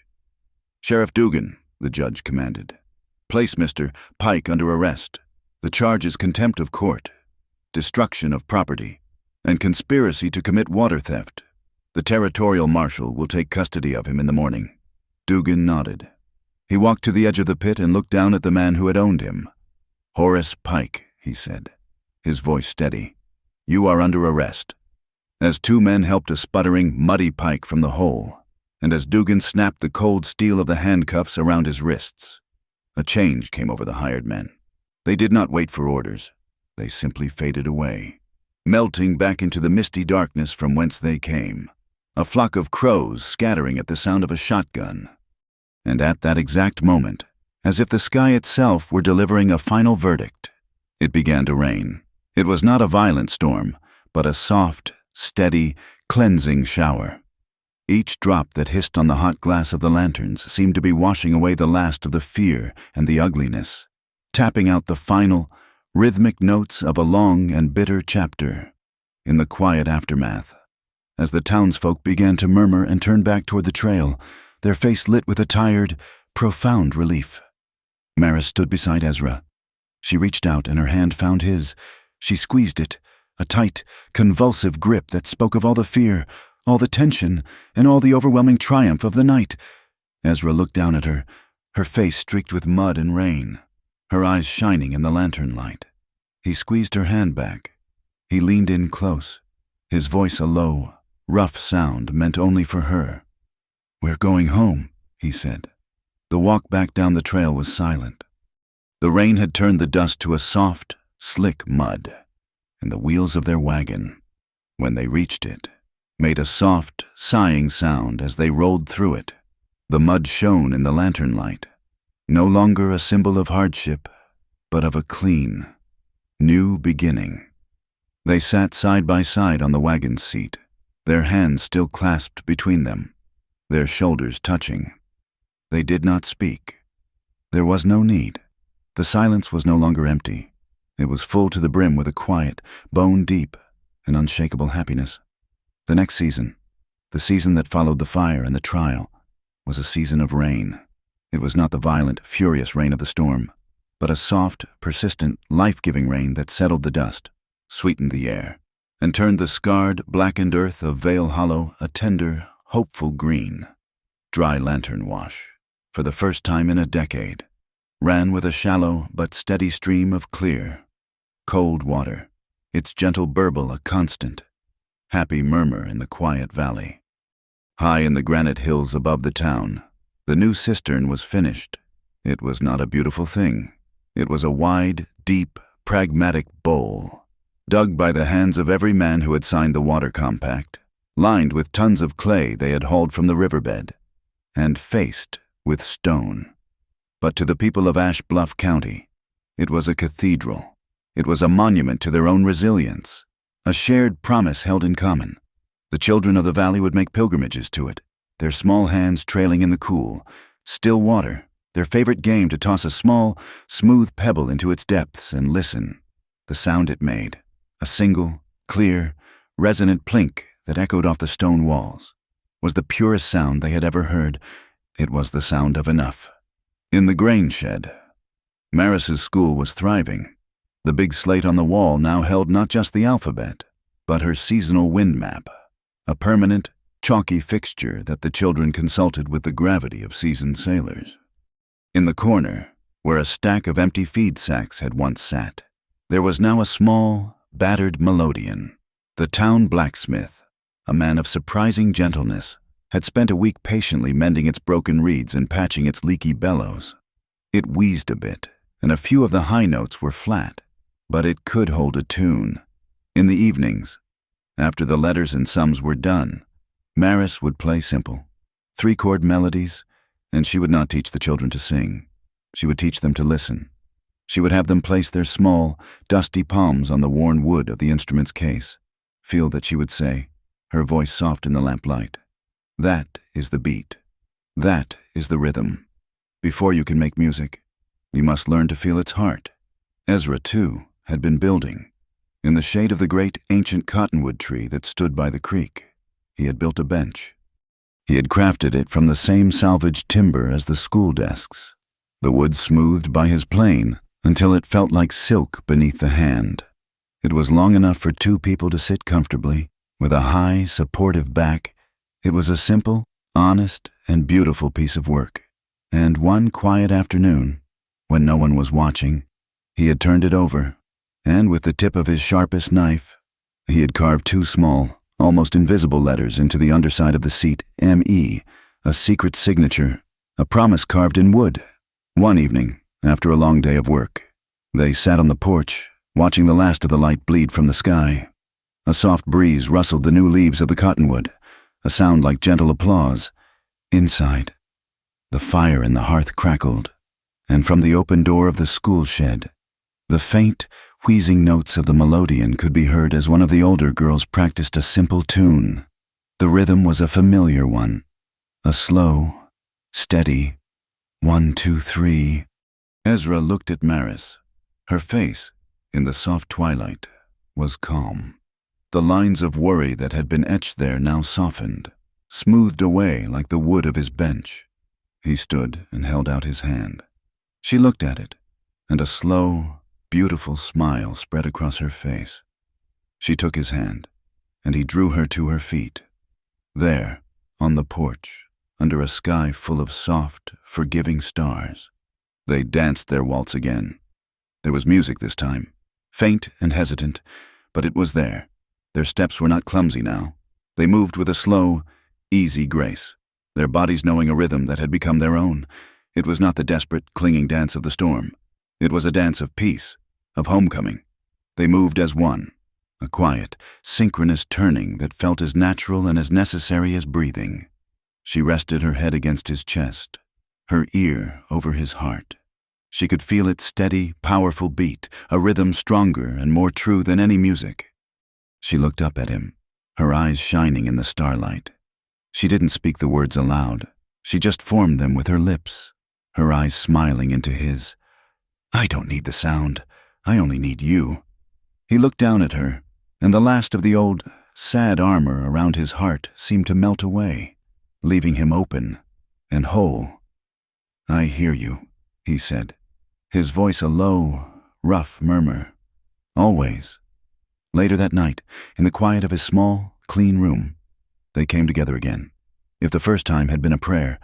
"Sheriff Dugan," the judge commanded, "place Mr. Pike under arrest. The charge is contempt of court, destruction of property, and conspiracy to commit water theft. The territorial marshal will take custody of him in the morning." Dugan nodded. He walked to the edge of the pit and looked down at the man who had owned him. "Horace Pike," he said, his voice steady, "you are under arrest." As two men helped a sputtering, muddy Pike from the hole, and as Dugan snapped the cold steel of the handcuffs around his wrists, a change came over the hired men. They did not wait for orders. They simply faded away, melting back into the misty darkness from whence they came, a flock of crows scattering at the sound of a shotgun. And at that exact moment, as if the sky itself were delivering a final verdict, it began to rain. It was not a violent storm, but a soft, steady, cleansing shower. Each drop that hissed on the hot glass of the lanterns seemed to be washing away the last of the fear and the ugliness, tapping out the final, rhythmic notes of a long and bitter chapter. In the quiet aftermath, as the townsfolk began to murmur and turn back toward the trail, their face lit with a tired, profound relief. Maris stood beside Ezra. She reached out and her hand found his. She squeezed it, a tight, convulsive grip that spoke of all the fear, all the tension, and all the overwhelming triumph of the night. Ezra looked down at her, her face streaked with mud and rain, her eyes shining in the lantern light. He squeezed her hand back. He leaned in close, his voice a low, rough sound meant only for her. "We're going home," he said. The walk back down the trail was silent. The rain had turned the dust to a soft, slick mud, and the wheels of their wagon, when they reached it, made a soft, sighing sound as they rolled through it. The mud shone in the lantern light, no longer a symbol of hardship, but of a clean, new beginning. They sat side by side on the wagon seat, their hands still clasped between them, their shoulders touching. They did not speak. There was no need. The silence was no longer empty. It was full to the brim with a quiet, bone-deep, and unshakable happiness. The next season, the season that followed the fire and the trial, was a season of rain. It was not the violent, furious rain of the storm, but a soft, persistent, life-giving rain that settled the dust, sweetened the air, and turned the scarred, blackened earth of Vale Hollow a tender, hopeful green. Dry lantern wash, for the first time in a decade, ran with a shallow but steady stream of clear, cold water, its gentle burble a constant, happy murmur in the quiet valley. High in the granite hills above the town, the new cistern was finished. It was not a beautiful thing. It was a wide, deep, pragmatic bowl, dug by the hands of every man who had signed the water compact, lined with tons of clay they had hauled from the riverbed, and faced with stone. But to the people of Ash Bluff County, it was a cathedral. It was a monument to their own resilience, a shared promise held in common. The children of the valley would make pilgrimages to it, their small hands trailing in the cool, still water, their favorite game to toss a small, smooth pebble into its depths and listen. The sound it made, a single, clear, resonant plink that echoed off the stone walls, was the purest sound they had ever heard. It was the sound of enough. In the grain shed, Maris's school was thriving. The big slate on the wall now held not just the alphabet, but her seasonal wind map, a permanent, chalky fixture that the children consulted with the gravity of seasoned sailors. In the corner, where a stack of empty feed sacks had once sat, there was now a small, battered melodeon. The town blacksmith, a man of surprising gentleness, had spent a week patiently mending its broken reeds and patching its leaky bellows. It wheezed a bit, and a few of the high notes were flat, but it could hold a tune. In the evenings, after the letters and sums were done, Maris would play simple, 3-chord melodies, and she would not teach the children to sing. She would teach them to listen. She would have them place their small, dusty palms on the worn wood of the instrument's case. Feel that she would say, her voice soft in the lamplight, "That is the beat. That is the rhythm. Before you can make music, you must learn to feel its heart." Ezra, too, had been building. In the shade of the great ancient cottonwood tree that stood by the creek, he had built a bench. He had crafted it from the same salvaged timber as the school desks, the wood smoothed by his plane until it felt like silk beneath the hand. It was long enough for 2 people to sit comfortably, with a high, supportive back. It was a simple, honest, and beautiful piece of work. And one quiet afternoon, when no one was watching, he had turned it over, and with the tip of his sharpest knife, he had carved 2 small, almost invisible letters into the underside of the seat, M.E., a secret signature, a promise carved in wood. One evening, after a long day of work, they sat on the porch, watching the last of the light bleed from the sky. A soft breeze rustled the new leaves of the cottonwood, a sound like gentle applause. Inside, the fire in the hearth crackled, and from the open door of the school shed, the faint, wheezing notes of the melodeon could be heard as one of the older girls practiced a simple tune. The rhythm was a familiar one, a slow, steady 1, 2, 3. Ezra looked at Maris. Her face, in the soft twilight, was calm. The lines of worry that had been etched there now softened, smoothed away like the wood of his bench. He stood and held out his hand. She looked at it, and a slow, beautiful smile spread across her face. She took his hand, and he drew her to her feet. There, on the porch, under a sky full of soft, forgiving stars, they danced their waltz again. There was music this time, faint and hesitant, but it was there. Their steps were not clumsy now. They moved with a slow, easy grace, their bodies knowing a rhythm that had become their own. It was not the desperate, clinging dance of the storm. It was a dance of peace, of homecoming. They moved as one, a quiet, synchronous turning that felt as natural and as necessary as breathing. She rested her head against his chest, her ear over his heart. She could feel its steady, powerful beat, a rhythm stronger and more true than any music. She looked up at him, her eyes shining in the starlight. She didn't speak the words aloud. She just formed them with her lips, her eyes smiling into his. "I don't need the sound. I only need you." He looked down at her, and the last of the old, sad armor around his heart seemed to melt away, leaving him open and whole. "I hear you," he said, his voice a low, rough murmur. Always. Later that night, in the quiet of his small, clean room, they came together again. If the first time had been a prayer,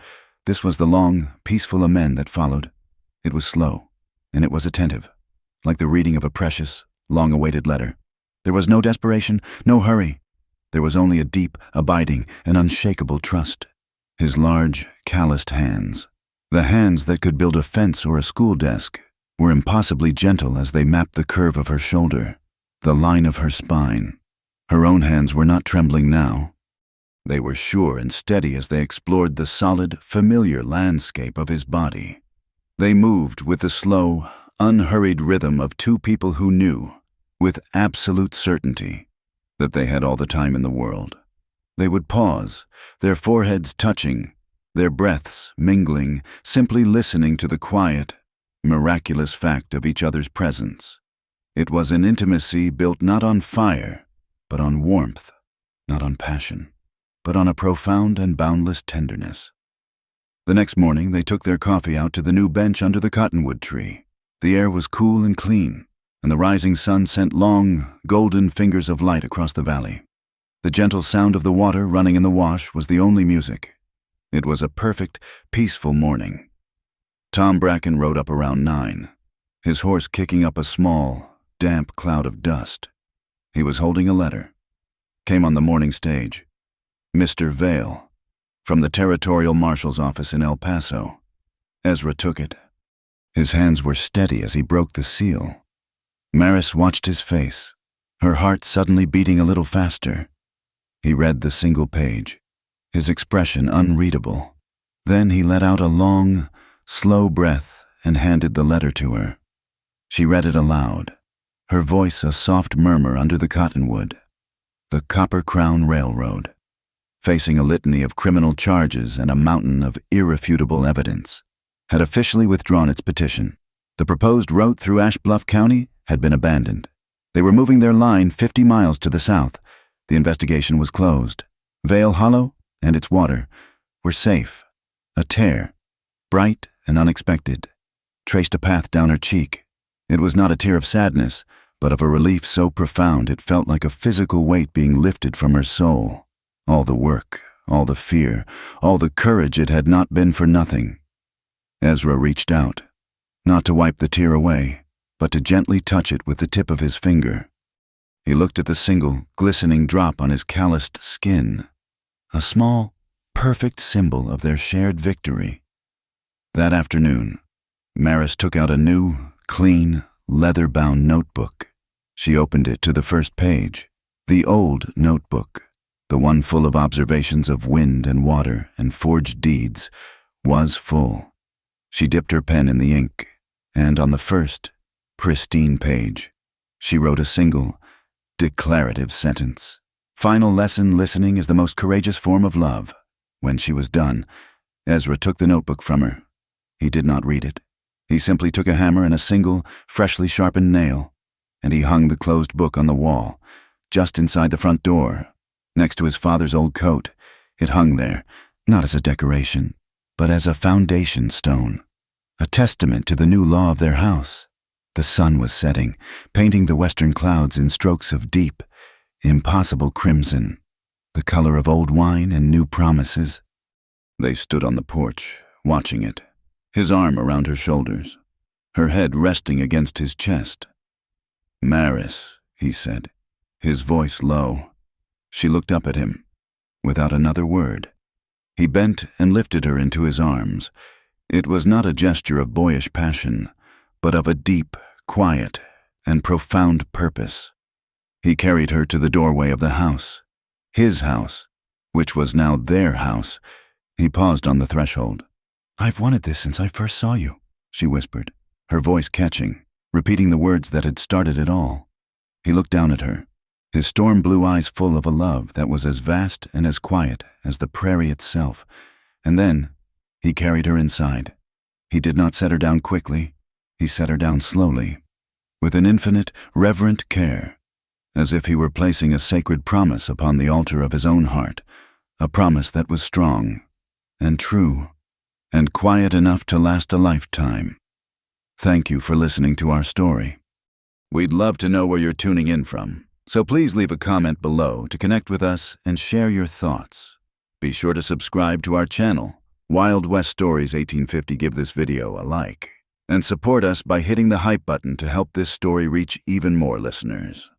this was the long, peaceful amen that followed. It was slow, and it was attentive, like the reading of a precious, long-awaited letter. There was no desperation, no hurry. There was only a deep, abiding, and unshakable trust. His large, calloused hands, the hands that could build a fence or a school desk, were impossibly gentle as they mapped the curve of her shoulder, the line of her spine. Her own hands were not trembling now. They were sure and steady as they explored the solid, familiar landscape of his body. They moved with the slow, unhurried rhythm of two people who knew, with absolute certainty, that they had all the time in the world. They would pause, their foreheads touching, their breaths mingling, simply listening to the quiet, miraculous fact of each other's presence. It was an intimacy built not on fire, but on warmth, not on passion, but on a profound and boundless tenderness. The next morning they took their coffee out to the new bench under the cottonwood tree. The air was cool and clean, and the rising sun sent long, golden fingers of light across the valley. The gentle sound of the water running in the wash was the only music. It was a perfect, peaceful morning. Tom Bracken rode up around 9, his horse kicking up a small, damp cloud of dust. He was holding a letter. Came on the morning stage. Mr. Vale, from the Territorial Marshal's office in El Paso. Ezra took it. His hands were steady as he broke the seal. Maris watched his face, her heart suddenly beating a little faster. He read the single page, his expression unreadable. Then he let out a long, slow breath and handed the letter to her. She read it aloud, her voice a soft murmur under the cottonwood. The Copper Crown Railroad, facing a litany of criminal charges and a mountain of irrefutable evidence, had officially withdrawn its petition. The proposed route through Ash Bluff County had been abandoned. They were moving their line 50 miles to the south. The investigation was closed. Vale Hollow and its water were safe. A tear, bright and unexpected, traced a path down her cheek. It was not a tear of sadness, but of a relief so profound it felt like a physical weight being lifted from her soul. All the work, all the fear, all the courage, it had not been for nothing. Ezra reached out, not to wipe the tear away, but to gently touch it with the tip of his finger. He looked at the single, glistening drop on his calloused skin, a small, perfect symbol of their shared victory. That afternoon, Maris took out a new, clean, leather-bound notebook. She opened it to the first page, the old notebook, the one full of observations of wind and water and forged deeds, was full. She dipped her pen in the ink, and on the first, pristine page, she wrote a single, declarative sentence. Final lesson: listening is the most courageous form of love. When she was done, Ezra took the notebook from her. He did not read it. He simply took a hammer and a single, freshly sharpened nail, and he hung the closed book on the wall, just inside the front door, next to his father's old coat. It hung there, not as a decoration, but as a foundation stone, a testament to the new law of their house. The sun was setting, painting the western clouds in strokes of deep, impossible crimson, the color of old wine and new promises. They stood on the porch, watching it, his arm around her shoulders, her head resting against his chest. "Maris," he said, his voice low. She looked up at him, without another word. He bent and lifted her into his arms. It was not a gesture of boyish passion, but of a deep, quiet, and profound purpose. He carried her to the doorway of the house, his house, which was now their house. He paused on the threshold. "I've wanted this since I first saw you," she whispered, her voice catching, repeating the words that had started it all. He looked down at her, his storm-blue eyes full of a love that was as vast and as quiet as the prairie itself, and then he carried her inside. He did not set her down quickly. He set her down slowly, with an infinite, reverent care, as if he were placing a sacred promise upon the altar of his own heart, a promise that was strong and true and quiet enough to last a lifetime. Thank you for listening to our story. We'd love to know where you're tuning in from, so please leave a comment below to connect with us and share your thoughts. Be sure to subscribe to our channel, Wild West Stories 1850. Give this video a like, and support us by hitting the hype button to help this story reach even more listeners.